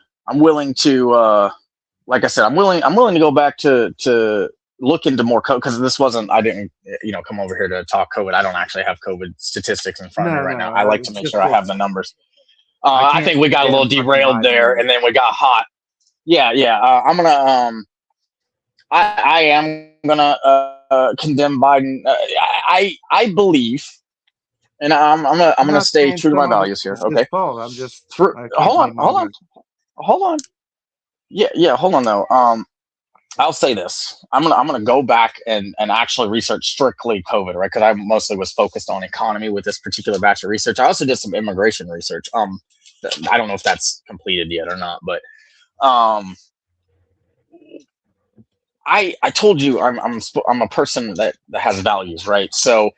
like I said, I'm willing to go back to look into more COVID because this wasn't, I didn't, come over here to talk COVID. I don't actually have COVID statistics in front of me right now. I like to make sure I have the numbers. I think we got a little derailed there and then we got hot. Yeah. I'm gonna, I am gonna condemn Biden. I believe, and I'm gonna not stay saying true to my some of values here. it's Okay. his fault. I'm just I can't Hold blame on. MAGA. Hold on. Yeah. Hold on though. I'll say this. I'm gonna go back and actually research strictly COVID, right? Because I mostly was focused on economy with this particular batch of research. I also did some immigration research. I don't know if that's completed yet or not, but I told you I'm a person that has values, right? So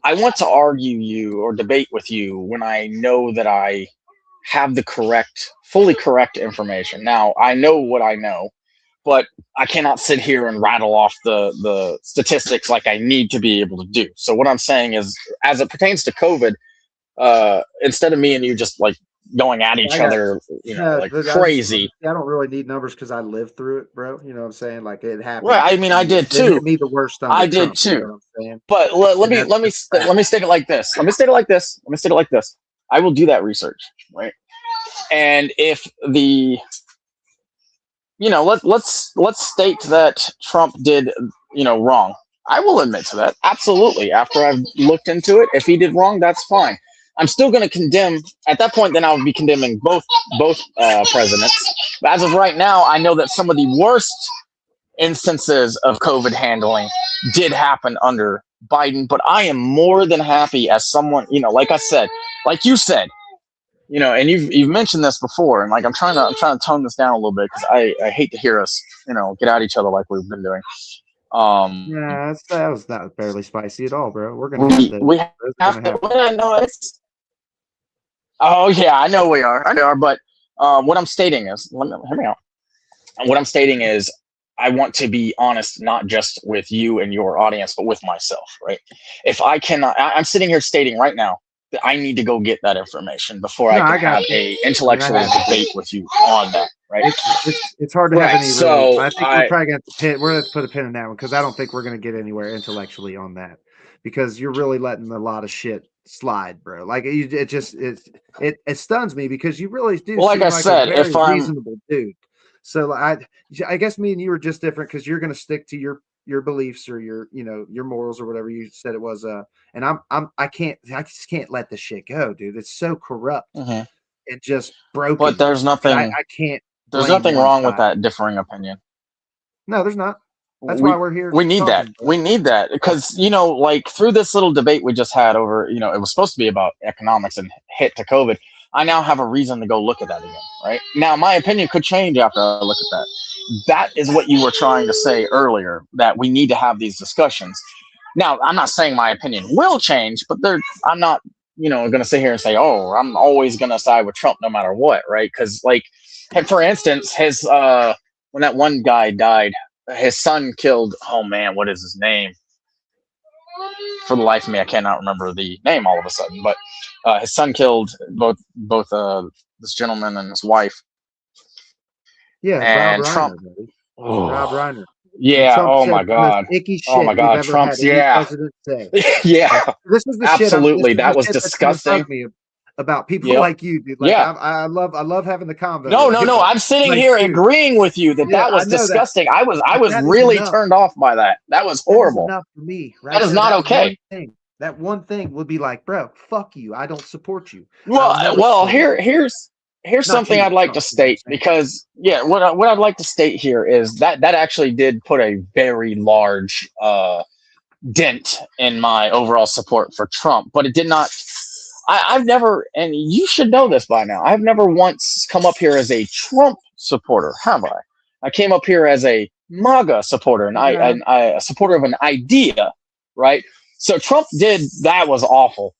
I want to argue you or debate with you when I know that I have the fully correct information. Now I know what I know, but I cannot sit here and rattle off the statistics like I need to be able to do. So what I'm saying is, as it pertains to COVID, instead of me and you just like going at each other, like crazy. I don't really need numbers because I lived through it, bro. You know what I'm saying? Like it happened. Right. I mean, I did too. It hit me the worst time. I did too. You know what I'm saying? But let me state it like this. Let me state it like this. I will do that research, right? And if let's state that Trump did, wrong. I will admit to that. Absolutely. After I've looked into it, if he did wrong, that's fine. I'm still going to condemn at that point. Then I would be condemning both presidents. But as of right now, I know that some of the worst instances of COVID handling did happen under Biden. But I am more than happy as someone, like I said, like you said, and you've mentioned this before, and like I'm trying to tone this down a little bit because I hate to hear us, get at each other like we've been doing. Yeah, that was not barely spicy at all, bro. We're gonna have to. Oh yeah, I know we are. But what I'm stating is, hear me out. What I'm stating is, I want to be honest, not just with you and your audience, but with myself, right? If I cannot, I'm sitting here stating right now that I need to go get that information before I can have a intellectual debate with you on that, right? It's hard to have any. So I think we're probably gonna have to put a pin in that one because I don't think we're gonna get anywhere intellectually on that because you're really letting a lot of shit slide, bro. Like it stuns me because you really do. Well, like I said, a very reasonable dude. So I guess me and you are just different because you're gonna stick to your beliefs or your morals or whatever you said it was. And I just can't let this shit go, dude. It's so corrupt and just broken. But there's nothing. I can't. There's nothing wrong with that differing opinion. No, there's not. That's why we're here. We need that. We need that because like through this little debate we just had over, it was supposed to be about economics and hit to COVID. I now have a reason to go look at that again, right? Now, my opinion could change after I look at that. That is what you were trying to say earlier, that we need to have these discussions. Now, I'm not saying my opinion will change, but I'm not, going to sit here and say, oh, I'm always going to side with Trump no matter what, right? Because, like, for instance, when that one guy died, his son killed, oh, man, what is his name? For the life of me, I cannot remember the name all of a sudden, but his son killed both this gentleman and his wife. Yeah, and Rob Trump. Reiner, Rob Reiner. Yeah. Oh my God. Icky shit oh my God. Trump's. Yeah. Yeah. This is the absolutely. Shit that was disgusting. Me about people like you, dude. Like, yeah. I love having the convo. No. I'm sitting here agreeing with you that was disgusting. That. I was really turned off by that. That was horrible. That is enough for me. Right? That is not okay. That one thing would be like, bro, fuck you. I don't support you. Well, here's something I'd like to state because what I'd like to state here is that actually did put a very large dent in my overall support for Trump, but it did not. I've never, and you should know this by now, I've never once come up here as a Trump supporter, have I? I came up here as a MAGA supporter, and a supporter of an idea, right? So Trump that was awful.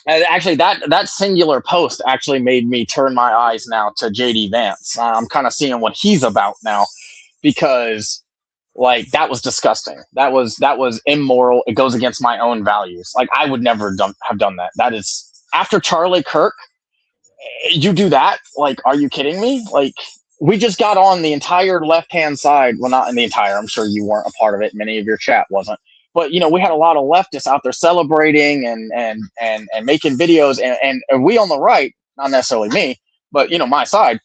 And actually, that singular post actually made me turn my eyes now to JD Vance. I'm kind of seeing what he's about now, because like that was disgusting. That was immoral. It goes against my own values. Like I would never have done that. That is after Charlie Kirk. You do that? Like, are you kidding me? Like we just got on the entire left-hand side. Well, not in the entire. I'm sure you weren't a part of it. Many of your chat wasn't. But we had a lot of leftists out there celebrating and making videos, and we on the right, not necessarily me, but my side,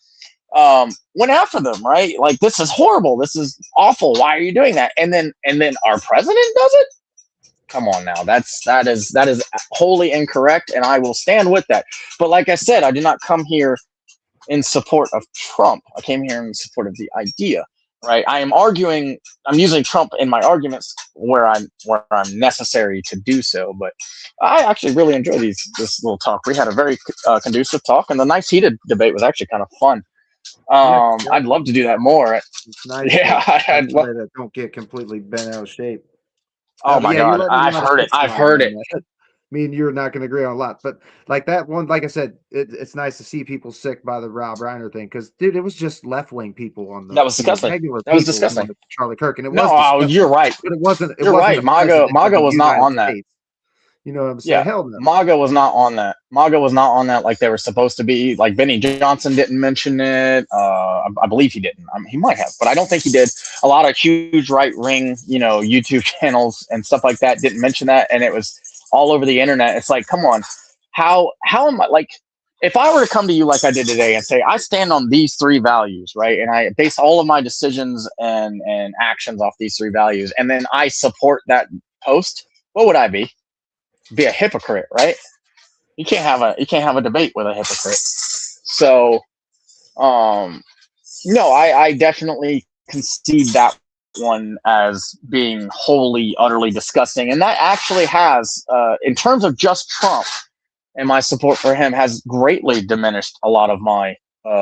went after them, right? Like, this is horrible, this is awful. Why are you doing that? And then our president does it. come on now. That is wholly incorrect, and I will stand with that. But like I said, I did not come here in support of Trump. I came here in support of the idea, right? I'm using Trump in my arguments where I'm necessary to do so. But I actually really enjoy this little talk. We had a very conducive talk, and the nice heated debate was actually kind of fun. I'd love to do that more. It's nice. Yeah, that don't get completely bent out of shape. Oh my God, I've heard it. I've heard it. Me and you are not going to agree on a lot, but like that one, like I said, it's nice to see people sick by the Rob Reiner thing because, dude, it was just left-wing people on the that was disgusting. That was disgusting. Charlie Kirk, and it was disgusting, you're right. But it wasn't. You're right. MAGA was not on that. You know what I'm saying? Yeah, hell no. MAGA was not on that. MAGA was not on that like they were supposed to be. Like Benny Johnson didn't mention it. I believe he didn't. He might have, but I don't think he did. A lot of huge right-wing, YouTube channels and stuff like that didn't mention that, and it was all over the internet. It's like, come on, how am I, like, if I were to come to you like I did today and say I stand on these 3 values, right, and I base all of my decisions and actions off these 3 values, and then I support that post, what would I be? Be a hypocrite, right? You can't have a debate with a hypocrite. So no, I definitely concede that one as being wholly utterly disgusting, and that actually has in terms of just Trump and my support for him has greatly diminished a lot of my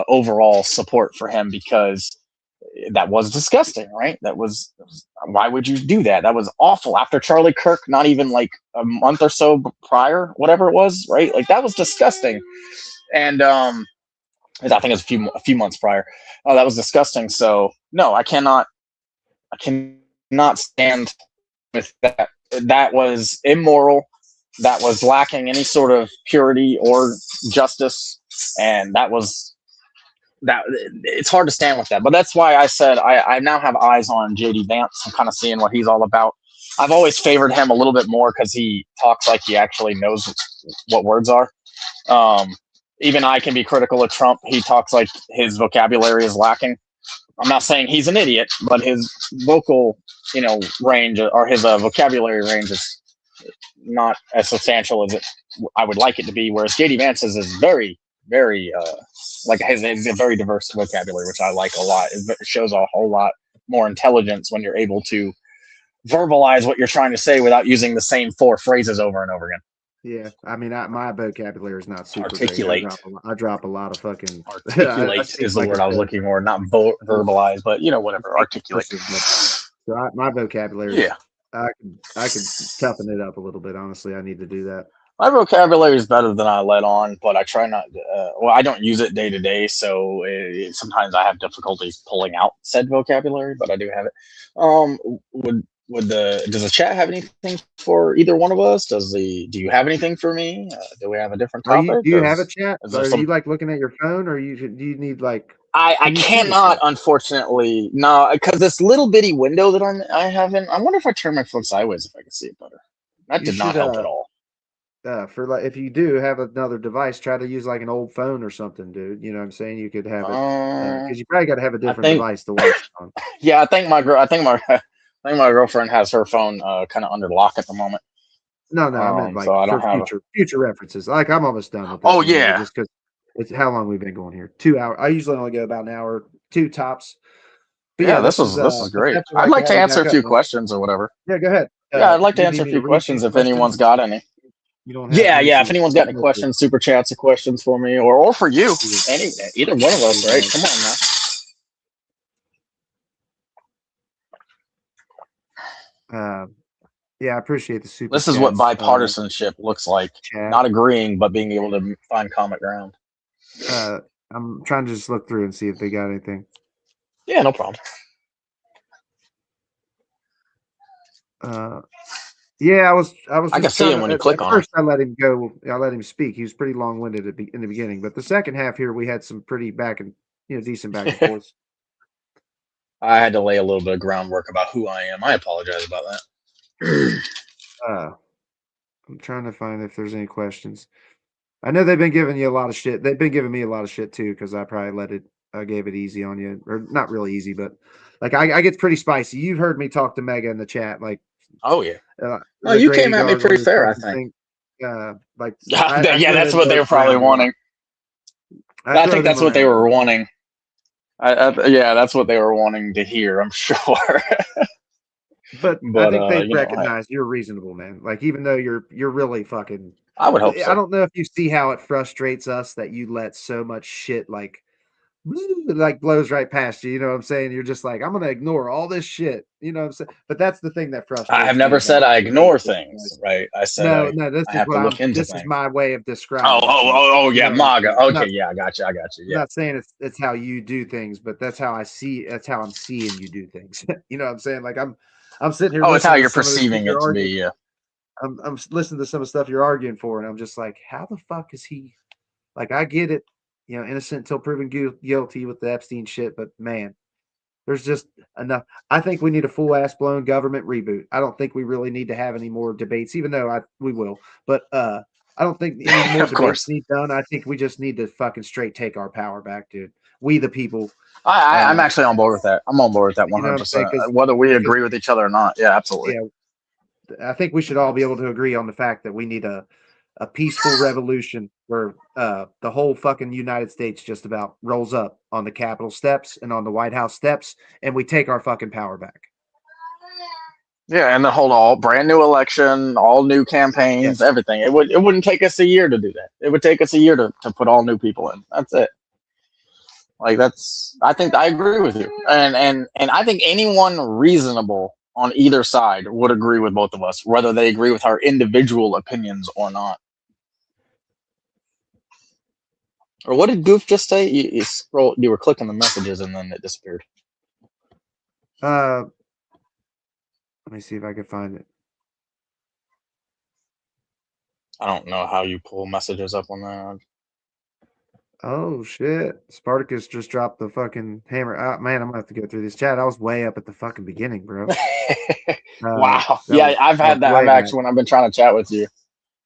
overall support for him, because that was disgusting, right? Why would you do that? That was awful. After Charlie Kirk, not even like a month or so prior, whatever it was, right? Like that was disgusting. And I think it was a few months prior. That was disgusting. So no, I cannot stand with that. That was immoral. That was lacking any sort of purity or justice, and that it's hard to stand with that. But that's why I said I now have eyes on JD Vance. I'm kind of seeing what he's all about. I've always favored him a little bit more because he talks like he actually knows what words are. Even I can be critical of Trump. He talks like his vocabulary is lacking. I'm not saying he's an idiot, but his vocal, range, or his vocabulary range is not as substantial as I would like it to be. Whereas JD Vance's is very, very has a very diverse vocabulary, which I like a lot. It shows a whole lot more intelligence when you're able to verbalize what you're trying to say without using the same 4 phrases over and over again. Yeah, I mean, my vocabulary is not super articulate. I drop a lot of fucking articulate is the word I was looking for, not verbalize, but whatever, articulate. So my vocabulary, yeah, I could toughen it up a little bit. Honestly, I need to do that. My vocabulary is better than I let on, but I try not. I don't use it day to day, so sometimes I have difficulty pulling out said vocabulary, but I do have it. Does the chat have anything for either one of us? Do you have anything for me? Do we have a different topic? Do you have a chat? Are you like looking at your phone, or do you need like? I cannot, unfortunately, no, because this little bitty window that I have in. I wonder if I turn my phone sideways if I can see it better. That did not help at all. For like, if you do have another device, try to use like an old phone or something, dude. You know what I'm saying? You could have it because you probably got to have a different device to watch on. Yeah, I think my girlfriend has her phone kind of under lock at the moment. No, I meant like so for future references. Like I'm almost done with this. Oh yeah, just because it's how long we've been going here. 2 hours. I usually only go about an hour, 2 tops. But yeah, this is great. I'd like to answer a few questions or whatever. Yeah, go ahead. Yeah, I'd like to answer a few questions if anyone's got any. You don't have if anyone's got any questions, super chats or questions for me, or for you, either one of us, right? Come on now. Yeah, I appreciate the super. This is what bipartisanship looks like. Not agreeing, but being able to find common ground. I'm trying to just look through and see if they got anything. Yeah, no problem. Yeah, I was. I can see him when you click on it. First, I let him go. I let him speak. He was pretty long-winded in the beginning, but the second half here, we had some pretty decent back and forth. I had to lay a little bit of groundwork about who I am. I apologize about that. I'm trying to find if there's any questions. I know they've been giving you a lot of shit. They've been giving me a lot of shit too, because I probably gave it easy on you, or not really easy, but like I get pretty spicy. You've heard me talk to Mega in the chat like Oh yeah. Uh, No, the you Grady came at me pretty Garland fair, I fucking think. thing. Like Yeah, I yeah, throw that's them what they both were probably around a lot. wanting. I I throw think them that's what they around a were lot. wanting. Yeah, that's what they were wanting to hear, I'm sure. But I But think they you know, recognize you're reasonable, man. Like even though you're really fucking. I would hope I so. don't know if you see how it frustrates us that you let so much shit like blows right past you. You know what I'm saying? You're just like, I'm gonna ignore all this shit. You know what I'm saying? But that's the thing that I have frustrates me never said about I you know, ignore this things, guys. right? I said No, no, this I is have what to look into this is things. my way of Oh, describing it to oh, you. oh, oh, You yeah, know what I'm MAGA. saying? Okay, yeah, I got you. I'm Yeah. not saying it's how you do things, but that's how I see. That's how I'm seeing you do things. You know what I'm saying? Like I'm sitting here Oh, it's how listening to you're some of the shit perceiving you're it to be. arguing. Yeah. I'm listening to some of the stuff you're arguing for, and I'm just like, how the fuck is he? Like, I get it, you know, innocent until proven guilty with the Epstein shit, but man, there's just enough. I think we need a full ass blown government reboot. I don't think we really need to have any more debates, even though we will. But I don't think any more Of debates course. need done. I think we just need to fucking straight take our power back, dude. We the people. I'm actually on board with that. I'm on board with that You know what I'm saying? 100%. Whether we Because agree with each other or not. Yeah, absolutely. yeah, I think we should all be able to agree on the fact that we need a peaceful revolution where the whole fucking United States just about rolls up on the Capitol steps and on the White House steps, and we take our fucking power back. Yeah, and then hold all brand new election, all new campaigns, Yes. everything. It wouldn't take us a year to do that. It would take us a year to put all new people in. That's it. Like I think I agree with you. And I think anyone reasonable on either side would agree with both of us, whether they agree with our individual opinions or not. Or what did Goof just say? You were clicking the messages and then it disappeared. Let me see if I can find it. I don't know how you pull messages up on that. Oh shit! Spartacus just dropped the fucking hammer. Man, I'm gonna have to go through this chat. I was way up at the fucking beginning, bro. Wow. That Yeah, I've was had that. way I've back. actually when I've been trying to chat with you.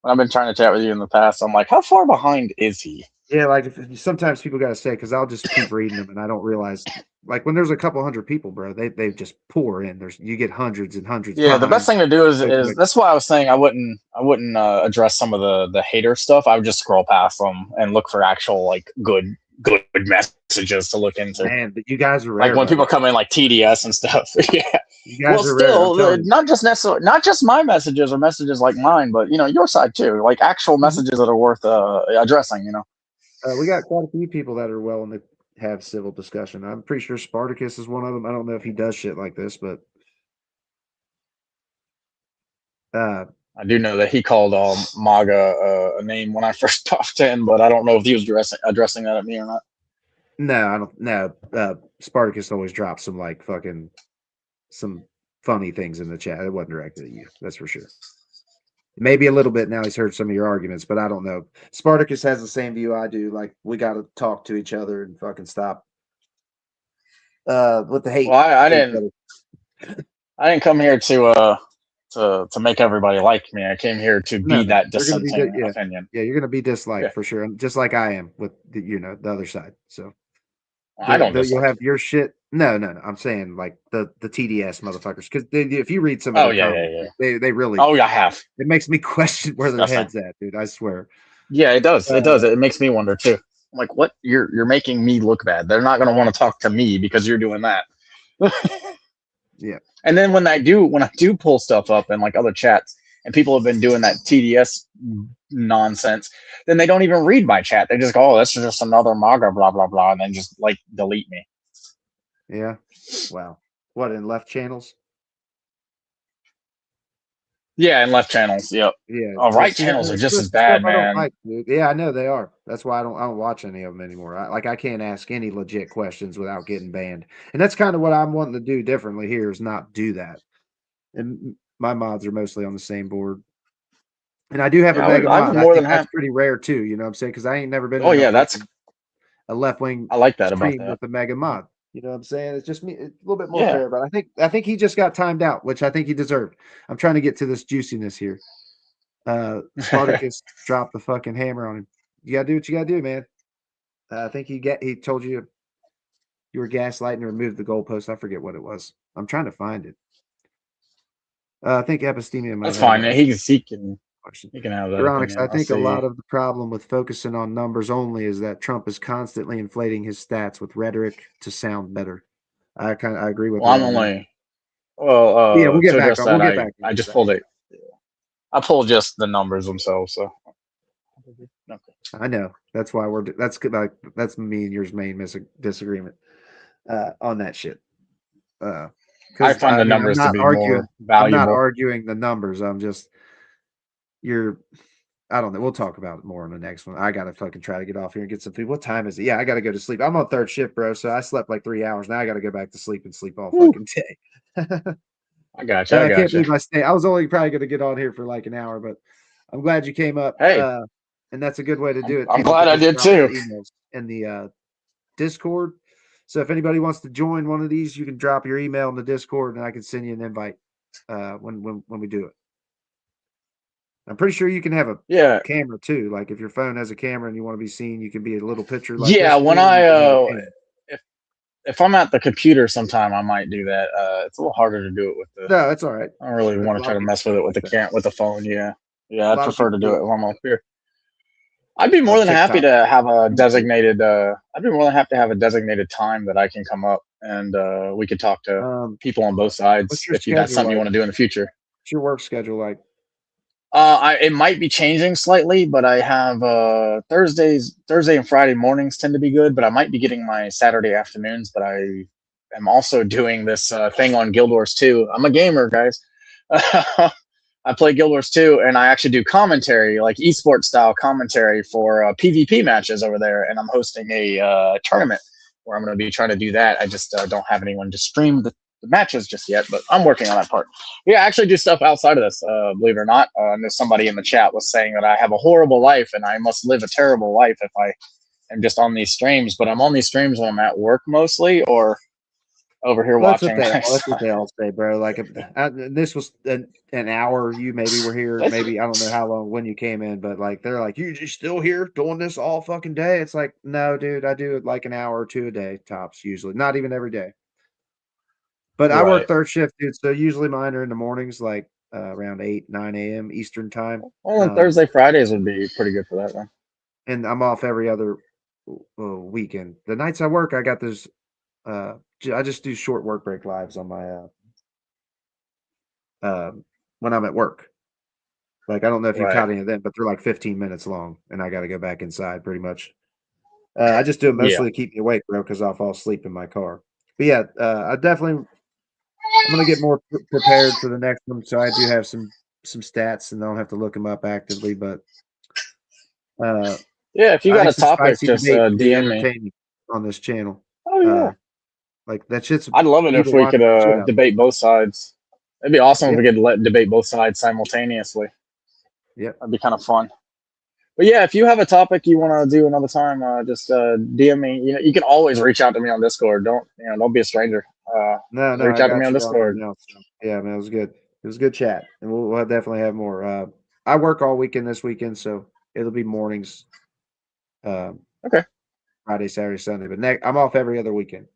When I've been trying to chat with you in the past, I'm like, how far behind is he? Yeah, like sometimes people gotta say because I'll just keep reading them and I don't realize. Like when there's a couple hundred people, bro, they just pour in. You get hundreds and hundreds Yeah, the best behind. thing to do So is quick. that's why I was saying I wouldn't address some of the hater stuff. I would just scroll past them and look for actual like good messages to look into. Man, but you guys are Like rare, when people buddy. come in like TDS and stuff. Yeah. You Well, guys are rare. I'm still, telling you. not just my messages or messages like mine, but you know your side too. Like actual messages that are worth addressing. You know. We got quite a few people that are willing to have civil discussion. I'm pretty sure Spartacus is one of them. I don't know if he does shit like this, but I do know that he called MAGA a name when I first popped in, but I don't know if he was addressing that at me or not. no, I don't. No, Spartacus always drops some funny things in the chat. It wasn't directed at you. That's for sure. Maybe a little bit now. He's heard some of your arguments, but I don't know. Spartacus has the same view I do. Like we got to talk to each other and fucking stop with the hate. Well, I to each didn't. other. I didn't come here to make everybody like me. I came here to No, be no, that you're gonna be dissenting yeah, opinion. yeah. You're gonna be disliked Yeah, for sure, just like I am with the other side. So I don't you'll dislike have you. your shit. No, no, no. I'm saying like the TDS motherfuckers because if you read some of Oh their yeah, comments, yeah. they really Oh yeah, I have. it makes me question where their Disgusting. heads at, dude. I swear. Yeah, it does. It Uh, does. It makes me wonder too. I'm like, what? You're making me look bad. They're not gonna want to talk to me because you're doing that. yeah. And then when I do pull stuff up in like other chats and people have been doing that TDS nonsense, then they don't even read my chat. They just go, oh, that's just another MAGA, blah blah blah, and then just like delete me. Yeah. Wow. What in left channels? Yeah, and left channels. Yep. Yeah. Right See, channels are just that's as the stuff bad, I don't man. like, dude. Yeah, I know they are. That's why I don't watch any of them anymore. I can't ask any legit questions without getting banned. And that's kind of what I'm wanting to do differently here is not do that. And my mods are mostly on the same board. And I do have a Yeah, mega I would mod. I more than think that's have. pretty rare too. You know what I'm saying? Because I ain't never been Oh in yeah, that's. a left wing I like that about stream that. with a mega mod. You know what I'm saying? It's just me. It's a little bit more Yeah. fair, but I think he just got timed out, which I think he deserved. I'm trying to get to this juiciness here. Spartacus dropped the fucking hammer on him. You gotta do what you gotta do, man. I think he told you were gaslighting or removed the goalpost. I forget what it was. I'm trying to find it. I think Epistemia might That's have fine. a He can question. have that Euronics, opinion. I I'll think a see. lot of the problem with focusing on numbers only is that Trump is constantly inflating his stats with rhetoric to sound better. I agree with Well, you I'm on that. only well. Yeah, we'll get To back address on. that, We'll get back. I just pulled it. I pulled just the numbers themselves. So okay. I know that's why that's good. Like that's me and yours main disagreement on that shit. I find the I'm numbers to not be arguing. more valuable. I'm not arguing the numbers. I'm just I don't know. We'll talk about it more in the next one. I gotta fucking try to get off here and get some food. What time is it? Yeah, I gotta go to sleep. I'm on third shift, bro. So I slept like 3 hours. Now I gotta go back to sleep and sleep all fucking day. I got you. I can't believe I stay. I was only probably gonna get on here for like an hour, but I'm glad you came up. Hey, and that's a good way to do it. I'm People glad can I just did drop their too. emails in the Discord. So if anybody wants to join one of these, you can drop your email in the Discord, and I can send you an invite when we do it. I'm pretty sure you can have a camera too. Like if your phone has a camera and you want to be seen, you can be a little picture. Like yeah, this when dude, if I'm at the computer sometime, I might do that. It's a little harder to do it with the. No, it's all right. I don't really want to try to mess with it with with the phone. Yeah, I'd prefer to do it when I'm up here. I'd be more than happy to have a designated. I'd be more than happy to have a designated time that I can come up and we could talk to people on both sides if that's something you want to do in the future. What's your work schedule like? It might be changing slightly, but I have Thursday and Friday mornings tend to be good, but I might be getting my Saturday afternoons. But I am also doing this thing on Guild Wars 2. I'm a gamer, guys. I play Guild Wars 2, and I actually do commentary, like esports style commentary for PvP matches over there. And I'm hosting a tournament where I'm going to be trying to do that. I just don't have anyone to stream the matches just yet, but I'm working on that part. Yeah, I actually do stuff outside of this, believe it or not. And there's somebody in the chat was saying that I have a horrible life and I must live a terrible life if I am just on these streams. But I'm on these streams when I'm at work mostly, or over here watching. That's what they all say, bro. Like this was an hour. You maybe were here. Maybe I don't know how long when you came in, but like they're like, you just still here doing this all fucking day? It's like, no, dude, I do it like an hour or two a day tops. Usually, not even every day. But I work third shift, dude. So usually mine are in the mornings, like around 8, 9 a.m. Eastern time. Well, Thursday, Fridays would be pretty good for that then. And I'm off every other weekend. The nights I work, I got this. I just do short work break lives on my when I'm at work. Like I don't know if you caught any of them, but they're like 15 minutes long, and I got to go back inside pretty much. I just do it mostly to keep me awake, bro, because I'll fall asleep in my car. But yeah, I'm gonna get more prepared for the next one, so I do have some stats, and I don't have to look them up actively. But if you got a topic, just DM me on this channel. Oh yeah, like that shit's. I'd love it if we could debate both sides. It'd be awesome if we could debate both sides simultaneously. Yeah, that'd be kind of fun. But yeah, if you have a topic you want to do another time, just DM me. You know, you can always reach out to me on Discord. Don't be a stranger. No, reach out to me on Discord. Now, so. Yeah, man, it was good. It was a good chat, and we'll definitely have more. I work all weekend this weekend, so it'll be mornings. Okay. Friday, Saturday, Sunday, but I'm off every other weekend.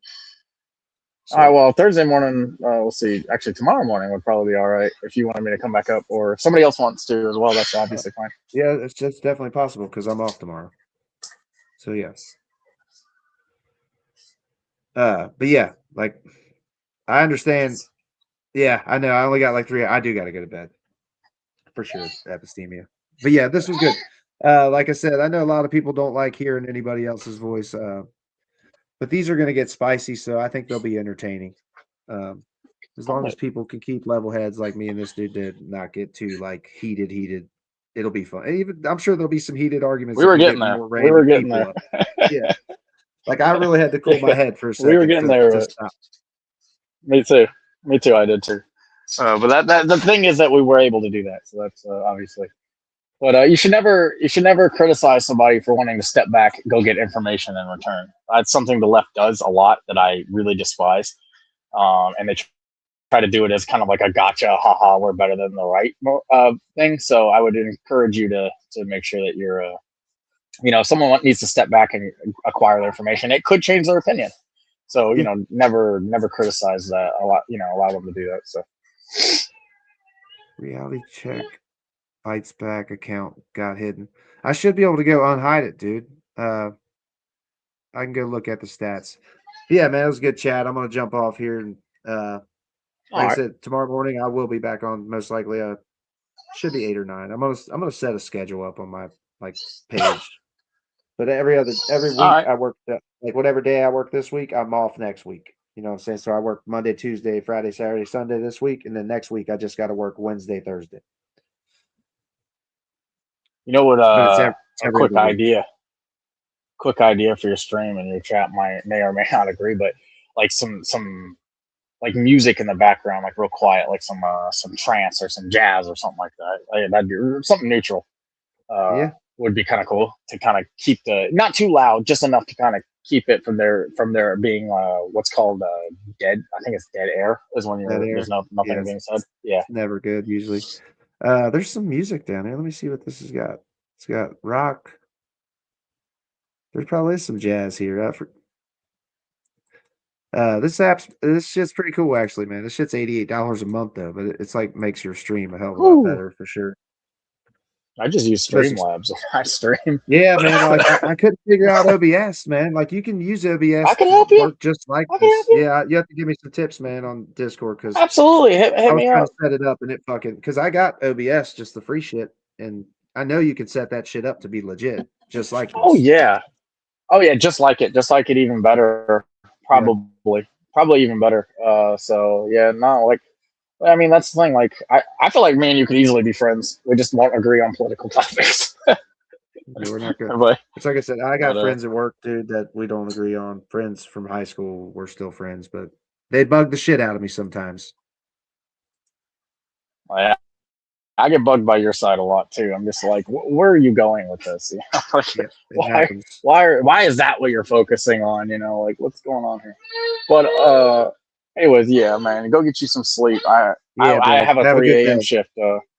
So. All right. Well, Thursday morning, we'll see. Actually, tomorrow morning would probably be all right if you wanted me to come back up, or if somebody else wants to as well. That's obviously fine. Yeah, it's definitely possible because I'm off tomorrow. So yes. But yeah, like I understand. Yeah, I know. I only got like 3. I do got to go to bed for sure. Epistemia. But yeah, this was good. Like I said, I know a lot of people don't like hearing anybody else's voice. But these are going to get spicy, so I think they'll be entertaining. As long as people can keep level heads like me and this dude did, not get too like heated. It'll be fun. And even I'm sure there'll be some heated arguments. We were getting there. We were getting there. Yeah. Like I really had to cool my head for a second. We were getting there. Me too. I did too. But that the thing is that we were able to do that. So that's obviously. But you should never criticize somebody for wanting to step back, go get information in return. That's something the left does a lot that I really despise. And they try to do it as kind of like a gotcha, haha, we're better than the right thing. So I would encourage you to make sure that you're, if someone needs to step back and acquire the information, it could change their opinion. So, never criticize that a lot, allow them to do that. So. Reality check. Bites back account got hidden. I should be able to go unhide it, dude. I can go look at the stats. Yeah, man, it was a good chat. I'm gonna jump off here and All like I right. said, tomorrow morning I will be back on most likely should be 8 or 9. I'm gonna set a schedule up on my like page. But every All week right. I work like whatever day I work this week, I'm off next week. You know what I'm saying? So I work Monday, Tuesday, Friday, Saturday, Sunday this week, and then next week I just got to work Wednesday, Thursday. You know what? But it's A every other week. quick idea for your stream, and your chat may or may not agree, but like some like music in the background, like real quiet, like some trance or some jazz or something like that. Like, that'd be something neutral. Yeah, Would be kind of cool to kind of keep the not too loud, just enough to kind of keep it from there being what's called dead. I think it's dead air is when that there's air. nothing Yes, being said. Yeah. it's never good usually. There's some music down here. Let me see what this has got. It's got rock. There's probably some jazz here. This shit's pretty cool actually, man. This shit's $88 a month though, but it's like makes your stream a hell of a lot Whew. better for sure. I just use Especially Streamlabs. I stream. yeah, man. Like I couldn't figure out OBS, man. Like you can use I OBS can to help you. work just like I can help this. you. Yeah, you have to give me some tips, man, on Discord because Absolutely. I Hit was me trying up. to set it up and it fucking because I got OBS just the free shit, and I know you can set that shit up to be legit, just like Oh this. yeah. Oh yeah. Just like it, even better. Yeah, Probably even better. So yeah. No. Like. I mean, that's the thing. Like, I feel like me and you could easily be friends. We just won't agree on political topics. yeah, we're not good. but It's like I said, I but got friends at work, dude, that we don't agree on. Friends from high school, we're still friends, but they bug the shit out of me sometimes. I get bugged by your side a lot too. I'm just like, where are you going with this? You know, like, Yeah, it happens. why is that what you're focusing on? You know, like what's going on here? But anyways, yeah, man, go get you some sleep. Yeah, I bro. have a Have a good 3 a.m. day. shift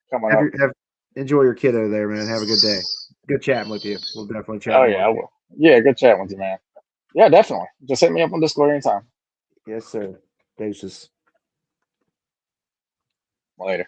coming Have up. your have enjoy your kiddo there, man. Have a good day. Good chatting with you. We'll definitely chat Oh yeah, more. I will. Yeah, good chat with you, man. Yeah, definitely. Just hit me up on Discord anytime. Yes, sir. Deuces. Later.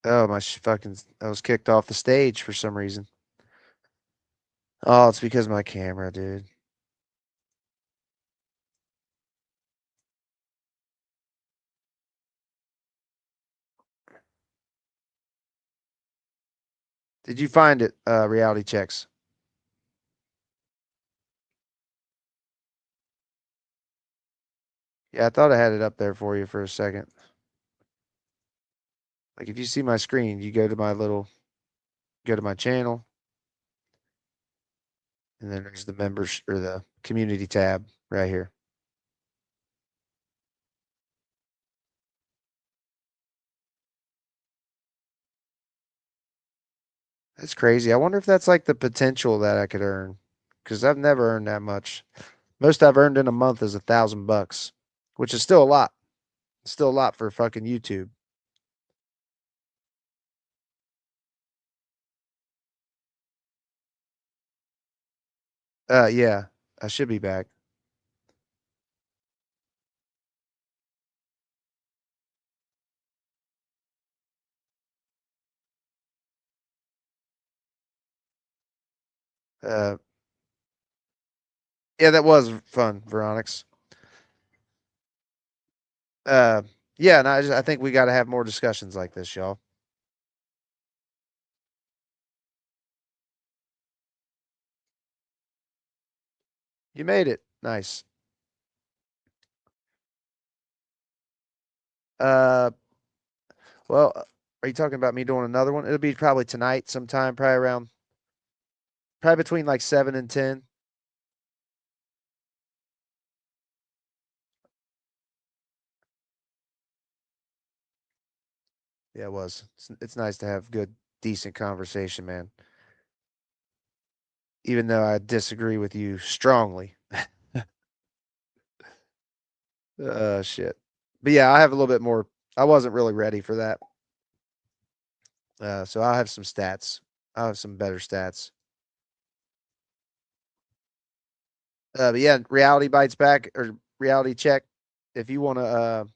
Oh, I was kicked off the stage for some reason. Oh, it's because of my camera, dude. Did you find it, reality checks? Yeah, I thought I had it up there for you for a second. Like if you see my screen, you go to my channel, and then there's the members or the community tab right here. That's crazy. I wonder if that's like the potential that I could earn, because I've never earned that much. Most I've earned in a month is $1,000, which is still a lot. Still a lot for fucking YouTube. Yeah, I should be back. Uh, yeah, that was fun, Veronix. Uh, yeah, and I think we got to have more discussions like this, y'all. You made it. Nice. Uh, well, are you talking about me doing another one? It'll be probably tonight sometime, probably between like 7 and 10. Yeah, it was. It's nice to have good, decent conversation, man. Even though I disagree with you strongly. Shit. But yeah, I have a little bit more. I wasn't really ready for that. So I'll have some stats. I'll have some better stats. But yeah, reality bites back or reality check. If you want to,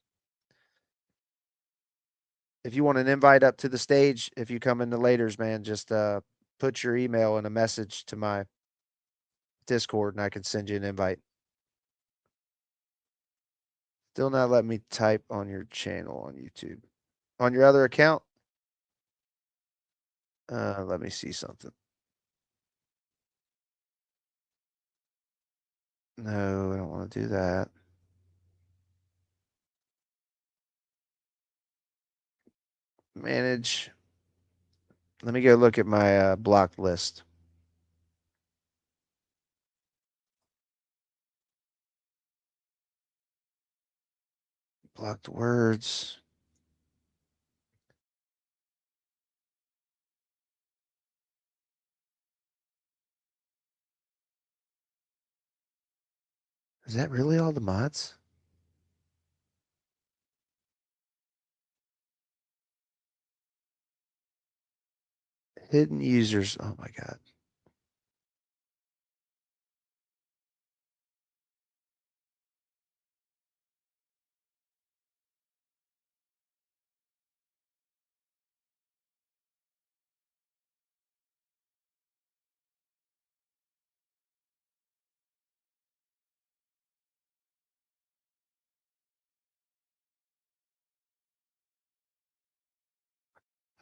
if you want an invite up to the stage, if you come in the laters, man, just put your email in a message to my Discord, and I can send you an invite. Still not letting me type on your channel on YouTube. On your other account? Let me see something. No, I don't want to do that. Manage. Let me go look at my blocked list. Blocked words. Is that really all the mods? Hidden users. Oh my god.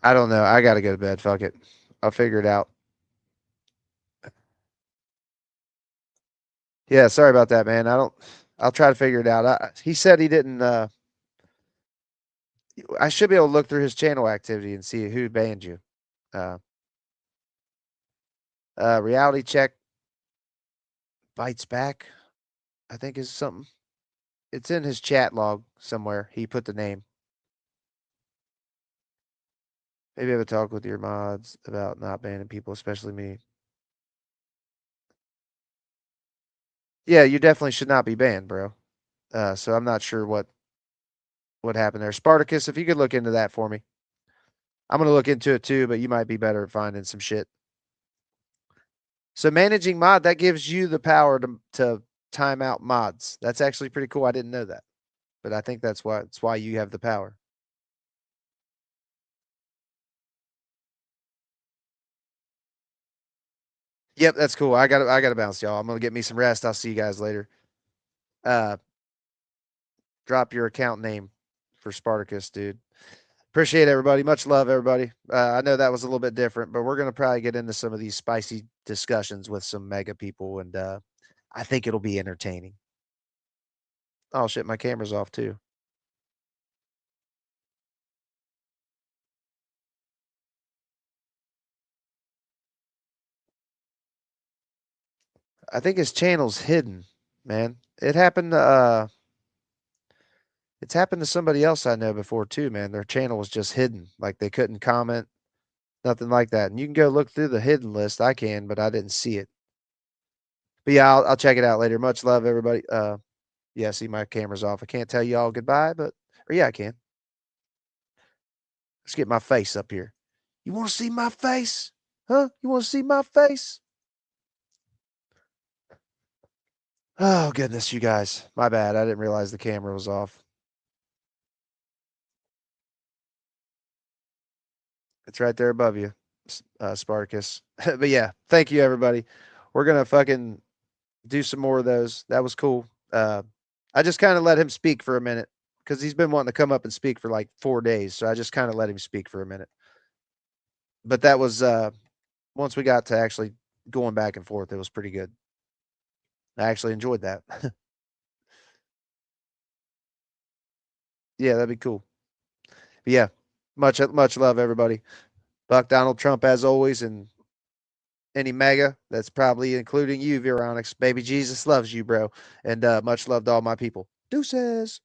I don't know. I gotta go to bed. Fuck it. I'll figure it out. Yeah, sorry about that, man. I'll try to figure it out. He said he didn't I should be able to look through his channel activity and see who banned you. Uh reality check bites back, I think is something. It's in his chat log somewhere. He put the name. Maybe have a talk with your mods about not banning people, especially me. Yeah, you definitely should not be banned, bro. So I'm not sure what happened there. Spartacus, if you could look into that for me. I'm gonna look into it too, but you might be better at finding some shit. So managing mod, that gives you the power to time out mods. That's actually pretty cool. I didn't know that. But I think that's why you have the power. Yep, that's cool. I gotta bounce, y'all. I'm gonna get me some rest. I'll see you guys later. Drop your account name for Spartacus, dude. Appreciate everybody. Much love, everybody. I know that was a little bit different, but we're gonna probably get into some of these spicy discussions with some mega people, and I think it'll be entertaining. Oh shit, my camera's off too. I think his channel's hidden, man. It happened to it's happened to somebody else I know before too, man. Their channel was just hidden. Like they couldn't comment, nothing like that. And you can go look through the hidden list. I can, but I didn't see it. But yeah, I'll check it out later. Much love, everybody. Yeah, see my camera's off. I can't tell you all goodbye, but or yeah, I can. Let's get my face up here. You want to see my face? Huh? You want to see my face? Oh goodness, you guys. My bad. I didn't realize the camera was off. It's right there above you, Spartacus. But yeah, thank you, everybody. We're gonna fucking do some more of those. That was cool. I just kind of let him speak for a minute because he's been wanting to come up and speak for like 4 days. So I just kind of let him speak for a minute. But that was once we got to actually going back and forth, it was pretty good. I actually enjoyed that. Yeah, that'd be cool. But yeah, much love, everybody. Buck Donald Trump, as always, and any MAGA, that's probably including you, Veronix. Baby Jesus loves you, bro. And much love to all my people. Deuces.